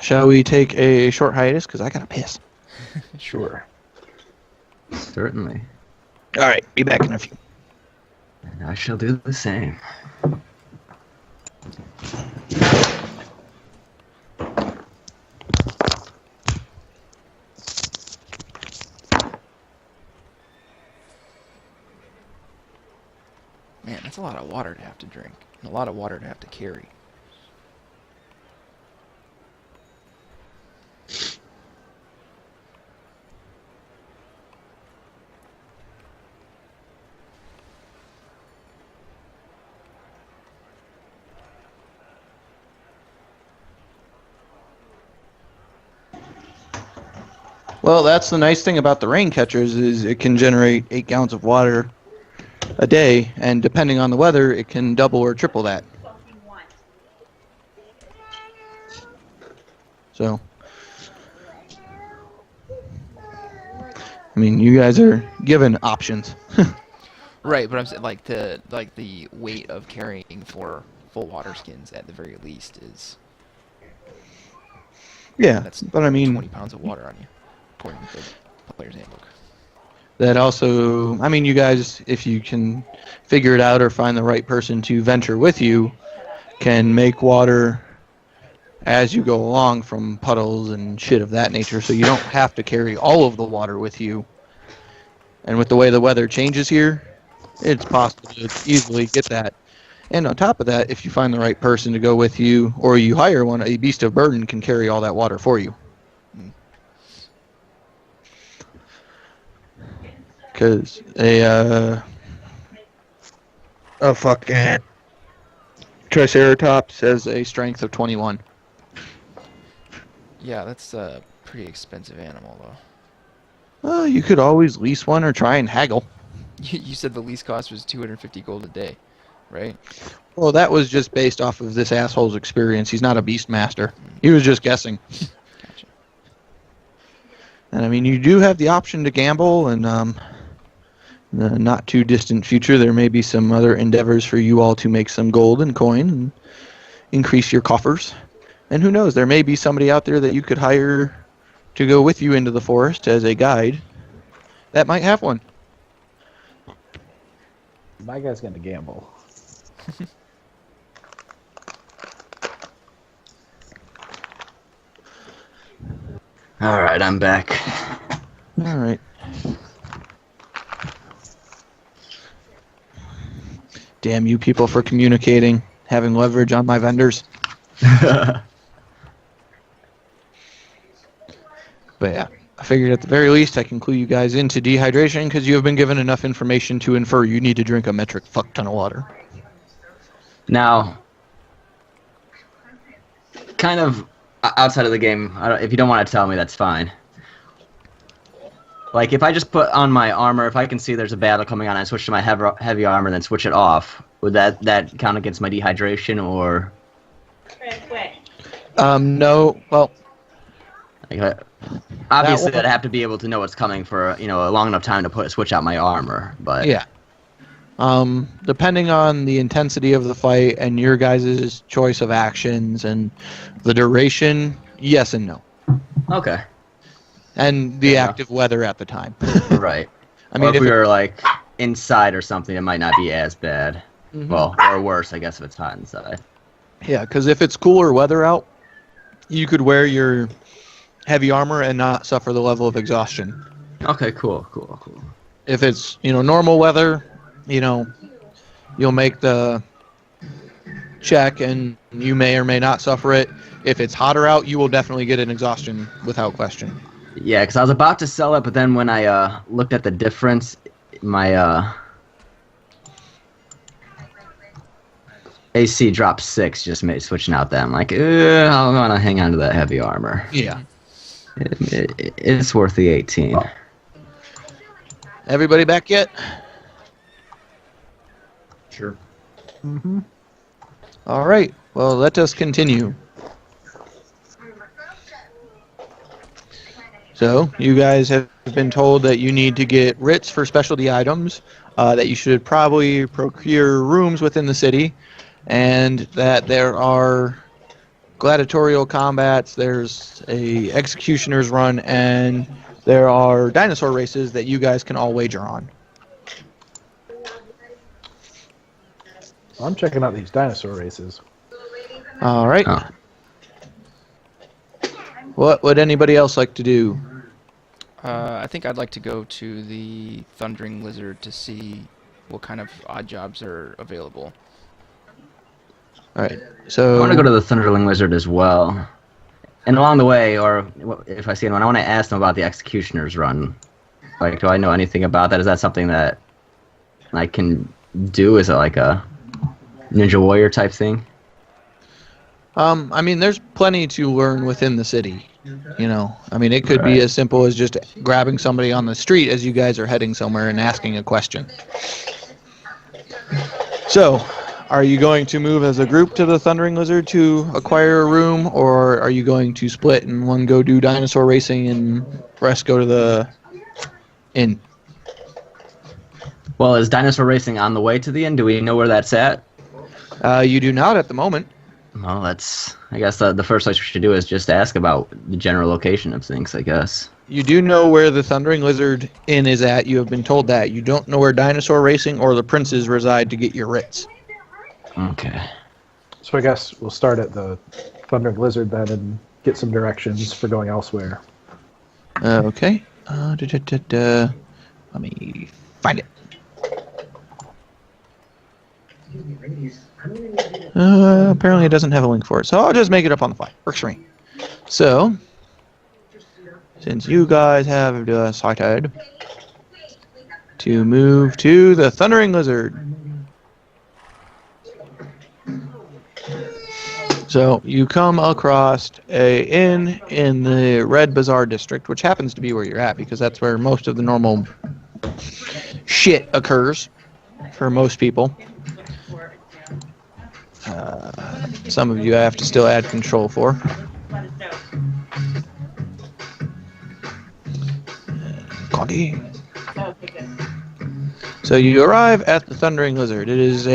Shall we take a short hiatus? Because I gotta piss. Sure. Certainly. All right. Be back in a few. And I shall do the same. Man, that's a lot of water to have to drink. And a lot of water to have to carry. Well, that's the nice thing about the rain catchers is it can generate 8 gallons of water a day, and depending on the weather, it can double or triple that. So, I mean, you guys are given options. Right, but I'm saying like the weight of carrying 4 full water skins at the very least is Yeah, that's but I mean, 20 pounds of water on you, according to the player's handbook. that also, I mean, you guys, if you can figure it out or find the right person to venture with you, can make water as you go along from puddles and shit of that nature, so you don't have to carry all of the water with you. And with the way the weather changes here, it's possible to easily get that. And on top of that, if you find the right person to go with you, or you hire one, a beast of burden can carry all that water for you. Because a fucking Triceratops has a strength of 21. Yeah, that's a pretty expensive animal, though. Well, you could always lease one or try and haggle. You said the lease cost was 250 gold a day, right? Well, that was just based off of this asshole's experience. He's not a beast master. He was just guessing. Gotcha. And I mean, you do have the option to gamble, and in the not too distant future, there may be some other endeavors for you all to make some gold and coin and increase your coffers. And who knows, there may be somebody out there that you could hire to go with you into the forest as a guide that might have one. My guy's gonna gamble. All right, I'm back. All right. Damn you people for communicating, having leverage on my vendors. But yeah, I figured at the very least I can clue you guys into dehydration because you have been given enough information to infer you need to drink a metric fuck ton of water. Now, kind of outside of the game, if you don't want to tell me, that's fine. Like, if I just put on my armor, if I can see there's a battle coming on, I switch to my heavy armor, then switch it off. Would that count against my dehydration, or? No, well... Like, obviously, I'd have to be able to know what's coming for, a long enough time to switch out my armor, but... Yeah. Depending on the intensity of the fight and your guys' choice of actions and the duration, yes and no. Okay. And the active weather at the time. Right. I mean, or if we were, like, inside or something, it might not be as bad. Mm-hmm. Well, or worse, I guess, if it's hot inside. Yeah, because if it's cooler weather out, you could wear your heavy armor and not suffer the level of exhaustion. Okay, cool. If it's, normal weather, you'll make the check and you may or may not suffer it. If it's hotter out, you will definitely get an exhaustion without question. Yeah, because I was about to sell it, but then when I looked at the difference, my AC dropped 6, just switching out that. I'm like, I want to hang on to that heavy armor. Yeah. It's worth the 18. Everybody back yet? Sure. Mm-hmm. All right. Well, let us continue. So, you guys have been told that you need to get writs for specialty items, that you should probably procure rooms within the city, and that there are gladiatorial combats, there's a executioner's run, and there are dinosaur races that you guys can all wager on. I'm checking out these dinosaur races. All right. Oh. What would anybody else like to do? I think I'd like to go to the Thundering Lizard to see what kind of odd jobs are available. All right. So I want to go to the Thunderling Lizard as well. And along the way, or if I see anyone, I want to ask them about the Executioner's Run. Like, do I know anything about that? Is that something that I can do? Is it like a Ninja Warrior type thing? I mean, there's plenty to learn within the city. I mean, it could be as simple as just grabbing somebody on the street as you guys are heading somewhere and asking a question. So, are you going to move as a group to the Thundering Lizard to acquire a room, or are you going to split and one go do dinosaur racing and rest go to the inn? Well, is dinosaur racing on the way to the inn? Do we know where that's at? You do not at the moment. Well, I guess the first place we should do is just ask about the general location of things, I guess. You do know where the Thundering Lizard Inn is at. You have been told that. You don't know where dinosaur racing or the princes reside to get your writs. Okay. So I guess we'll start at the Thundering Lizard then and get some directions for going elsewhere. Okay. Let me find it. Apparently it doesn't have a link for it, so I'll just make it up on the fly. Works for me. So, since you guys have decided to move to the Thundering Lizard, so you come across a inn in the Red Bazaar district, which happens to be where you're at because that's where most of the normal shit occurs for most people. Some of you I have to still add control for. Coggy. So you arrive at the Thundering Lizard. It is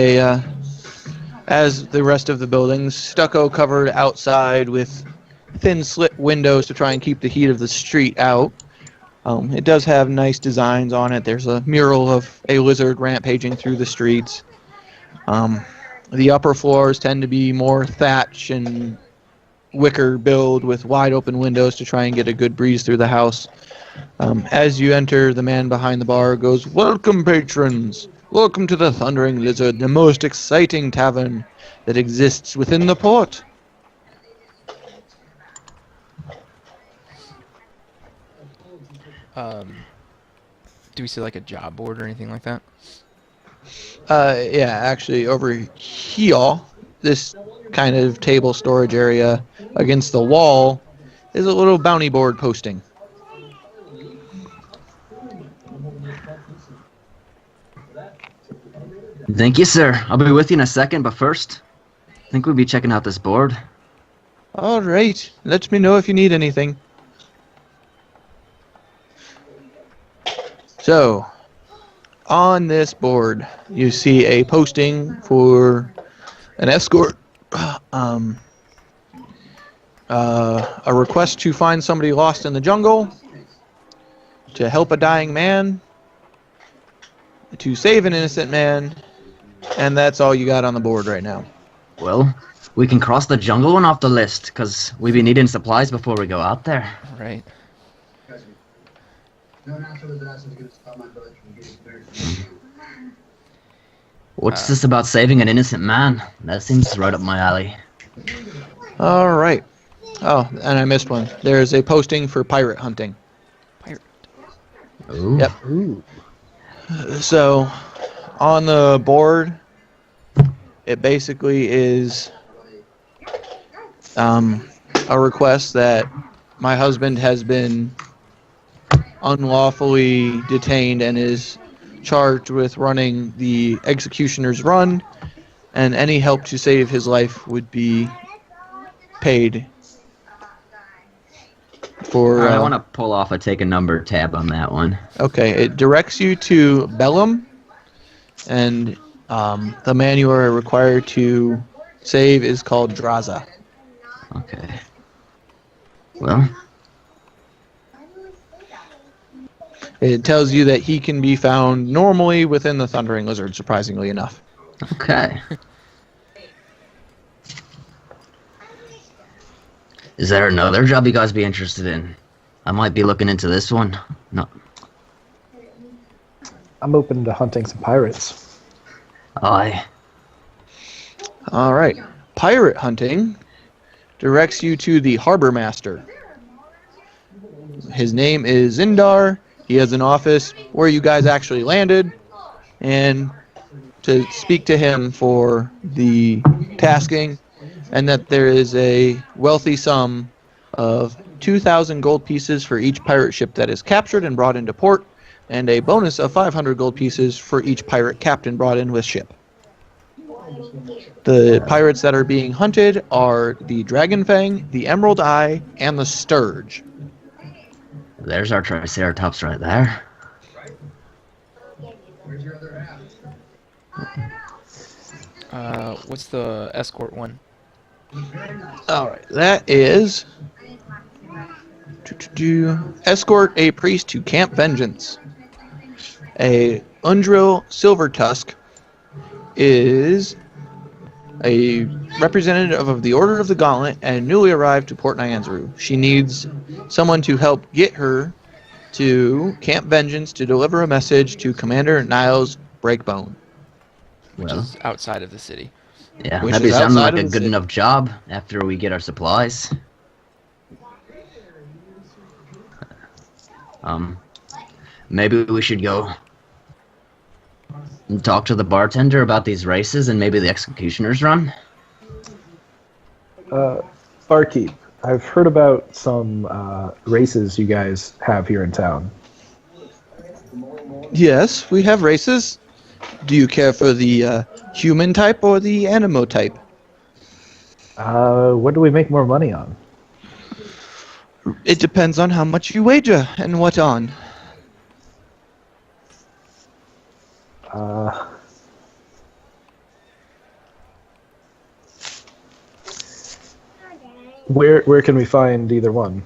as the rest of the buildings, stucco covered outside with thin slit windows to try and keep the heat of the street out. It does have nice designs on it. There's a mural of a lizard rampaging through the streets. The upper floors tend to be more thatch and wicker build with wide open windows to try and get a good breeze through the house. As you enter, the man behind the bar goes, "Welcome, patrons! Welcome to the Thundering Lizard, the most exciting tavern that exists within the port." Do we see like a job board or anything like that? Yeah, actually, over here, this kind of table storage area against the wall is a little bounty board posting. Thank you, sir. I'll be with you in a second, but first, I think we'll be checking out this board. All right, let me know if you need anything. So, on this board, you see a posting for an escort, a request to find somebody lost in the jungle, to help a dying man, to save an innocent man, and that's all you got on the board right now. Well, we can cross the jungle one off the list, because we be needing supplies before we go out there. Right. What's this about saving an innocent man? That seems right up my alley. All right. Oh, and I missed one. There's a posting for pirate hunting. Pirate. Ooh. Yep. Ooh. So, on the board, it basically is a request that my husband has been unlawfully detained and is charged with running the executioner's run, and any help to save his life would be paid. For I want to pull off a take a number tab on that one. okay, it directs you to Bellum, and the man you are required to save is called Draza. Okay. Well, It tells you that he can be found normally within the Thundering Lizard, surprisingly enough. okay. Is there another job you guys be interested in? I might be looking into this one. No. I'm open to hunting some pirates. Aye. All right. Pirate hunting directs you to the Harbor Master. His name is Zindar. He has an office where you guys actually landed, and to speak to him for the tasking, and that there is a wealthy sum of 2,000 gold pieces for each pirate ship that is captured and brought into port, and a bonus of 500 gold pieces for each pirate captain brought in with ship. The pirates that are being hunted are the Dragonfang, the Emerald Eye, and the Sturge. There's our Triceratops right there. What's the escort one? All right, that is escort a priest to Camp Vengeance. A Undril Silver Tusk is a representative of the Order of the Gauntlet and newly arrived to Port Nyanzaru. She needs someone to help get her to Camp Vengeance to deliver a message to Commander Niles Breakbone. Which Well, is outside of the city. yeah, which that'd be is sounding outside like of a the good city. enough job after we get our supplies. Maybe we should go and talk to the bartender about these races and maybe the executioner's run. Barkeep, I've heard about some races you guys have here in town. Yes, we have races. Do you care for the human type or the animo type? What do we make more money on? It depends on how much you wager and what on. Where can we find either one?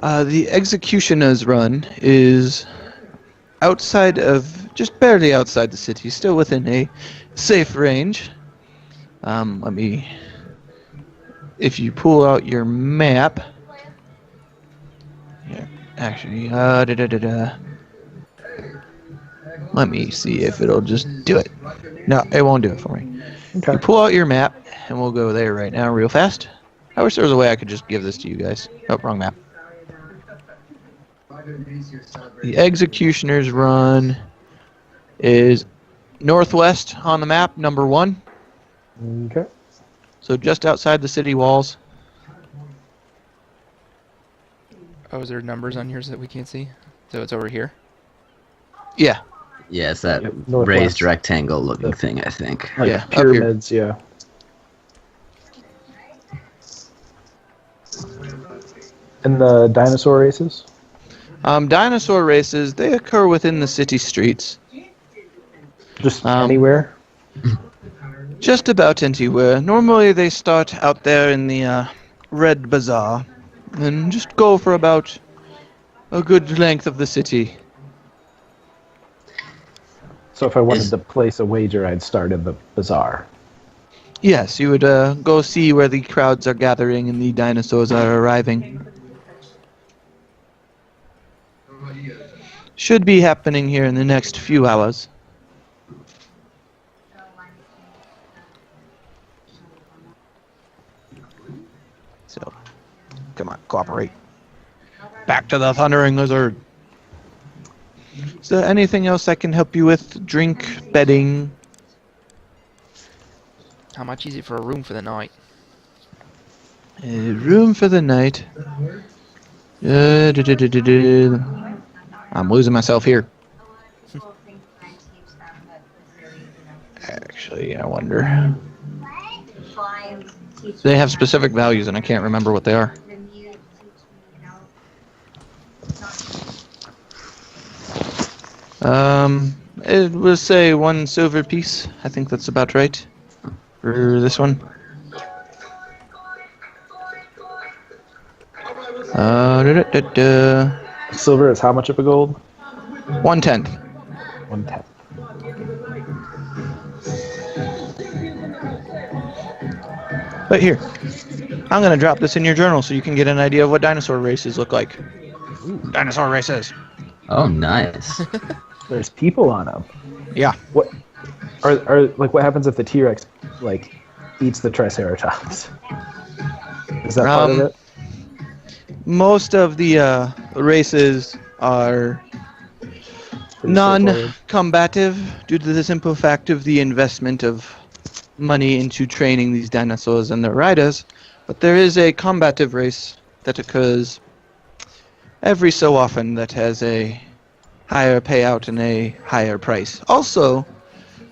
The Executioner's Run is just barely outside the city, still within a safe range. If you pull out your map, yeah, actually, let me see if it'll just do it. No, it won't do it for me. Okay. You pull out your map, and we'll go there right now real fast. I wish there was a way I could just give this to you guys. Oh, wrong map. The Executioner's Run is northwest on the map, number 1. Okay. So just outside the city walls. Oh, is there numbers on yours that we can't see? So it's over here? Yeah. Yeah, it's that Yep, northwest. raised rectangle looking thing, I think. Like Yeah, up here. pyramids, yeah. And the dinosaur races? Dinosaur races, they occur within the city streets. Just anywhere? anywhere? Just about anywhere. Normally they start out there in the Red Bazaar and just go for about a good length of the city. So if I wanted to place a wager, I'd start in the bazaar. Yes, you would go see where the crowds are gathering and the dinosaurs are arriving. Should be happening here in the next few hours. So, come on, cooperate. Back to the Thundering Lizard. Is there anything else I can help you with? Drink, bedding? How much is it for a room for the night? Room for the night. I'm losing myself here. Actually, I wonder. They have specific values, and I can't remember what they are. It will say 1 silver piece. I think that's about right. For this one. Silver is how much of a gold? 1/10. 1/10. But here, I'm gonna drop this in your journal so you can get an idea of what dinosaur races look like. Dinosaur races. Oh, nice. There's people on them. Yeah. What are like? What happens if the T-Rex like eats the Triceratops? Is that part of it? Most of the races are Pretty straightforward. non-combative due to the simple fact of the investment of money into training these dinosaurs and their riders. But there is a combative race that occurs every so often that has a higher payout and a higher price. Also,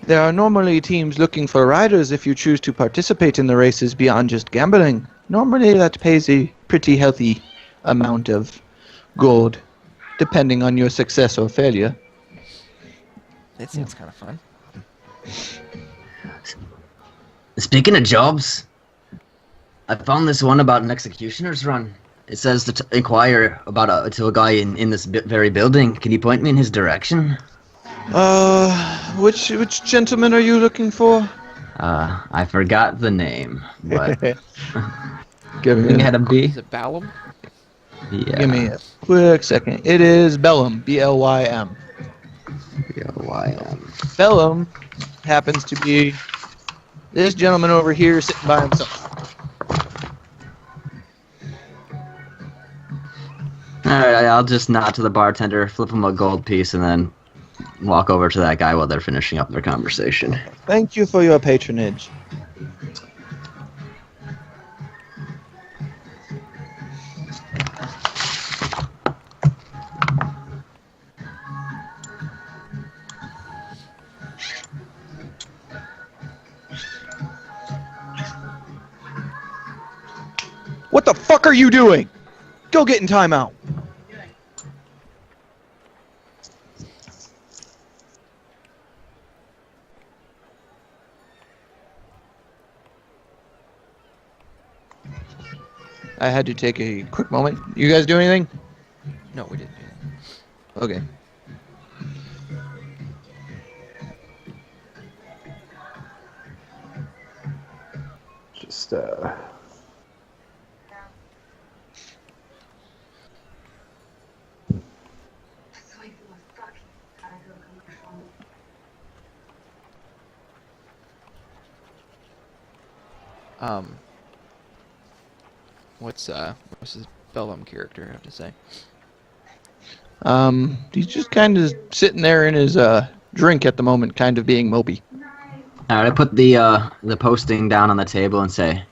there are normally teams looking for riders if you choose to participate in the races beyond just gambling. Normally that pays a pretty healthy amount of gold, depending on your success or failure. That seems kind of fun. Speaking of jobs, I found this one about an executioner's run. It says to inquire about to a guy in this very building. Can you point me in his direction? Which gentleman are you looking for? I forgot the name, but Give me, had him be. Is it Balum? Yeah. give me a quick second. It is Bellum, B-L-Y-M. B-O-Y-M. Bellum happens to be this gentleman over here sitting by himself. Alright, I'll just nod to the bartender, flip him a gold piece, and then walk over to that guy while they're finishing up their conversation. Thank you for your patronage. What the fuck are you doing? Go get in timeout. I had to take a quick moment. You guys do anything? No, we didn't do that. Okay. Just What's this Bellum character have to say? He's just kind of sitting there in his drink at the moment, kind of being mopey. Alright, I put the posting down on the table and say,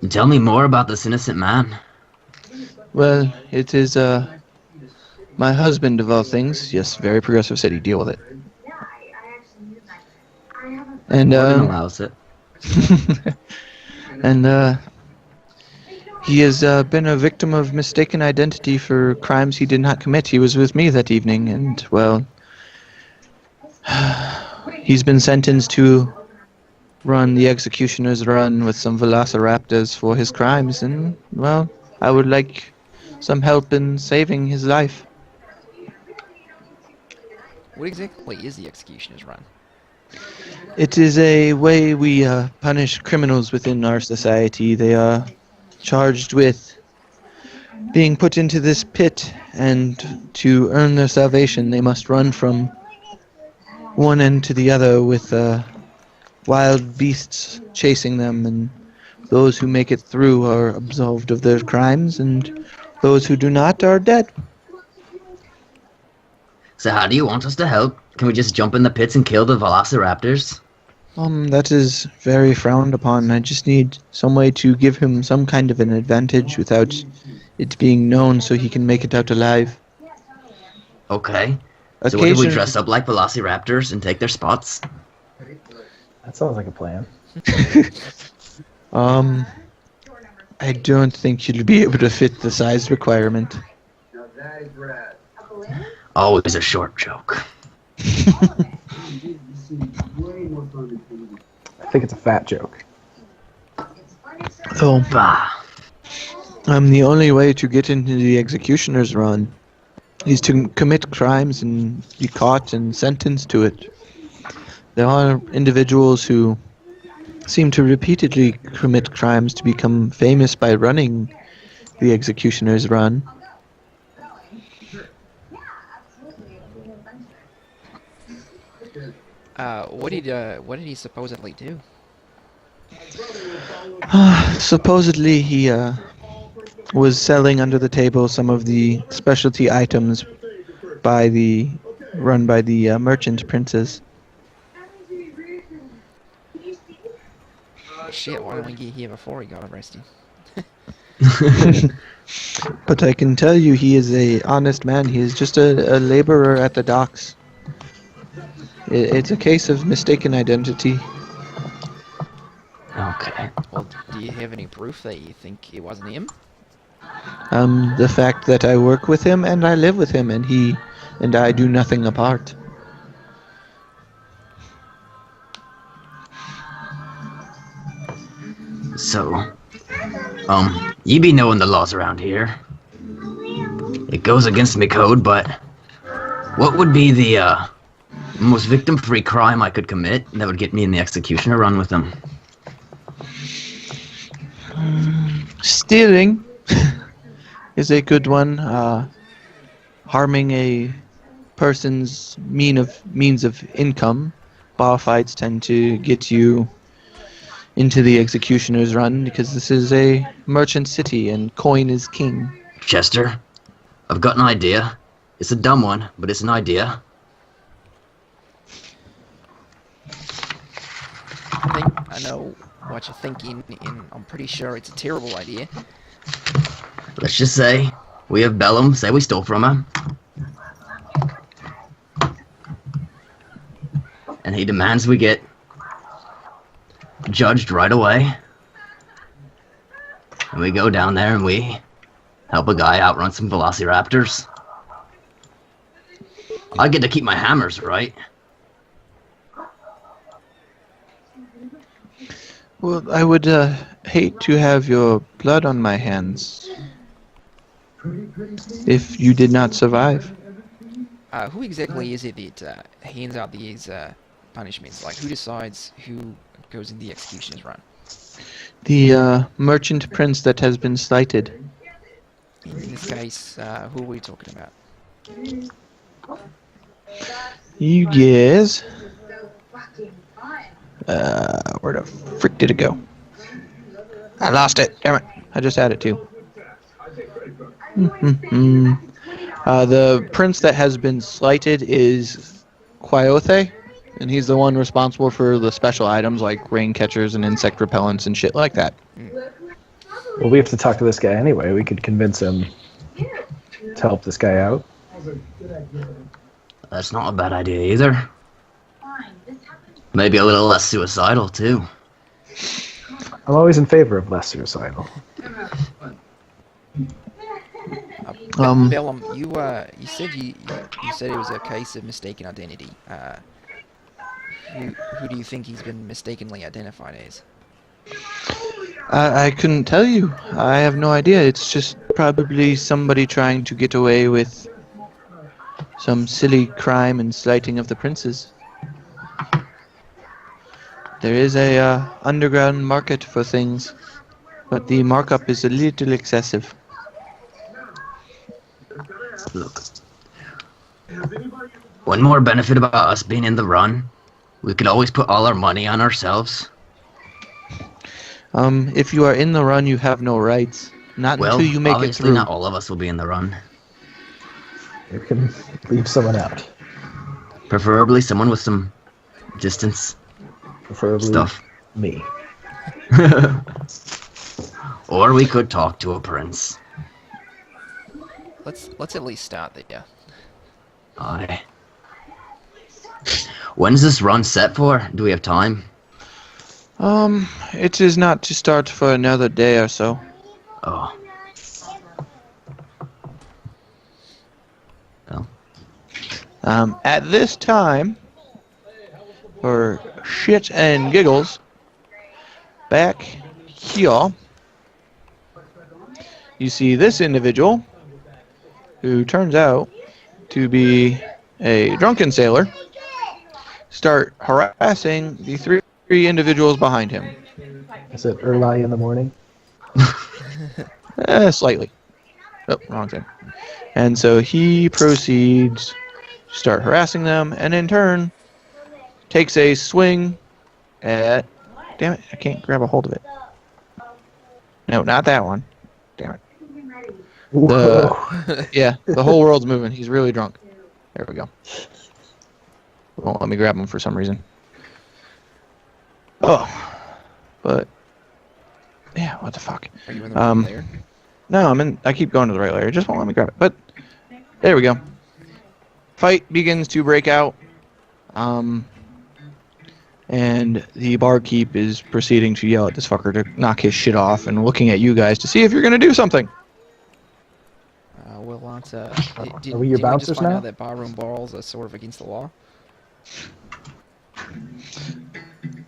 "Tell me more about this innocent man." Well, it is my husband of all things. Yes, very progressive city. Deal with it. And Gordon allows it. and he has been a victim of mistaken identity for crimes he did not commit. He was with me that evening, and well, he's been sentenced to run the executioner's run with some velociraptors for his crimes, and well, I would like some help in saving his life. What exactly is the executioner's run? It is a way we punish criminals within our society. They are charged with being put into this pit, and to earn their salvation, they must run from one end to the other with wild beasts chasing them, and those who make it through are absolved of their crimes, and those who do not are dead. So how do you want us to help? Can we just jump in the pits and kill the velociraptors? That is very frowned upon. I just need some way to give him some kind of an advantage without it being known, so he can make it out alive. Okay. So what, do we dress up like velociraptors and take their spots? that sounds like a plan. I don't think you'll be able to fit the size requirement. Oh, it was a short joke. I think it's a fat joke. Oh, Bah. the only way to get into the executioner's run is to commit crimes and be caught and sentenced to it. There are individuals who seem to repeatedly commit crimes to become famous by running the executioner's run. What did he supposedly do? Supposedly he was selling under the table some of the specialty items run by the merchant princes. Shit, why didn't we get here before he got arrested? But I can tell you he is a honest man. He is just a laborer at the docks. It's a case of mistaken identity. Okay. Well, do you have any proof that you think it wasn't him? The fact that I work with him and I live with him, and he and I do nothing apart. So, you be knowing the laws around here. It goes against me code, but what would be the most victim-free crime I could commit that would get me in the executioner run with them? Stealing is a good one. Harming a person's means of income. Bar fights tend to get you into the executioner's run because this is a merchant city and coin is king. Chester, I've got an idea. It's a dumb one, but it's an idea. I think I know what you're thinking, and I'm pretty sure it's a terrible idea. Let's just say we have Bellum, say we stole from him. And he demands we get judged right away. And we go down there and we help a guy outrun some velociraptors. I get to keep my hammers, right? Well, I would hate to have your blood on my hands if you did not survive. Who exactly is it that hands out these punishments? Like, who decides who goes in the executioner's run? The merchant prince that has been slighted. In this case, who are we talking about? You guys. Where the frick did it go? I lost it. Damn it. I just had it too. The prince that has been slighted is Quaiothe, and he's the one responsible for the special items like rain catchers and insect repellents and shit like that. Well, we have to talk to this guy anyway. We could convince him to help this guy out. That's not a bad idea either. Maybe a little less suicidal too. I'm always in favor of less suicidal. Bellum, you said you said it was a case of mistaken identity. Who do you think he's been mistakenly identified as? I couldn't tell you. I have no idea. It's just probably somebody trying to get away with some silly crime and slighting of the princes. There is a underground market for things, but the markup is a little excessive. Look, one more benefit about us being in the run, we could always put all our money on ourselves. If you are in the run, you have no rights. Not Well, until you make it obviously through. not all of us will be in the run. You can leave someone out. Preferably someone with some distance Preferably stuff. me. Or we could talk to a prince. Let's at least start there. Aye. When's this run set for? Do we have time? It is not to start for another day or so. Oh. Well. At this time, for shit and giggles, back here, you see this individual, who turns out to be a drunken sailor, start harassing the three individuals behind him. Is it early in the morning? Slightly. Oh, wrong thing. And so he proceeds to start harassing them, and in turn, takes a swing at... Damn it, I can't grab a hold of it. No, not that one. Damn it. Yeah, the whole world's moving. He's really drunk. There we go. Won't let me grab him for some reason. Oh. But... Yeah, what the fuck? Are you in the wrong layer? No, I keep going to the right layer. It just won't let me grab it. But there we go. Fight begins to break out. And the barkeep is proceeding to yell at this fucker to knock his shit off and looking at you guys to see if you're going to do something. Well, that's, Are we your didn't bouncers just find now? out that barroom brawls are sort of against the law?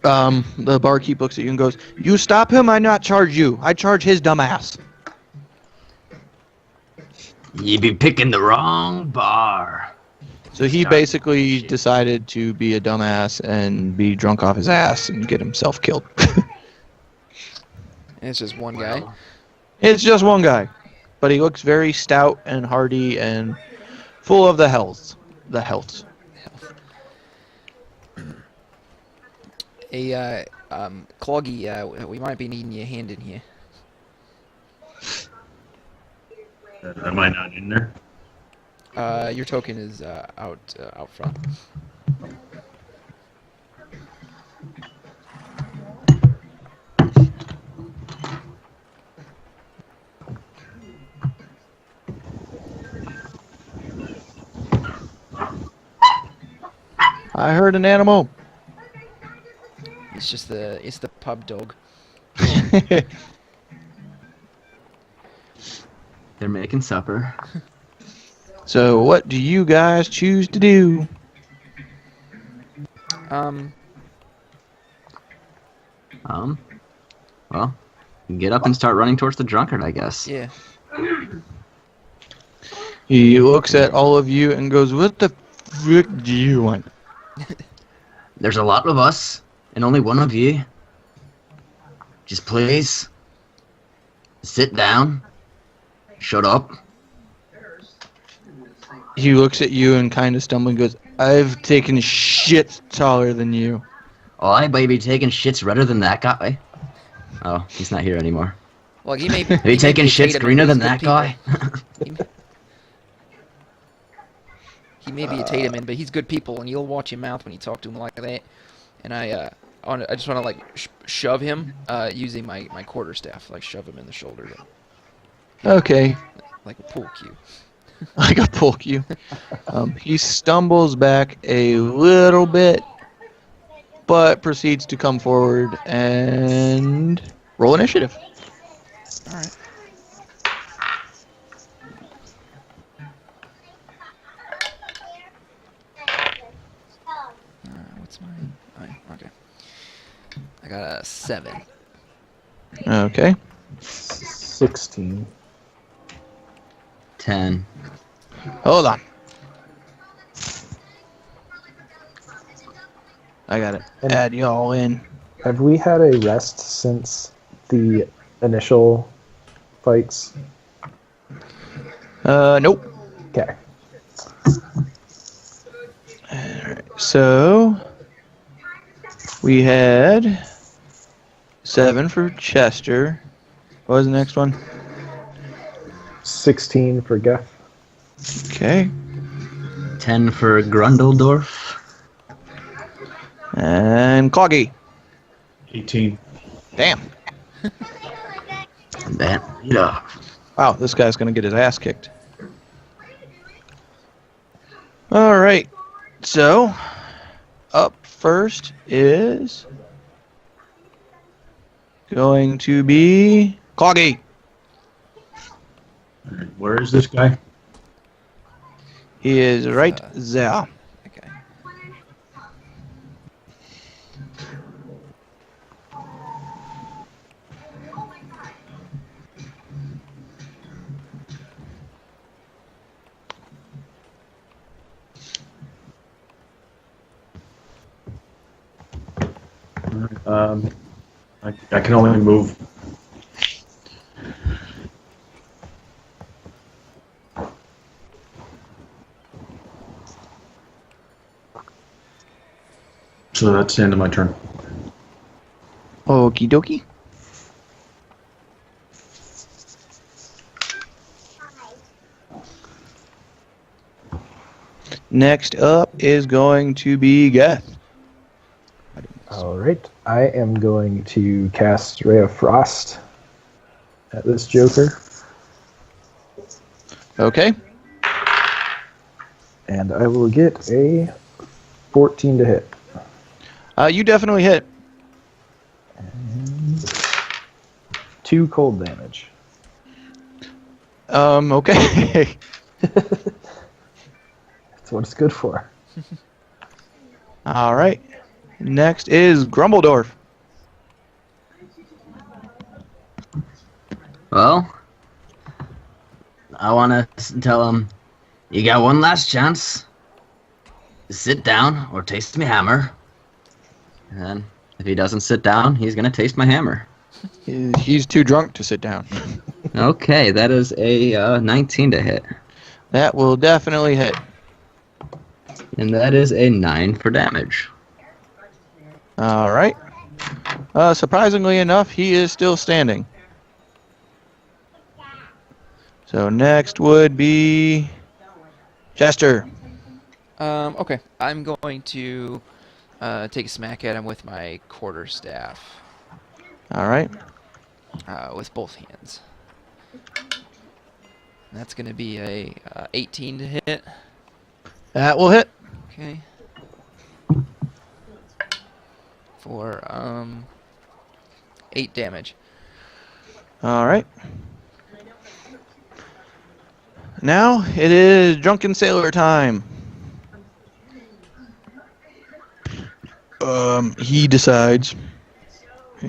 The barkeep looks at you and goes, "You stop him, I not charge you. I charge his dumb ass." You be picking the wrong bar. So he basically decided to be a dumbass and be drunk off his ass and get himself killed. It's just one guy. It's just one guy. But he looks very stout and hardy and full of the health. The health. Hey, Cloggy, we might be needing your hand in here. Am I not in there? Your token is out front. I heard an animal. It's the pub dog. They're making supper. So what do you guys choose to do? Well, get up and start running towards the drunkard, I guess. Yeah. He looks at all of you and goes, "What the frick do you want?" There's a lot of us, and only one of you. Just please, sit down. Shut up. He looks at you and kind of stumbling goes, "I've taken shits taller than you." Oh, I baby taking shits redder than that guy. Oh, he's not here anymore. Well, he may be. Are you taking shits Tatum, greener but than he's that good guy? He may be a Tatum, but he's good people, and you'll watch your mouth when you talk to him like that. And I just want to like shove him using my quarterstaff, like shove him in the shoulder, Okay, like a pool cue. like a pull cue. He stumbles back a little bit, but proceeds to come forward and roll initiative. All right. What's mine? Oh, okay. I got a 7. Okay. 16. 10. Hold on. I got it. And- Add y'all in. Have we had a rest since the initial fights? Nope. Okay. So we had 7 for Chester. What was the next one? 16 for Geth. Okay. 10 for Grundledorf. And Cloggy. 18. Damn. That, yeah. Wow, this guy's gonna get his ass kicked. All right. So, up first is going to be Cloggy. Where is this guy? He is right there. Okay. I can only move. So that's the end of my turn. Okie dokie. Next up is going to be Geth. Alright. I am going to cast Ray of Frost at this Joker. Okay. And I will get a 14 to hit. You definitely hit. 2 cold damage. Okay. That's what it's good for. All right. Next is Grumbledorf. Well, I want to tell him, you got one last chance. Sit down or taste my hammer. And then, if he doesn't sit down, he's going to taste my hammer. He's too drunk to sit down. Okay, that is a 19 to hit. That will definitely hit. And that is a 9 for damage. All right. Surprisingly enough, he is still standing. So next would be Chester. Okay. I'm going to take a smack at him with my quarterstaff. All right. With both hands. That's going to be a 18 to hit. That will hit. Okay. For 8 damage. All right. Now it is Drunken Sailor time. He decides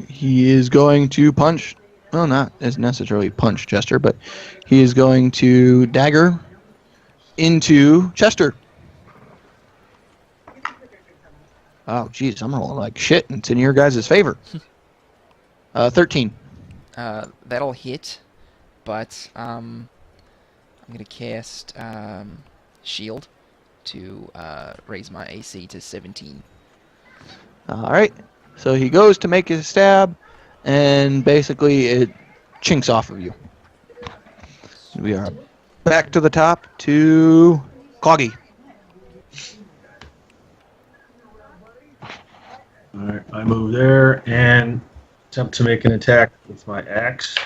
he is going to punch. Well, not as necessarily punch Chester, but he is going to dagger into Chester. Oh, jeez, I'm rolling like shit, and it's in your guys' favor. 13. That'll hit, but I'm gonna cast shield to raise my AC to 17. All right. So he goes to make his stab, and basically it chinks off of you. We are back to the top to Cloggy. All right, I move there and attempt to make an attack with my axe.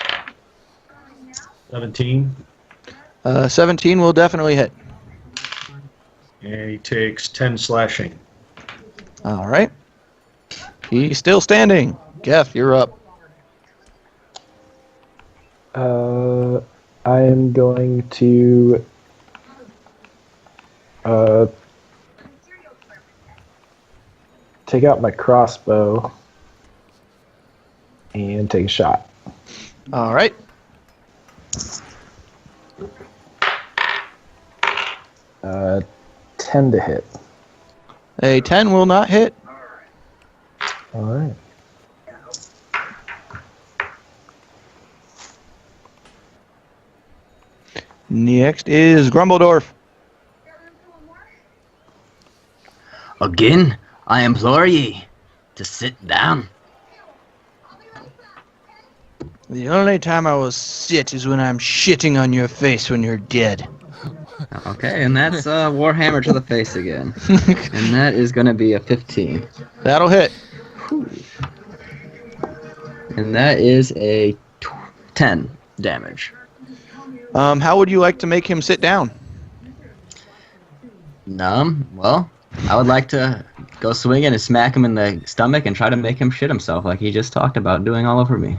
17. 17 will definitely hit. And he takes 10 slashing. All right. He's still standing. Geth, you're up. I am going to take out my crossbow and take a shot. All right. Uh, 10 to hit. A 10 will not hit. All right. Next is Grumbledorf. Again, I implore ye to sit down. The only time I will sit is when I'm shitting on your face when you're dead. Okay, and that's Warhammer to the face again. And that is going to be a 15. That'll hit. And that is a 10 damage. How would you like to make him sit down? Well, I would like to go swing in and smack him in the stomach and try to make him shit himself like he just talked about doing all over me.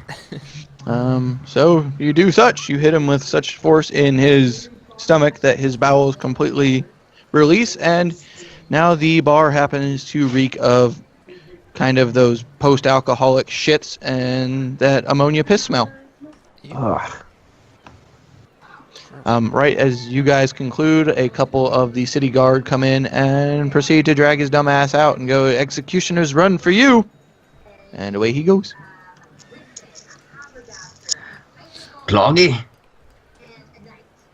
So you do such. You hit him with such force in his stomach that his bowels completely release, and now the bar happens to reek of kind of those post-alcoholic shits and that ammonia piss smell. Ugh. Right as you guys conclude, a couple of the city guard come in and proceed to drag his dumb ass out and go, "Executioners run for you!" And away he goes. Cloggy,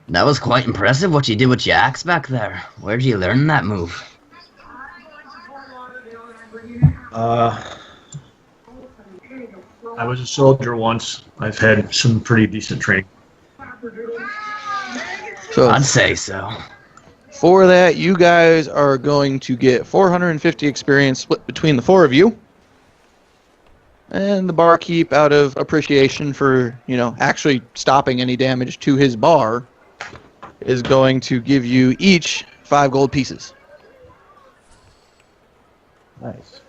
that was quite impressive what you did with your axe back there. Where'd you learn that move? I was a soldier once. I've had some pretty decent training. So I'd say so. for that, you guys are going to get 450 experience split between the four of you. And the barkeep, out of appreciation for, actually stopping any damage to his bar, is going to give you each 5 gold pieces. Nice.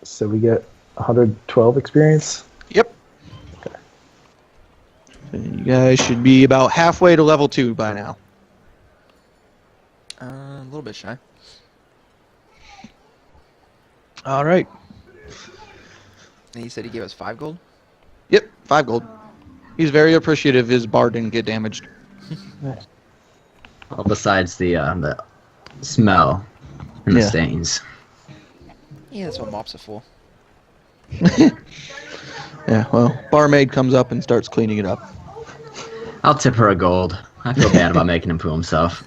So we get 112 experience? Yep. Okay. And you guys should be about halfway to level 2 by now. A little bit shy. All right. And he said he gave us 5 gold? Yep, 5 gold. He's very appreciative his bar didn't get damaged. Nice. Well, besides the smell and the Yeah. stains. Yeah, that's what mops are for. Yeah, well, barmaid comes up and starts cleaning it up. I'll tip her a gold. I feel bad about making him poo himself.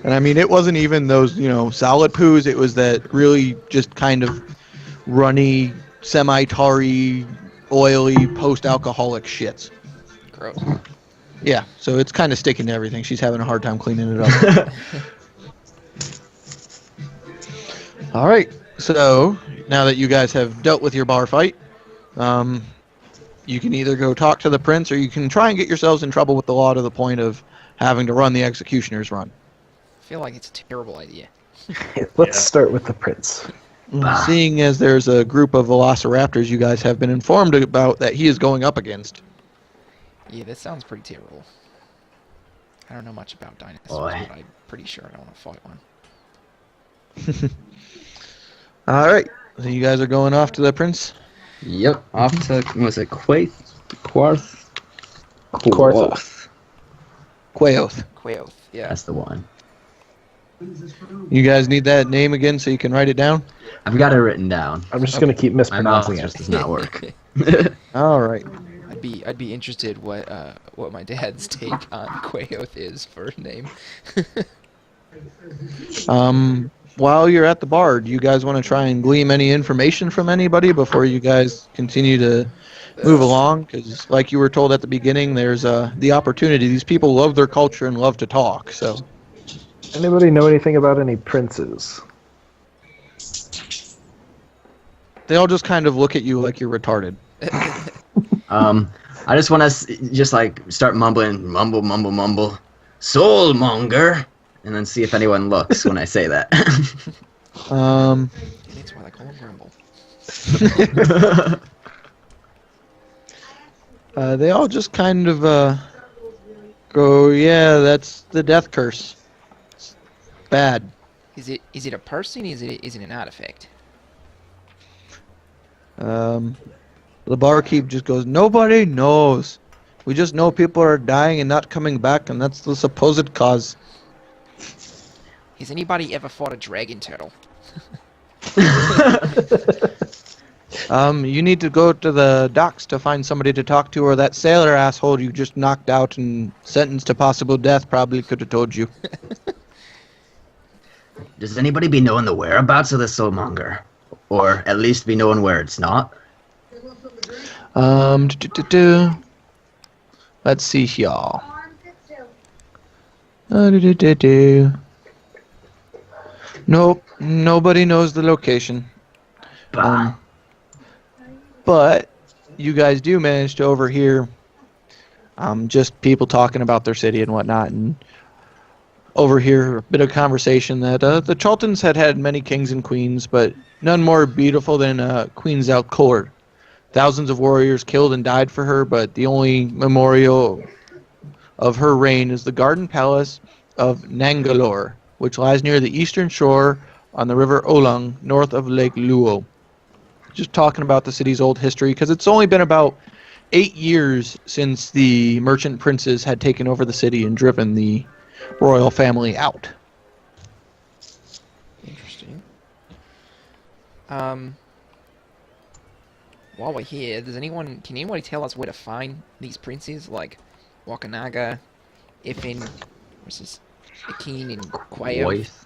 And I mean, it wasn't even those, solid poos. It was that really just kind of runny, semi-tarry, oily, post-alcoholic shits. Gross. Yeah, so it's kind of sticking to everything. She's having a hard time cleaning it up. All right, so now that you guys have dealt with your bar fight, you can either go talk to the prince, or you can try and get yourselves in trouble with the law to the point of having to run the executioner's run. I feel like it's a terrible idea. Let's start with the prince. Seeing as there's a group of velociraptors you guys have been informed about that he is going up against. Yeah, that sounds pretty terrible. I don't know much about dinosaurs, Boy. but I'm pretty sure I don't want to fight one. All right, So you guys are going off to the prince? Yep, off to, what was it, Quarth? Quarth. Quaoth. Quaoth, yeah. That's the one. You guys need that name again so you can write it down? I've got it written down. I'm just gonna keep My mouth mispronouncing just it. does not work. All right. I'd be interested what my dad's take on Quaoth is for a name. While you're at the bar, do you guys want to try and glean any information from anybody before you guys continue to move along? Because, like you were told at the beginning, there's the opportunity. These people love their culture and love to talk. So, Anybody know anything about any princes? they all just kind of look at you like you're retarded. I just want to just like start mumble, soulmonger, and then see if anyone looks when I say that. That's why they call him Grumble. They all just kind of go, yeah, that's the death curse. It's bad. Is it a person? Is it an artifact? The barkeep just goes, nobody knows. We just know people are dying and not coming back, and that's the supposed cause. Has anybody ever fought a dragon turtle? You need to go to the docks to find somebody to talk to, or that sailor asshole you just knocked out and sentenced to possible death probably could have told you. Does anybody be knowing the whereabouts of the soulmonger? Or at least be knowing where it's not? Let's see here. Nope, nobody knows the location. Bah. But you guys do manage to overhear just people talking about their city and whatnot, and overhear a bit of conversation that the Chultans had many kings and queens, but none more beautiful than Queen Zalcor. Thousands of warriors killed and died for her, but the only memorial of her reign is the Garden Palace of Nangalore, which lies near the eastern shore on the river Olung, north of Lake Luo. Just talking about the city's old history, because it's only been about 8 years since the merchant princes had taken over the city and driven the royal family out. Interesting. While we're here, can anybody tell us where to find these princes, like Wakanaga, Ifin, versus Akin, and Quaoth?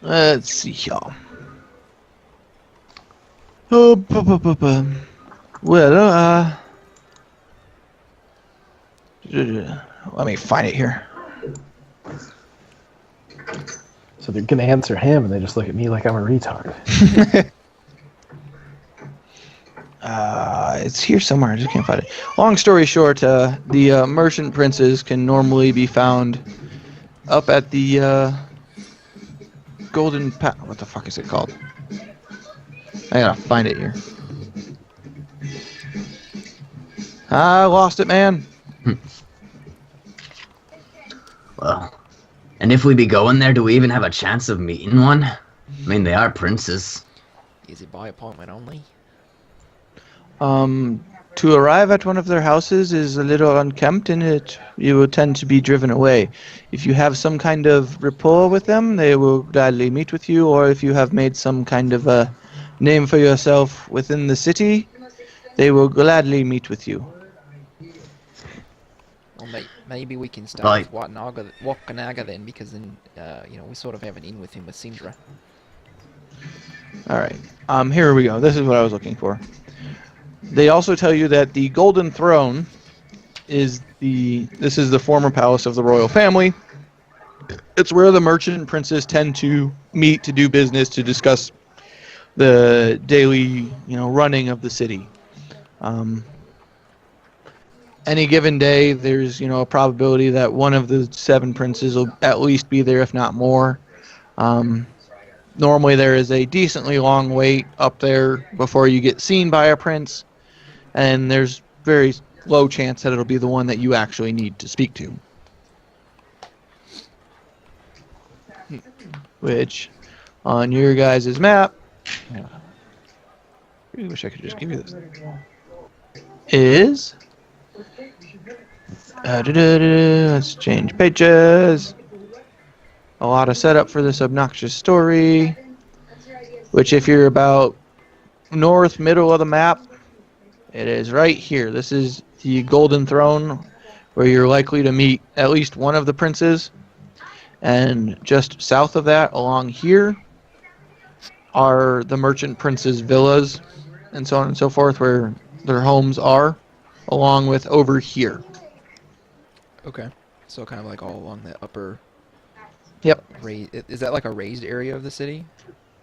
Let's see here. Oh, well, let me find it here. So they're gonna answer him, and they just look at me like I'm a retard. It's here somewhere. I just can't find it. Long story short, the merchant princes can normally be found up at the Golden what the fuck is it called? I gotta find it here. I lost it, man. Well, and if we be going there, do we even have a chance of meeting one? I mean, they are princes. Is it by appointment only? To arrive at one of their houses is a little unkempt, and you will tend to be driven away. If you have some kind of rapport with them, they will gladly meet with you, or if you have made some kind of a name for yourself within the city, they will gladly meet with you. Well, maybe we can start with Wakanaga then, because then, we sort of have an in with him with Sindra. Alright, here we go. This is what I was looking for. They also tell you that the Golden Throne is the former palace of the royal family. It's where the merchant princes tend to meet to do business, to discuss the daily, running of the city. Any given day, there's, a probability that one of the 7 princes will at least be there, if not more. Normally there is a decently long wait up there before you get seen by a prince, and there's very low chance that it'll be the one that you actually need to speak to. Which, on your guys' map, Really wish I could just give you this. Is let's change pages. A lot of setup for this obnoxious story. Which, if you're about north middle of the map, it is right here. This is the Golden Throne, where you're likely to meet at least one of the princes. And just south of that, along here, are the merchant princes' villas, and so on and so forth, where their homes are, along with over here. Okay. So kind of like all along the upper. Yep. Is that like a raised area of the city?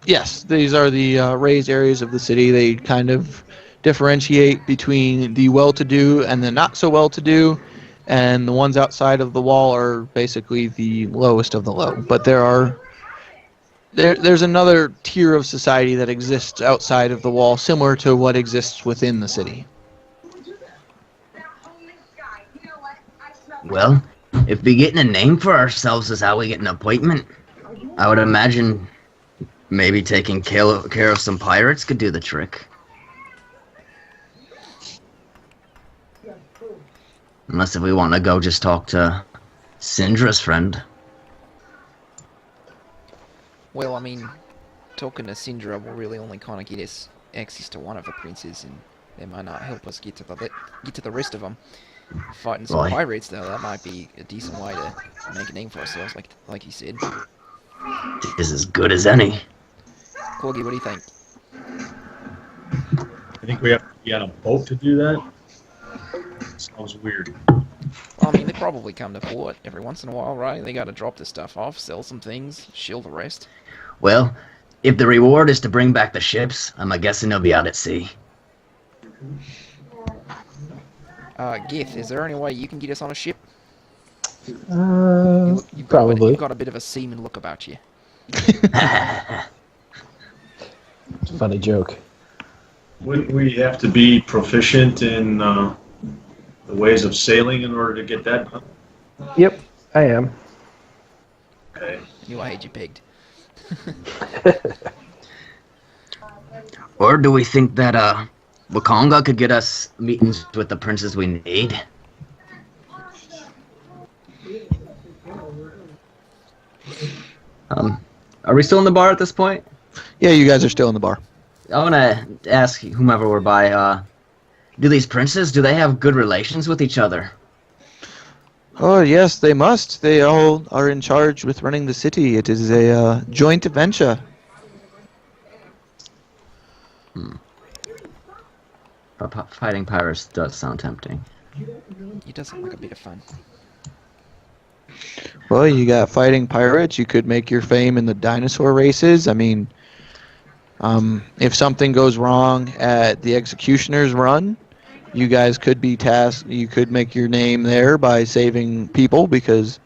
Yes, these are the raised areas of the city. They kind of differentiate between the well-to-do and the not-so-well-to-do, and the ones outside of the wall are basically the lowest of the low. But there's another tier of society that exists outside of the wall, similar to what exists within the city. Well, if we getting a name for ourselves is how we get an appointment, I would imagine maybe taking care of some pirates could do the trick. Unless if we want to go just talk to Syndra's friend. Well, I mean, talking to Syndra will really only kind of get us access to one of the princes, and that might not help us get to the rest of them. Fighting some Right. pirates, though, that might be a decent way to make a name for ourselves, like you said. Is as good as any. Corgi, what do you think? I think we have to be on a boat to do that. Sounds weird. Well, I mean, they probably come to port every once in a while, right? They gotta drop this stuff off, sell some things, shill the rest. Well, if the reward is to bring back the ships, I'm guessing they'll be out at sea. Gith, is there any way you can get us on a ship? Probably. You've got a bit of a seaman look about you. Funny joke. Wouldn't we have to be proficient in the ways of sailing in order to get that done? Yep, I am. Okay. Knew I had you pegged. Or do we think that Wakanga could get us meetings with the princes we need? Are we still in the bar at this point? Yeah, you guys are still in the bar. I want to ask whomever we're by, do these princes, do they have good relations with each other? Oh, yes, they must. They all are in charge with running the city. It is a joint venture. Fighting pirates does sound tempting. It does sound like a bit of fun. Well, you got fighting pirates. You could make your fame in the dinosaur races. I mean, if something goes wrong at the Executioner's run, you guys could be tasked. You could make your name there by saving people, because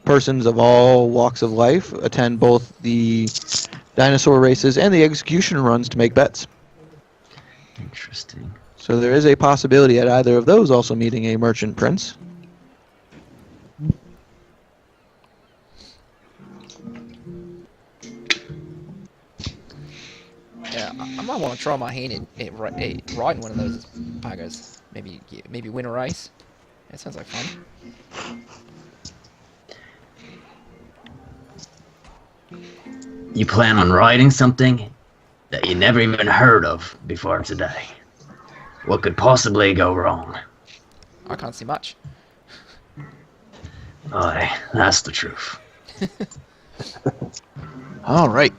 persons of all walks of life attend both the dinosaur races and the Executioner runs to make bets. Interesting. So there is a possibility at either of those also meeting a merchant prince. Yeah, I might want to try my hand at riding one of those pagas. Maybe win a race. That sounds like fun. You plan on writing something that you never even heard of before today? What could possibly go wrong? I can't see much. Aye, that's the truth. All right.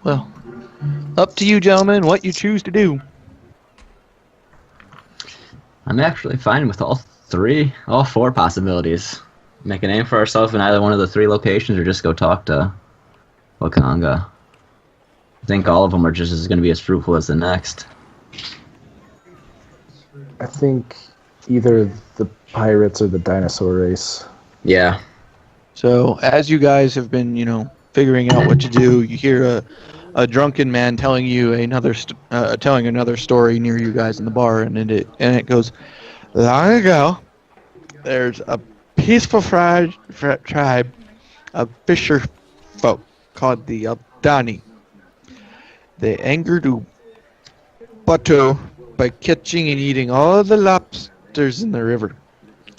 Well, up to you, gentlemen, what you choose to do. I'm actually fine with all four possibilities. Make a name for ourselves in either one of the three locations, or just go talk to Wakanga. I think all of them are just going to be as fruitful as the next. I think either the pirates or the dinosaur race. Yeah. So as you guys have been, figuring out what to do, you hear a drunken man telling you telling another story near you guys in the bar, and it goes, long ago, there's a peaceful tribe of fisher folk called the Aldani. They angered Bato by catching and eating all the lobsters in the river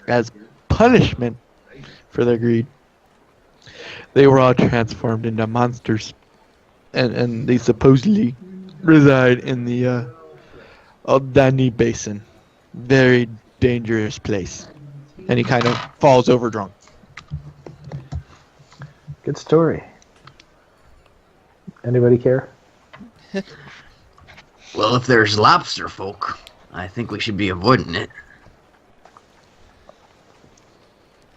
as punishment for their greed. They were all transformed into monsters, and they supposedly reside in the Aldani Basin. Very dangerous place. And he kind of falls over drunk. Good story. Anybody care? Well, if there's lobster folk, I think we should be avoiding it.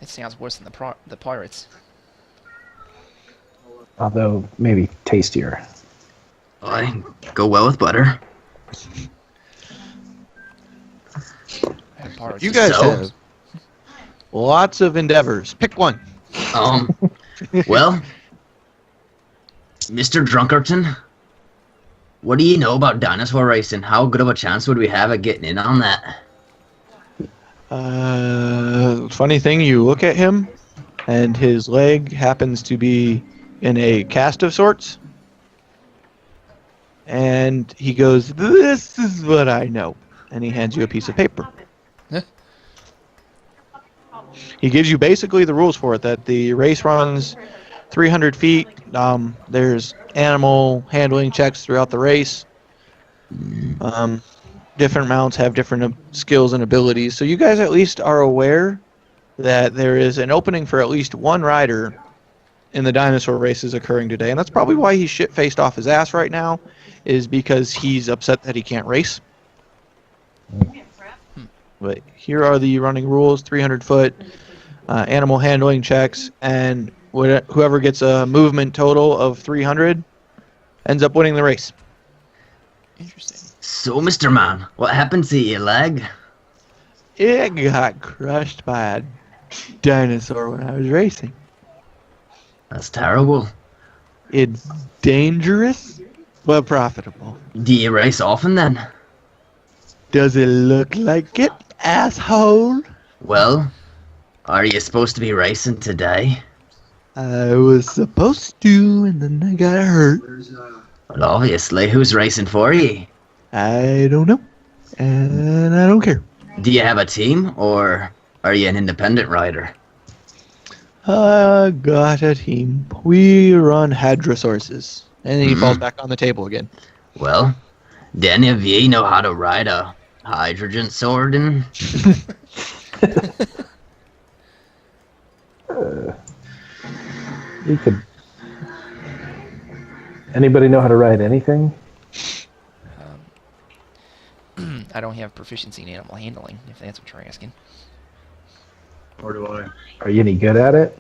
It sounds worse than the pirates. Although maybe tastier. I go well with butter. And pirates You are guys So? have lots of endeavors. Pick one. Well, Mr. Drunkerton, what do you know about dinosaur racing? How good of a chance would we have at getting in on that? Funny thing, you look at him, and his leg happens to be in a cast of sorts. And he goes, "This is what I know." And he hands you a piece of paper. Huh? He gives you basically the rules for it, that the race runs 300 feet. There's animal handling checks throughout the race. Different mounts have different skills and abilities. So you guys at least are aware that there is an opening for at least one rider in the dinosaur races occurring today. And that's probably why he's shit-faced off his ass right now, is because he's upset that he can't race. But here are the running rules: 300 foot, animal handling checks, and whoever gets a movement total of 300 ends up winning the race. Interesting. So, Mr. Man, what happened to your leg? It got crushed by a dinosaur when I was racing. That's terrible. It's dangerous, but profitable. Do you race often then? Does it look like it, asshole? Well, are you supposed to be racing today? I was supposed to, and then I got hurt. Well, obviously, who's racing for you? I don't know, and I don't care. Do you have a team, or are you an independent rider? I got a team. We run Hadrosaurus. And he falls back on the table again. Well, do any of you know how to ride a hydrogen sword? And We could. Anybody know how to ride anything? I don't have proficiency in animal handling, if that's what you're asking. Or do I? Are you any good at it?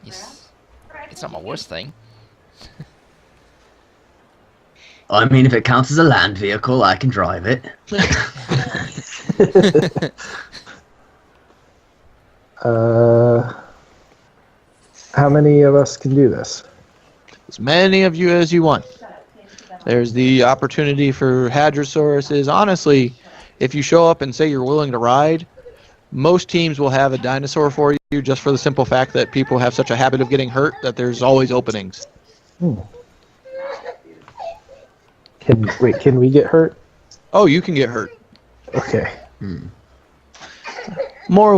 It's not my worst thing. I mean, if it counts as a land vehicle, I can drive it. How many of us can do this? As many of you as you want. There's the opportunity for Hadrosaurus. Honestly, if you show up and say you're willing to ride, most teams will have a dinosaur for you, just for the simple fact that people have such a habit of getting hurt that there's always openings. Can we get hurt? Oh, you can get hurt. Okay. More